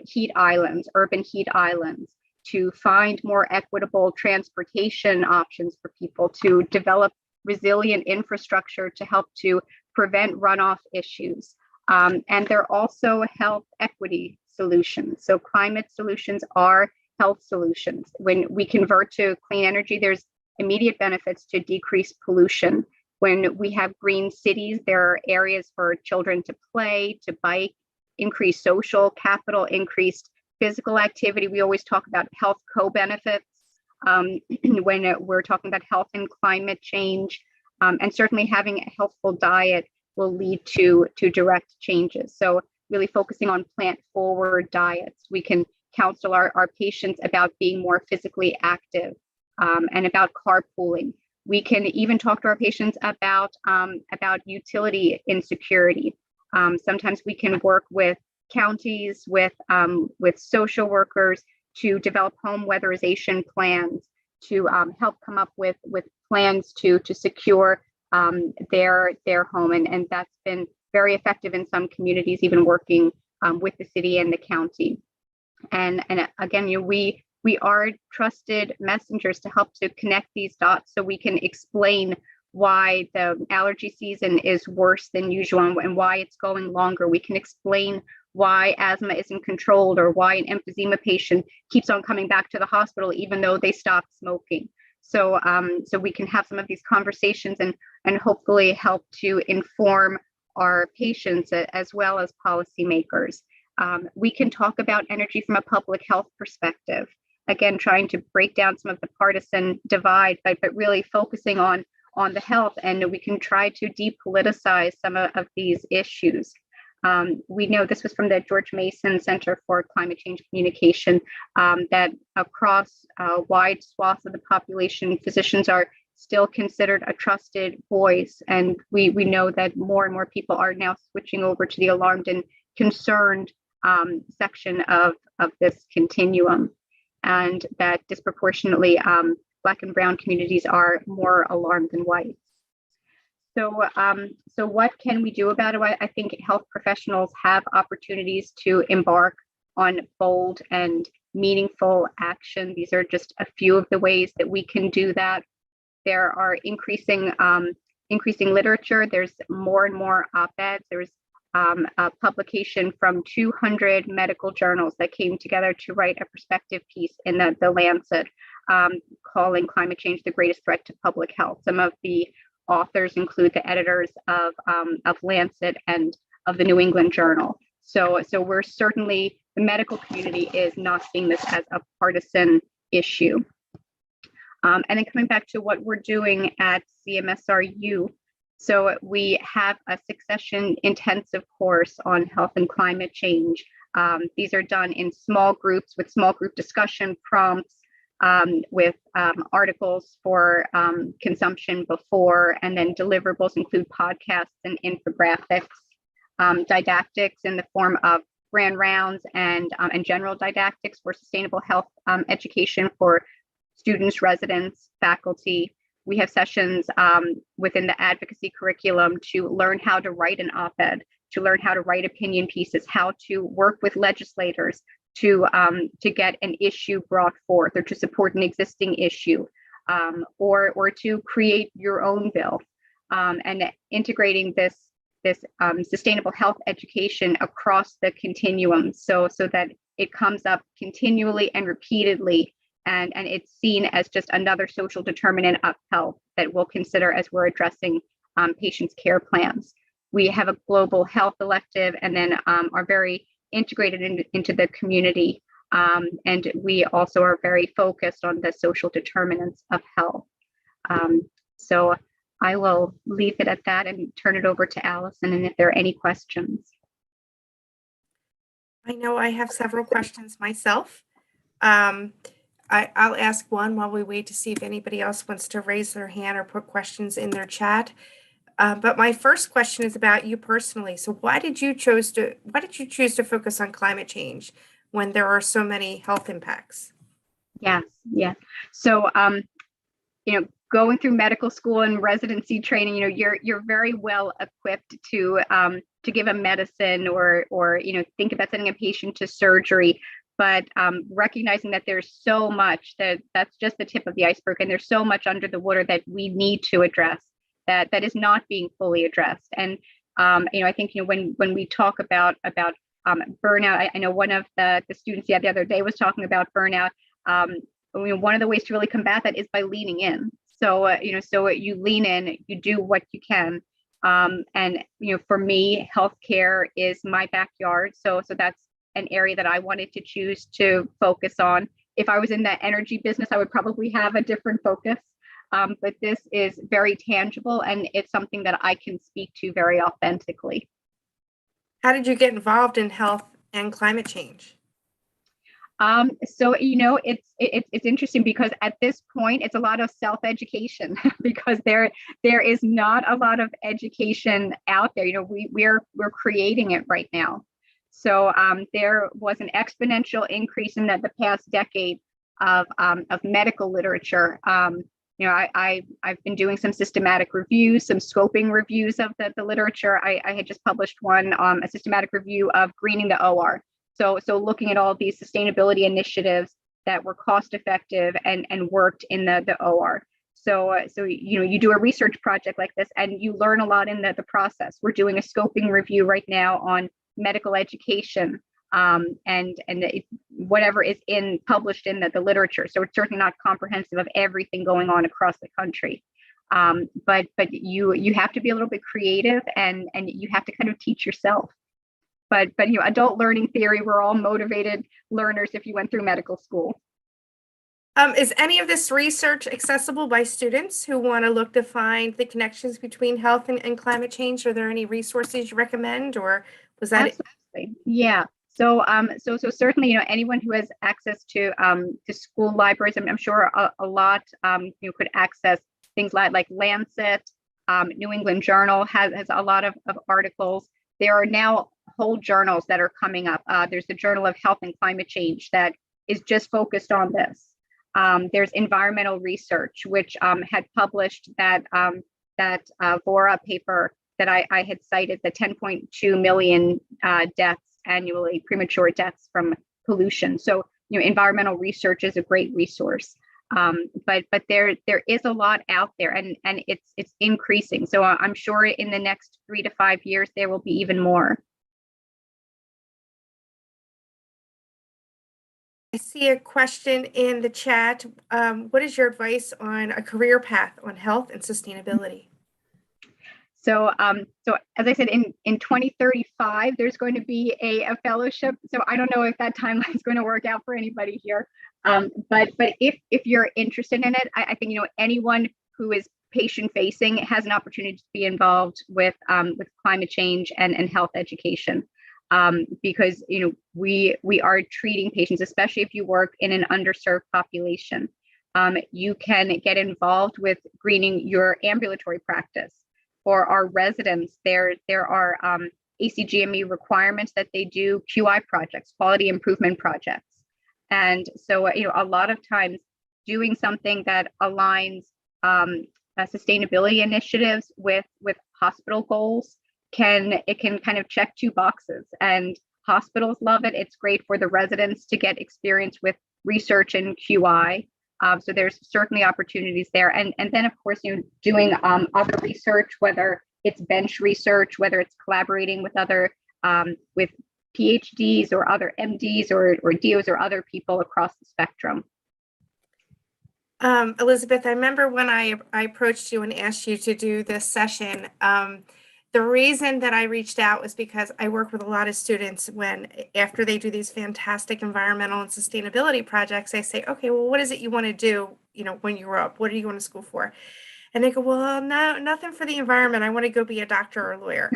heat islands, urban heat islands, to find more equitable transportation options for people, to develop resilient infrastructure to help to prevent runoff issues. And there are also health equity solutions. So climate solutions are health solutions. When we convert to clean energy, there's immediate benefits to decrease pollution. When we have green cities, there are areas for children to play, to bike, increased social capital, increased physical activity. We always talk about health co-benefits when we're talking about health and climate change. And certainly having a healthful diet will lead to direct changes. So really focusing on plant-forward diets. We can counsel our patients about being more physically active and about carpooling. We can even talk to our patients about utility insecurity. Sometimes we can work with counties, with social workers to develop home weatherization plans, to help come up with plans to secure their home. And that's been very effective in some communities, even working with the city and the county. And again, we are trusted messengers to help to connect these dots so we can explain why the allergy season is worse than usual and why it's going longer. We can explain why asthma isn't controlled or why an emphysema patient keeps on coming back to the hospital even though they stopped smoking. So we can have some of these conversations and hopefully help to inform our patients as well as policymakers. We can talk about energy from a public health perspective. Again, trying to break down some of the partisan divide, but really focusing on the health, and we can try to depoliticize some of these issues. We know this was from the George Mason Center for Climate Change Communication, that across wide swaths of the population, physicians are still considered a trusted voice. And we know that more and more people are now switching over to the alarmed and concerned section of this continuum, and that disproportionately Black and Brown communities are more alarmed than whites. So what can we do about it? I think health professionals have opportunities to embark on bold and meaningful action. These are just a few of the ways that we can do that. There are increasing literature. There's more and more op-eds. There's a publication from 200 medical journals that came together to write a perspective piece in the Lancet, calling climate change the greatest threat to public health. Some of the authors include the editors of Lancet and of the New England Journal. So we're certainly, the medical community is not seeing this as a partisan issue. And then coming back to what we're doing at CMSRU, so we have a succession intensive course on health and climate change. These are done in small groups with small group discussion prompts, with articles for consumption before, and then deliverables include podcasts and infographics, didactics in the form of grand rounds and general didactics for sustainable health education for students, residents, faculty. We have sessions within the advocacy curriculum to learn how to write an op-ed, to learn how to write opinion pieces, how to work with legislators to get an issue brought forth, or to support an existing issue, or to create your own bill, and integrating this sustainable health education across the continuum, so that it comes up continually and repeatedly, and it's seen as just another social determinant of health that we'll consider as we're addressing patients' care plans. We have a global health elective, and then are very integrated into the community. And we also are very focused on the social determinants of health. So I will leave it at that and turn it over to Allison, and if there are any questions. I know I have several questions myself. I'll ask one while we wait to see if anybody else wants to raise their hand or put questions in their chat. But my first question is about you personally. So why did you choose to focus on climate change when there are so many health impacts? Yes. So, going through medical school and residency training, you're very well equipped to give a medicine or think about sending a patient to surgery. But recognizing that there's so much that's just the tip of the iceberg, and there's so much under the water that we need to address that is not being fully addressed. And I think when we talk about burnout, I know one of the students the other day was talking about burnout. One of the ways to really combat that is by leaning in. So you lean in, you do what you can. And for me, healthcare is my backyard. So that's an area that I wanted to choose to focus on. If I was in the energy business, I would probably have a different focus. But this is very tangible, and it's something that I can speak to very authentically. How did you get involved in health and climate change? So it's interesting because at this point it's a lot of self-education because there is not a lot of education out there. We're creating it right now. So there was an exponential increase in the past decade of medical literature. I've been doing some systematic reviews, some scoping reviews of the literature. I had just published one, a systematic review of greening the OR. So looking at all these sustainability initiatives that were cost effective and worked in the OR. So you do a research project like this and you learn a lot in the process. We're doing a scoping review right now on medical education, whatever is published in the literature. So it's certainly not comprehensive of everything going on across the country. But you have to be a little bit creative, and you have to kind of teach yourself. But adult learning theory, we're all motivated learners if you went through medical school. Is any of this research accessible by students who want to look to find the connections between health and climate change? Are there any resources you recommend, or was that Absolutely. Yeah. So certainly, anyone who has access to school libraries, I'm sure a lot could access things like Lancet. New England Journal has a lot of articles. There are now whole journals that are coming up. There's the Journal of Health and Climate Change that is just focused on this. There's environmental research, which had published that VORA paper that I had cited, the 10.2 million deaths annually, premature deaths from pollution. So, environmental research is a great resource. But there is a lot out there, and it's increasing. So I'm sure in the next 3 to 5 years there will be even more. I see a question in the chat. What is your advice on a career path on health and sustainability? So as I said, in 2035, there's going to be a fellowship. So I don't know if that timeline is going to work out for anybody here. But if you're interested in it, I think anyone who is patient facing has an opportunity to be involved with climate change and health education. Because we are treating patients, especially if you work in an underserved population. You can get involved with greening your ambulatory practice. For our residents, there are ACGME requirements that they do QI projects, quality improvement projects. And so a lot of times doing something that aligns sustainability initiatives with hospital goals can kind of check 2 boxes, and hospitals love it. It's great for the residents to get experience with research and QI. So there's certainly opportunities there. And then, of course, doing other research, whether it's bench research, whether it's collaborating with other with PhDs or other MDs or DOs or other people across the spectrum. Elizabeth, I remember when I approached you and asked you to do this session, the reason that I reached out was because I work with a lot of students after they do these fantastic environmental and sustainability projects, I say, okay, well, what is it you want to do, when you grow up? What are you going to school for? And they go, well, no, nothing for the environment. I want to go be a doctor or a lawyer.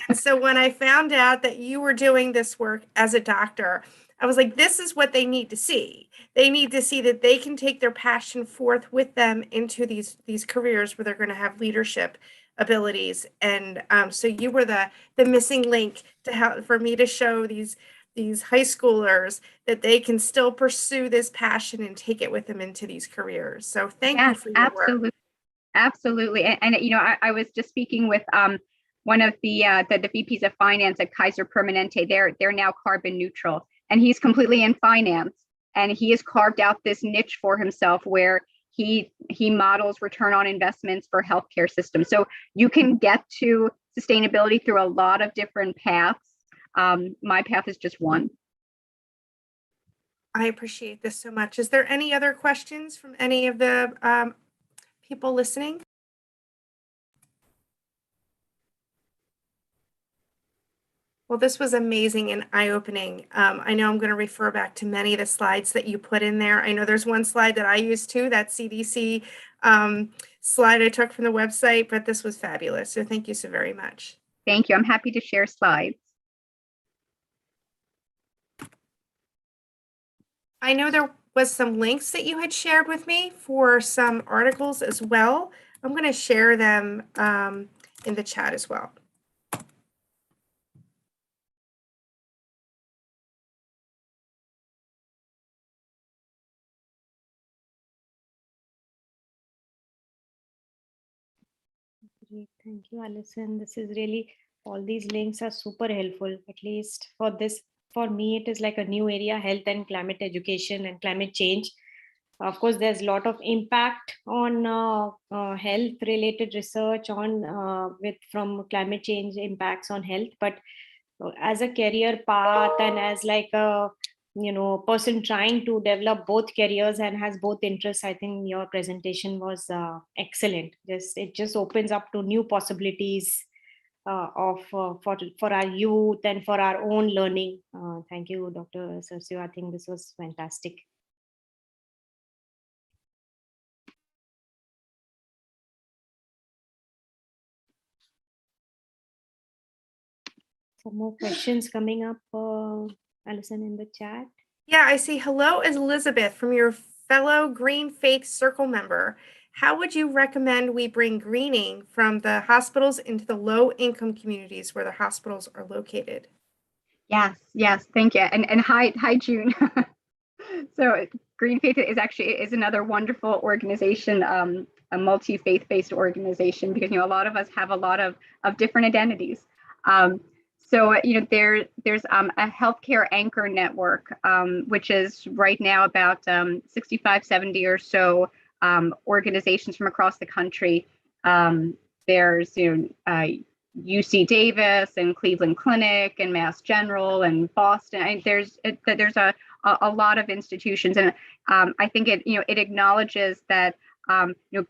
And so when I found out that you were doing this work as a doctor, I was like, this is what they need to see. They need to see that they can take their passion forth with them into these careers where they're going to have leadership abilities. And so you were the missing link to help for me to show these high schoolers that they can still pursue this passion and take it with them into these careers. So thank you for your work. Absolutely. And I was just speaking with one of the VPs of finance at Kaiser Permanente. They're now carbon neutral, and he's completely in finance, and he has carved out this niche for himself where he models return on investments for healthcare systems. So you can get to sustainability through a lot of different paths. My path is just one. I appreciate this so much. Is there any other questions from any of the people listening? Well, this was amazing and eye-opening. I know I'm going to refer back to many of the slides that you put in there. I know there's one slide that I used too, that CDC slide I took from the website, but this was fabulous. So thank you so very much. Thank you. I'm happy to share slides. I know there was some links that you had shared with me for some articles as well. I'm going to share them in the chat as well. Great. Thank you, Alison. This is really, all these links are super helpful, at least for this. For me, it is like a new area, health and climate education and climate change. Of course, there's a lot of impact on health-related research from climate change impacts on health, but as a career path and as like a person trying to develop both careers and has both interests, I think your presentation was excellent. It just opens up to new possibilities for our youth and for our own learning. Thank you, Dr. Sersio. I think this was fantastic. Some more questions coming up, Alison, in the chat. Yeah, I see. Hello, Elizabeth, from your fellow Green Faith Circle member. How would you recommend we bring greening from the hospitals into the low-income communities where the hospitals are located? Yes, thank you. And hi, June. So Green Faith is another wonderful organization, a multi-faith-based organization, because a lot of us have a lot of different identities. So there's a healthcare anchor network, which is right now about 65, 70 or so organizations from across the country. There's UC Davis and Cleveland Clinic and Mass General and Boston. And there's a lot of institutions, and I think it acknowledges that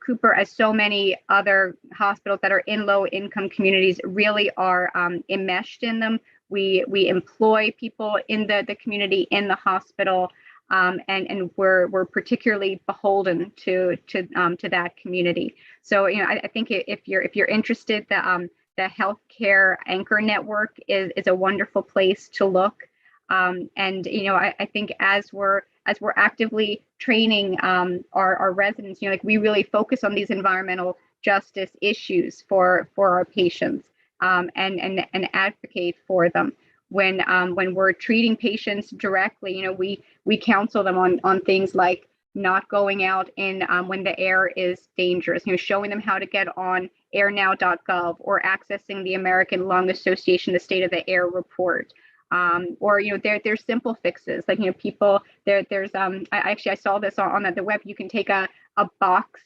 Cooper, as so many other hospitals that are in low-income communities, really are enmeshed in them. We employ people in the community, in the hospital, and we're particularly beholden to that community. So I think if you're interested, the healthcare anchor network is a wonderful place to look. And I think as we're actively training our residents, we really focus on these environmental justice issues for our patients, and advocate for them. When we're treating patients directly, we counsel them on things like not going out in when the air is dangerous, showing them how to get on airnow.gov or accessing the American Lung Association, the State of the Air report. Or there's simple fixes, like people there's I saw this on the web. You can take a box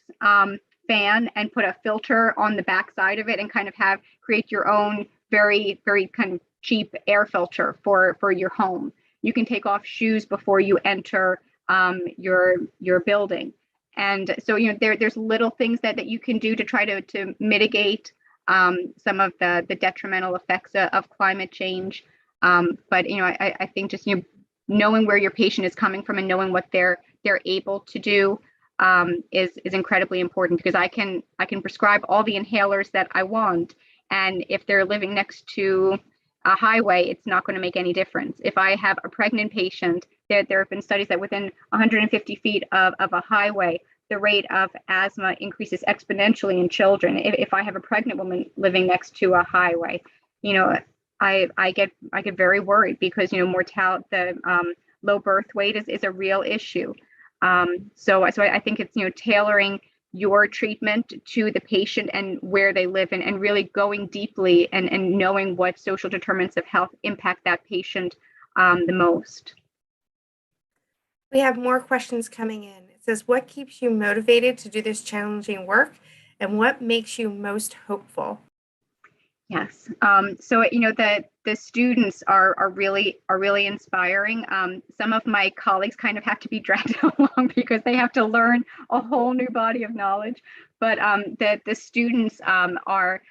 fan and put a filter on the back side of it and kind of create your own very kind of cheap air filter for your home. You can take off shoes before you enter your building. And so there's little things that you can do to try to mitigate some of the detrimental effects of climate change. But I think just knowing where your patient is coming from and knowing what they're able to do is incredibly important, because I can prescribe all the inhalers that I want, and if they're living next to a highway, it's not going to make any difference. If I have a pregnant patient, there have been studies that within 150 feet of a highway, the rate of asthma increases exponentially in children. If I have a pregnant woman living next to a highway, I get very worried, because mortality, the low birth weight is a real issue. So I think it's tailoring your treatment to the patient and where they live, and really going deeply and knowing what social determinants of health impact that patient the most. We have more questions coming in. It says, what keeps you motivated to do this challenging work, and what makes you most hopeful? Yes. So the students are really inspiring. Some of my colleagues kind of have to be dragged along because they have to learn a whole new body of knowledge. But the students are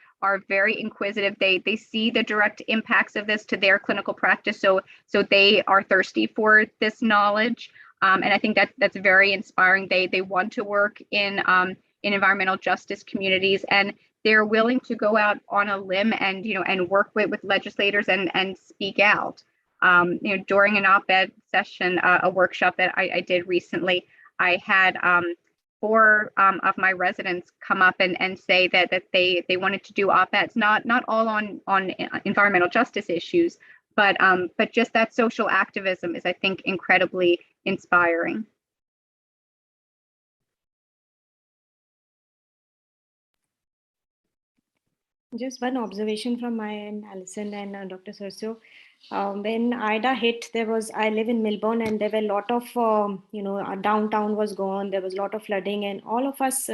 very inquisitive. They see the direct impacts of this to their clinical practice. So they are thirsty for this knowledge. And I think that's very inspiring. They want to work in environmental justice communities, and they're willing to go out on a limb and work with legislators and speak out. During an op-ed session, a workshop that I did recently, I had 4 of my residents come up and say that they wanted to do op-eds, not all on environmental justice issues, but just that social activism is, I think, incredibly inspiring. Just one observation from my end, Alison and Dr. Sersio. When Ida hit, I live in Melbourne, and there were a lot of, downtown was gone. There was a lot of flooding, and all of us,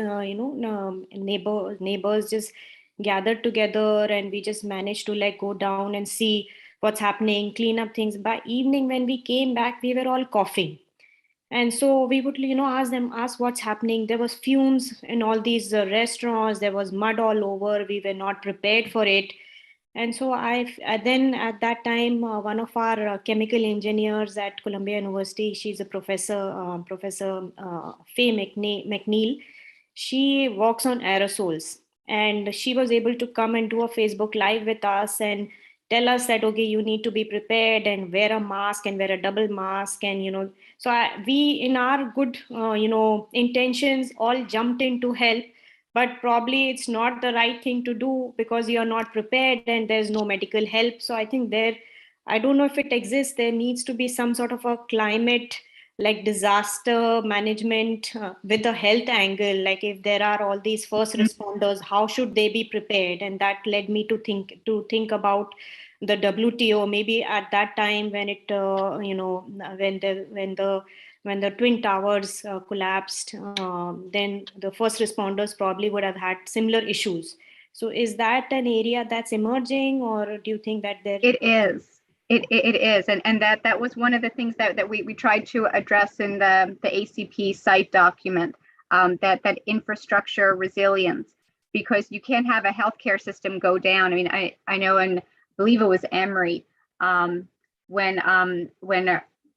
neighbors just gathered together, and we just managed to go down and see what's happening, clean up things. By evening, when we came back, we were all coughing. And so we would, ask what's happening. There was fumes in all these restaurants. There was mud all over. We were not prepared for it. And so then at that time, one of our chemical engineers at Columbia University, she's a professor, Professor Faye McNeil. She works on aerosols, and she was able to come and do a Facebook Live with us and tell us that, okay, you need to be prepared and wear a mask and wear a double mask. And, so we, in our good, intentions, all jumped in to help. But probably it's not the right thing to do because you're not prepared and there's no medical help. So I think I don't know if it exists, there needs to be some sort of a climate like disaster management with a health angle. Like if there are all these first responders, how should they be prepared? And that led me to think about the WTO. Maybe at that time when it, when the twin towers collapsed, then the first responders probably would have had similar issues. So is that an area that's emerging, or do you think that there? It is. It is. And that was one of the things that we tried to address in the ACP site document, that infrastructure resilience, because you can't have a healthcare system go down. I mean, I know, and I believe it was Emory, when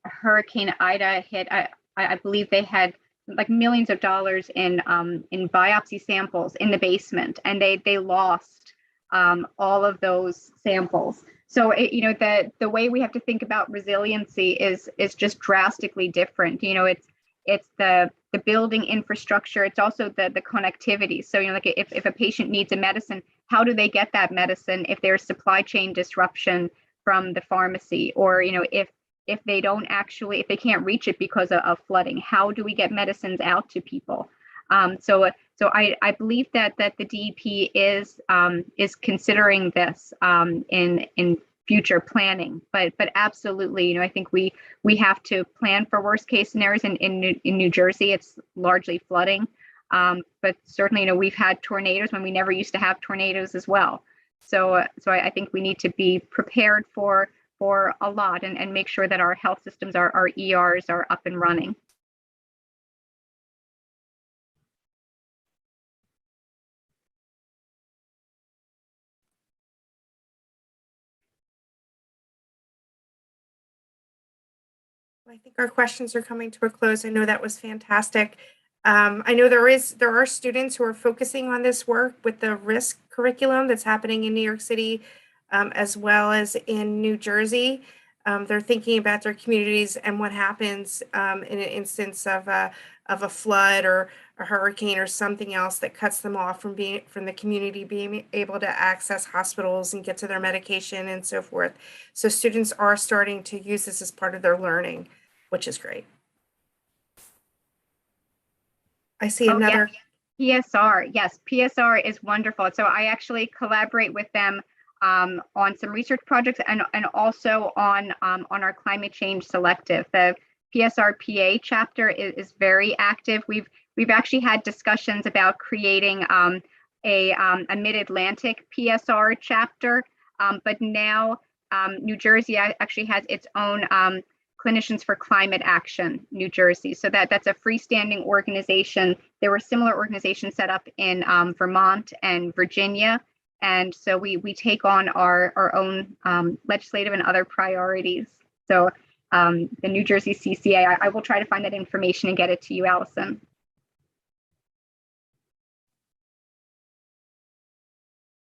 Hurricane Ida hit, I believe they had like millions of dollars in biopsy samples in the basement, and they lost all of those samples. So the way we have to think about resiliency is just drastically different. It's the building infrastructure. It's also the connectivity. So like if a patient needs a medicine, how do they get that medicine if there's supply chain disruption from the pharmacy, or if they can't reach it because of flooding, how do we get medicines out to people? So I believe that the DEP is considering this in future planning, but absolutely, I think we have to plan for worst case scenarios. In New Jersey, it's largely flooding, but certainly, we've had tornadoes when we never used to have tornadoes as well. So I think we need to be prepared for a lot and make sure that our health systems, our ERs are up and running. I think our questions are coming to a close. I know that was fantastic. I know there are students who are focusing on this work with the risk curriculum that's happening in New York City, as well as in New Jersey. They're thinking about their communities and what happens in an instance of a flood or a hurricane or something else that cuts them off from the community being able to access hospitals and get to their medication and so forth. So students are starting to use this as part of their learning, which is great. I see another. Yeah. PSR, yes, PSR is wonderful. So I actually collaborate with them on some research projects and also on our climate change selective. The PSRPA chapter is very active. We've actually had discussions about creating a Mid-Atlantic PSR chapter, but now New Jersey actually has its own Clinicians for Climate Action, New Jersey. So that's a freestanding organization. There were similar organizations set up in Vermont and Virginia. And so we take on our own legislative and other priorities. So the New Jersey CCA, I will try to find that information and get it to you, Allison.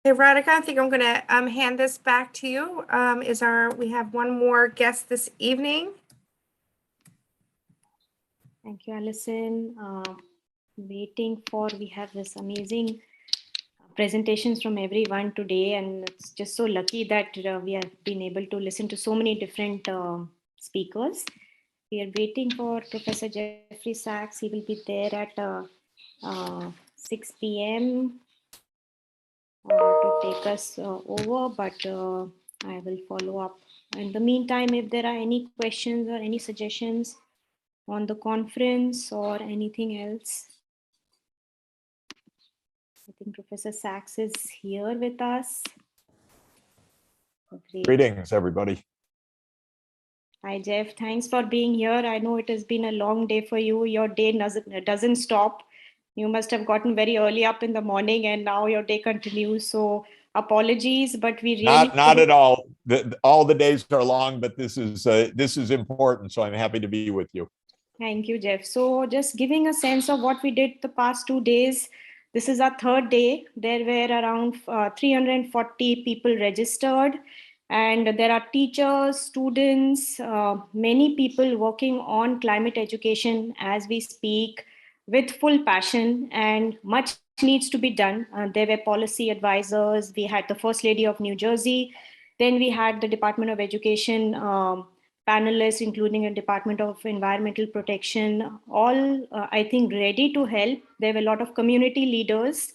Hey, Radhika, I think I'm going to hand this back to you. We have one more guest this evening. Thank you, Allison. We have this amazing presentations from everyone today, and it's just so lucky that we have been able to listen to so many different speakers. We are waiting for Professor Jeffrey Sachs. He will be there at 6 p.m. To take us over, but I will follow up. In the meantime, if there are any questions or any suggestions on the conference or anything else. I think Professor Sachs is here with us. Great. Greetings, everybody. Hi, Jeff. Thanks for being here. I know it has been a long day for you. Your day doesn't stop. You must have gotten very early up in the morning and now your day continues. So apologies, but we really— Not at all. All the days are long, but this is important. So I'm happy to be with you. Thank you, Jeff. So just giving a sense of what we did the past 2 days. This is our third day. There were around 340 people registered. And there are teachers, students, many people working on climate education as we speak with full passion, and much needs to be done. There were policy advisors. We had the First Lady of New Jersey. Then we had the Department of Education panelists, including a Department of Environmental Protection, all, I think, ready to help. There were a lot of community leaders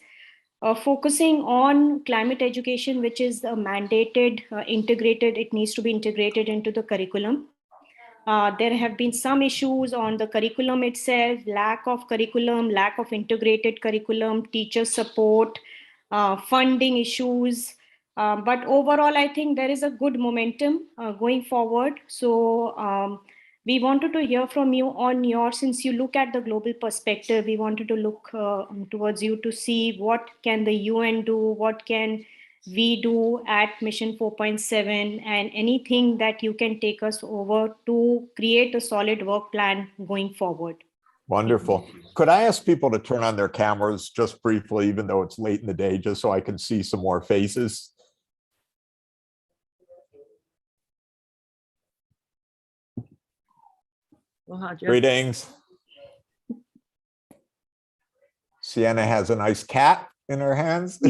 focusing on climate education, which is mandated, integrated. It needs to be integrated into the curriculum. There have been some issues on the curriculum itself, lack of curriculum, lack of integrated curriculum, teacher support, funding issues. But overall, I think there is a good momentum going forward. So we wanted to hear from you on since you look at the global perspective, we wanted to look towards you to see what can the UN do, what can we do at Mission 4.7, and anything that you can take us over to create a solid work plan going forward. Wonderful. Could I ask people to turn on their cameras just briefly, even though it's late in the day, just so I can see some more faces? Greetings. Sienna has a nice cat in her hands.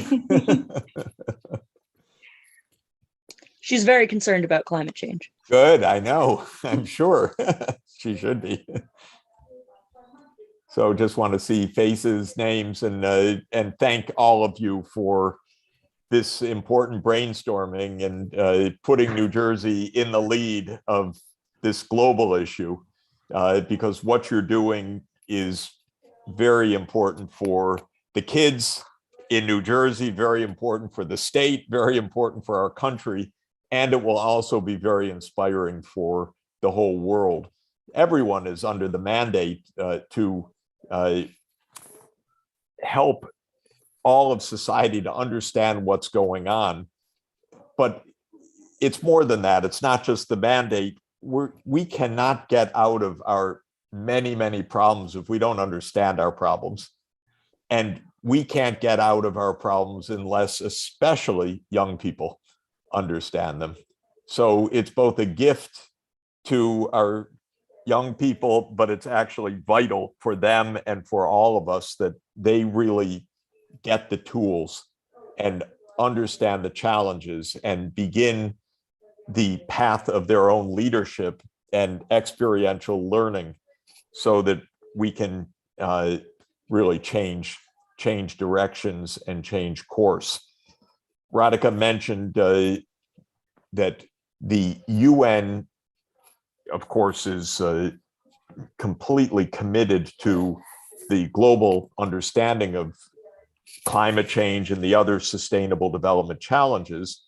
She's very concerned about climate change. Good, I know, I'm sure. She should be. So just want to see faces, names, and thank all of you for this important brainstorming and putting New Jersey in the lead of this global issue, because what you're doing is very important for the kids in New Jersey, very important for the state, very important for our country, and it will also be very inspiring for the whole world. Everyone is under the mandate to help all of society to understand what's going on. But it's more than that. It's not just the mandate. We cannot get out of our many problems if we don't understand our problems. And we can't get out of our problems unless especially young people understand them. So it's both a gift to our young people, but it's actually vital for them and for all of us that they really get the tools and understand the challenges and begin the path of their own leadership and experiential learning so that we can really change directions and change course. Radhika mentioned that the UN, of course, is completely committed to the global understanding of climate change and the other sustainable development challenges.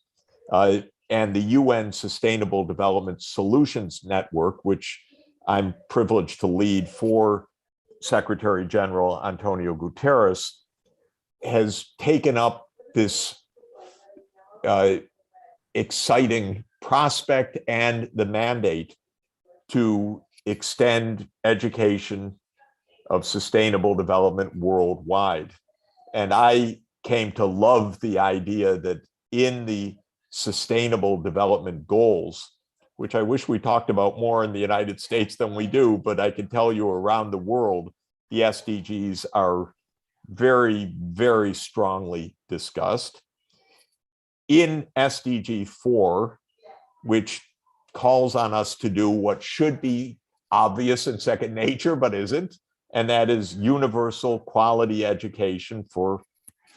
And the UN Sustainable Development Solutions Network, which I'm privileged to lead for Secretary General Antonio Guterres, has taken up this exciting prospect and the mandate to extend education of sustainable development worldwide. And I came to love the idea that in the Sustainable Development Goals, which I wish we talked about more in the United States than we do, but I can tell you around the world, the SDGs are very strongly discussed. In SDG 4, which calls on us to do what should be obvious and second nature, but isn't, and that is universal quality education for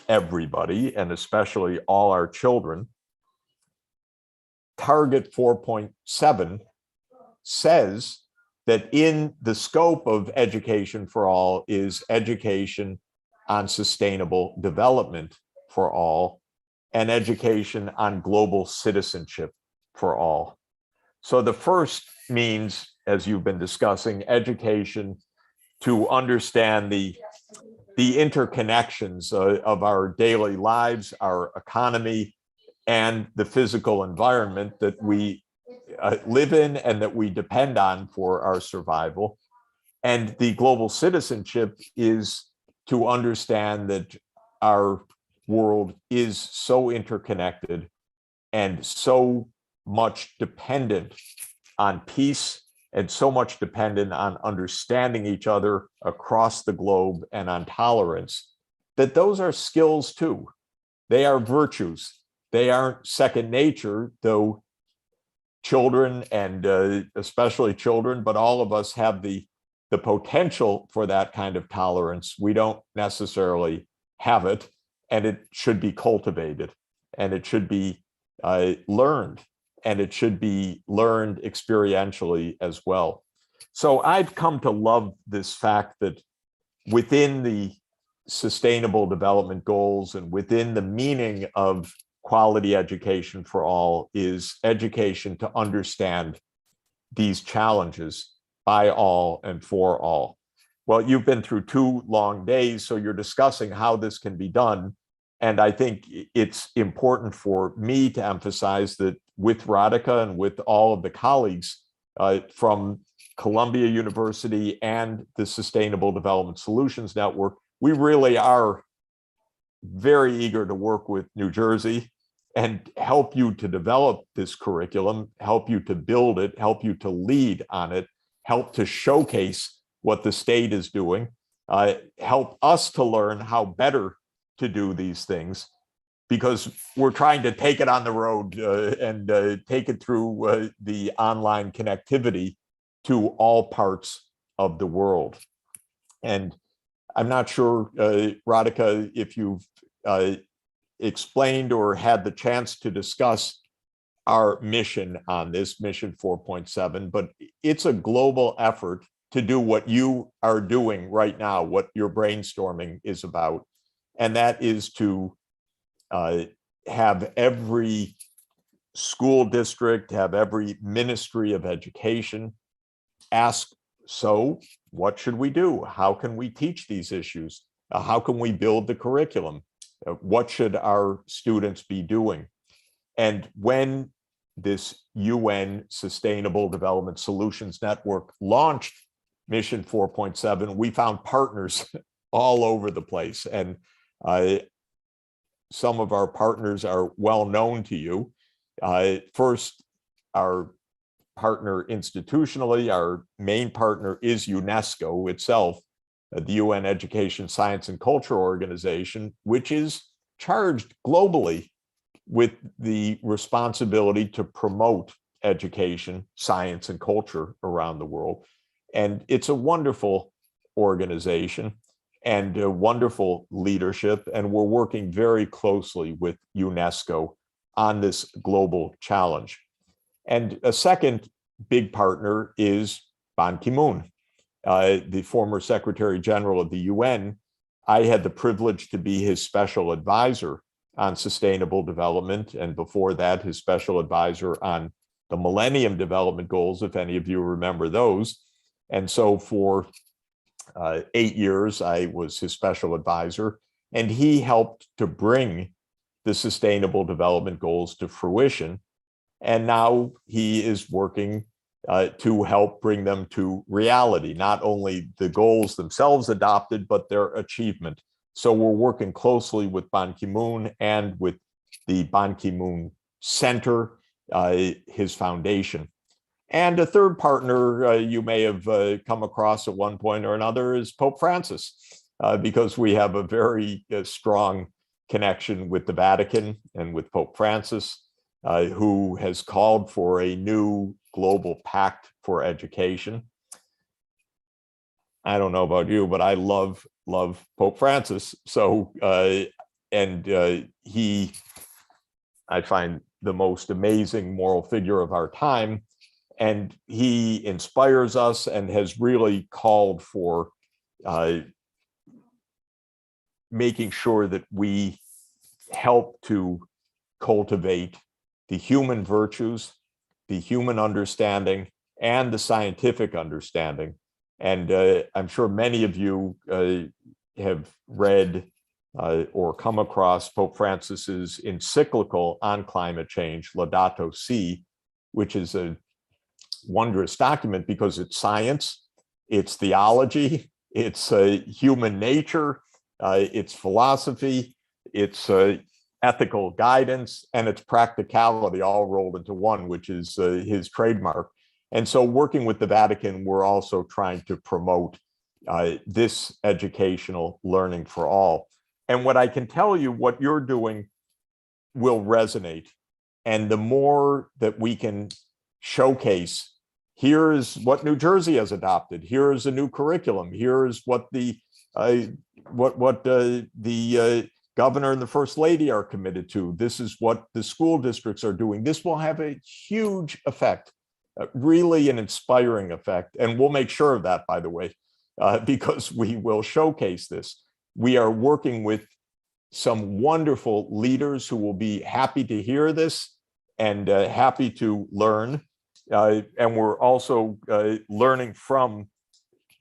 everybody, and especially all our children. Target 4.7 says that in the scope of education for all is education on sustainable development for all, and education on global citizenship for all. So the first means, as you've been discussing, education to understand the interconnections of our daily lives, our economy, and the physical environment that we live in and that we depend on for our survival. And the global citizenship is to understand that our world is so interconnected and so much dependent on peace and so much dependent on understanding each other across the globe and on tolerance, that those are skills too. They are virtues. They aren't second nature, though children, and especially children, but all of us have the potential for that kind of tolerance. We don't necessarily have it, and it should be cultivated, and it should be learned, and it should be learned experientially as well. So I've come to love this fact that within the Sustainable Development Goals and within the meaning of quality education for all is education to understand these challenges by all and for all. Well, you've been through 2 long days, so you're discussing how this can be done. And I think it's important for me to emphasize that with Radhika and with all of the colleagues from Columbia University and the Sustainable Development Solutions Network, we really are very eager to work with New Jersey and help you to develop this curriculum, help you to build it, help you to lead on it, help to showcase what the state is doing, help us to learn how better to do these things, because we're trying to take it on the road and take it through the online connectivity to all parts of the world. And I'm not sure, Radhika, if you've explained or had the chance to discuss our mission on this, Mission 4.7, but it's a global effort to do what you are doing right now, what your brainstorming is about. And that is to have every school district, have every Ministry of Education ask, so what should we do? How can we teach these issues? How can we build the curriculum? What should our students be doing? And when this UN Sustainable Development Solutions Network launched Mission 4.7, we found partners all over the place. And some of our partners are well known to you. First, our partner institutionally, our main partner is UNESCO itself, the UN Education, Science, and Culture Organization, which is charged globally with the responsibility to promote education, science, and culture around the world. And it's a wonderful organization and a wonderful leadership. And we're working very closely with UNESCO on this global challenge. And a second big partner is Ban Ki-moon, the former Secretary General of the UN. I had the privilege to be his special advisor on sustainable development, and before that, his special advisor on the Millennium Development Goals, if any of you remember those. And so for 8 years, I was his special advisor, and he helped to bring the Sustainable Development Goals to fruition. And now he is working to help bring them to reality, not only the goals themselves adopted, but their achievement. So we're working closely with Ban Ki-moon and with the Ban Ki-moon Center, his foundation. And a third partner you may have come across at one point or another is Pope Francis, because we have a very strong connection with the Vatican and with Pope Francis, who has called for a new global pact for education. I don't know about you, but I love Pope Francis. So, he, I find, the most amazing moral figure of our time. And he inspires us and has really called for making sure that we help to cultivate the human virtues, the human understanding, and the scientific understanding. And I'm sure many of you have read or come across Pope Francis's encyclical on climate change, Laudato Si, which is a wondrous document because it's science, it's theology, it's human nature, it's philosophy, it's ethical guidance, and it's practicality all rolled into one, which is his trademark. And so working with the Vatican, we're also trying to promote this educational learning for all. And what I can tell you, what you're doing will resonate. And the more that we can showcase, here is what New Jersey has adopted, here is a new curriculum, here is what the governor and the first lady are committed to, this is what the school districts are doing. This will have a huge effect, really an inspiring effect. And we'll make sure of that, by the way, because we will showcase this. We are working with some wonderful leaders who will be happy to hear this and happy to learn. And we're also learning from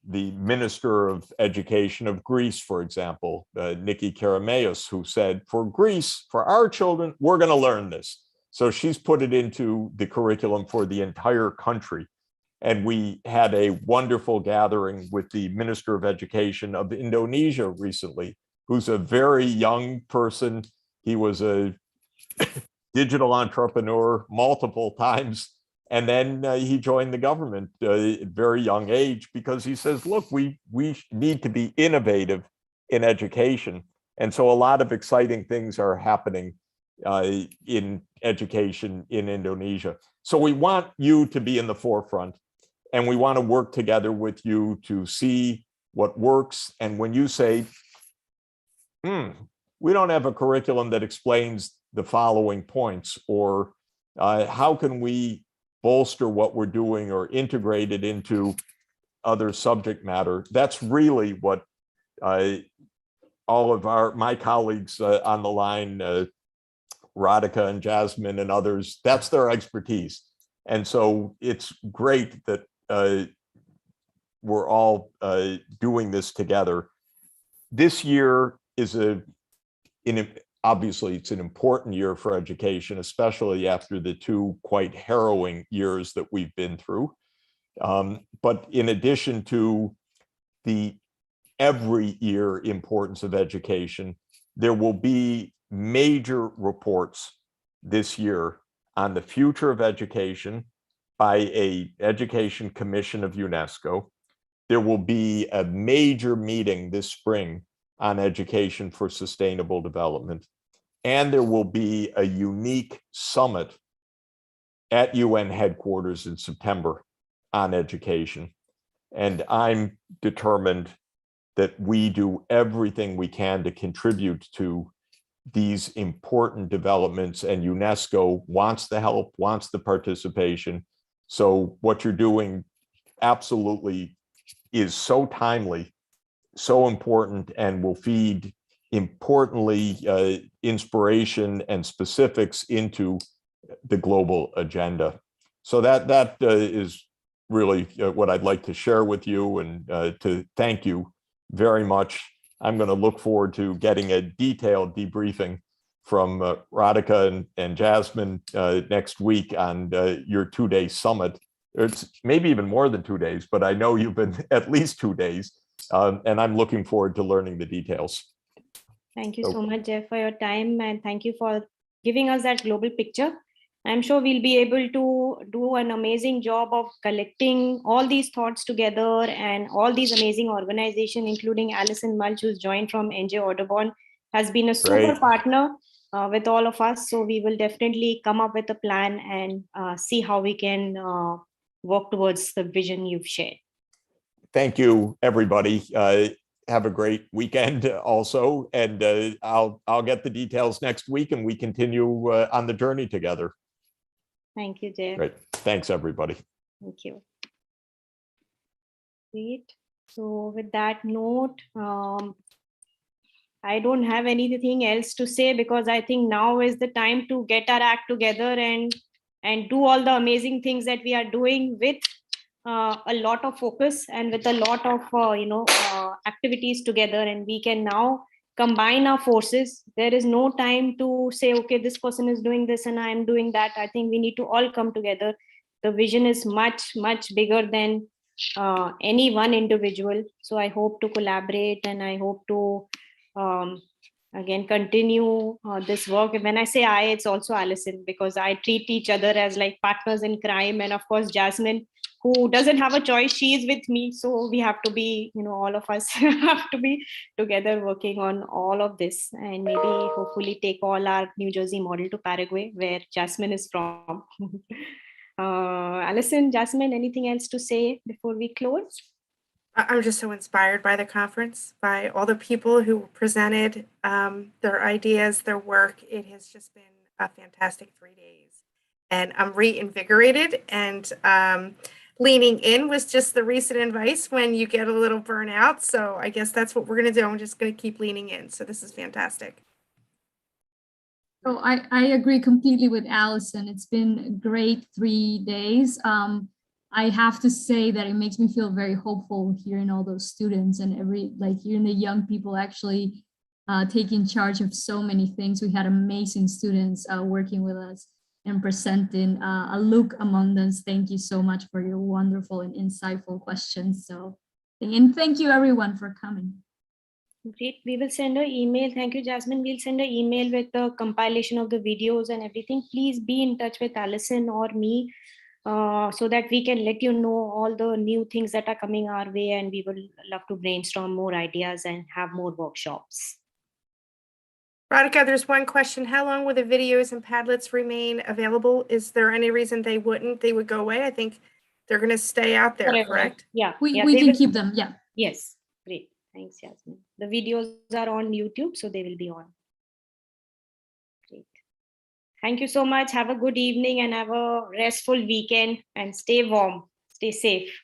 the Minister of Education of Greece, for example, Nikki Kerameus, who said, for Greece, for our children, we're going to learn this. So she's put it into the curriculum for the entire country. And we had a wonderful gathering with the Minister of Education of Indonesia recently, who's a very young person. He was a digital entrepreneur multiple times. And then he joined the government at a very young age because he says, look, we need to be innovative in education. And so a lot of exciting things are happening in education in Indonesia. So we want you to be in the forefront, and we want to work together with you to see what works. And when you say, we don't have a curriculum that explains the following points, or how can we bolster what we're doing or integrate it into other subject matter, that's really what all of my colleagues on the line, Radhika and Jasmine and others, that's their expertise. And so it's great that we're all doing this together. This year is obviously it's an important year for education, especially after the two quite harrowing years that we've been through. But in addition to the every year importance of education, there will be major reports this year on the future of education by an education commission of UNESCO. There will be a major meeting this spring on education for sustainable development. And there will be a unique summit at UN headquarters in September on education. And I'm determined that we do everything we can to contribute to these important developments, and UNESCO wants the help, wants the participation. So what you're doing absolutely is so timely, so important, and will feed importantly inspiration and specifics into the global agenda. So that is really what I'd like to share with you, and to thank you very much. I'm going to look forward to getting a detailed debriefing from Radhika and Jasmine next week on your 2-day summit. It's maybe even more than 2 days, but I know you've been at least 2 days, and I'm looking forward to learning the details. Thank you so much, Jeff, for your time, and thank you for giving us that global picture. I'm sure we'll be able to do an amazing job of collecting all these thoughts together, and all these amazing organizations, including Alison Mulch, who's joined from NJ Audubon, has been a super partner with all of us. So we will definitely come up with a plan and see how we can work towards the vision you've shared. Thank you, everybody. Have a great weekend also, and I'll get the details next week, and we continue on the journey together. Thank you, Jeff. Great. Thanks, everybody. Thank you. Great. So with that note, I don't have anything else to say, because I think now is the time to get our act together and do all the amazing things that we are doing with a lot of focus and with a lot of activities together, and we can now combine our forces. There is no time to say, okay, this person is doing this and I am doing that. I think we need to all come together. The vision is much bigger than any one individual. So I hope to collaborate, and I hope to again continue this work. When I say I, it's also Alison, because I treat each other as like partners in crime. And of course Jasmine, who doesn't have a choice, she is with me. So we have to be, all of us have to be together working on all of this, and maybe hopefully take all our New Jersey model to Paraguay, where Jasmine is from. Alison, Jasmine, anything else to say before we close? I'm just so inspired by the conference, by all the people who presented their ideas, their work. It has just been a fantastic 3 days. And I'm reinvigorated, and leaning in was just the recent advice when you get a little burnout. So I guess that's what we're going to do. I'm just going to keep leaning in. So this is fantastic. So I agree completely with Alison. It's been a great 3 days. I have to say that it makes me feel very hopeful hearing all those students and hearing the young people actually taking charge of so many things. We had amazing students working with us and presenting. Luke among them, thank you so much for your wonderful and insightful questions. And thank you everyone for coming. Great. We will send an email. Thank you, Jasmine. We'll send an email with the compilation of the videos and everything. Please be in touch with Alison or me so that we can let you know all the new things that are coming our way, and we will love to brainstorm more ideas and have more workshops. Radhika, there's one question. How long will the videos and Padlets remain available? Is there any reason they wouldn't? They would go away? I think they're going to stay out there, Forever. correct? Yeah. We can keep them. Yeah. Yes. Great. Thanks, Jasmine. The videos are on YouTube, so they will be on. Great. Thank you so much. Have a good evening and have a restful weekend, and stay warm. Stay safe.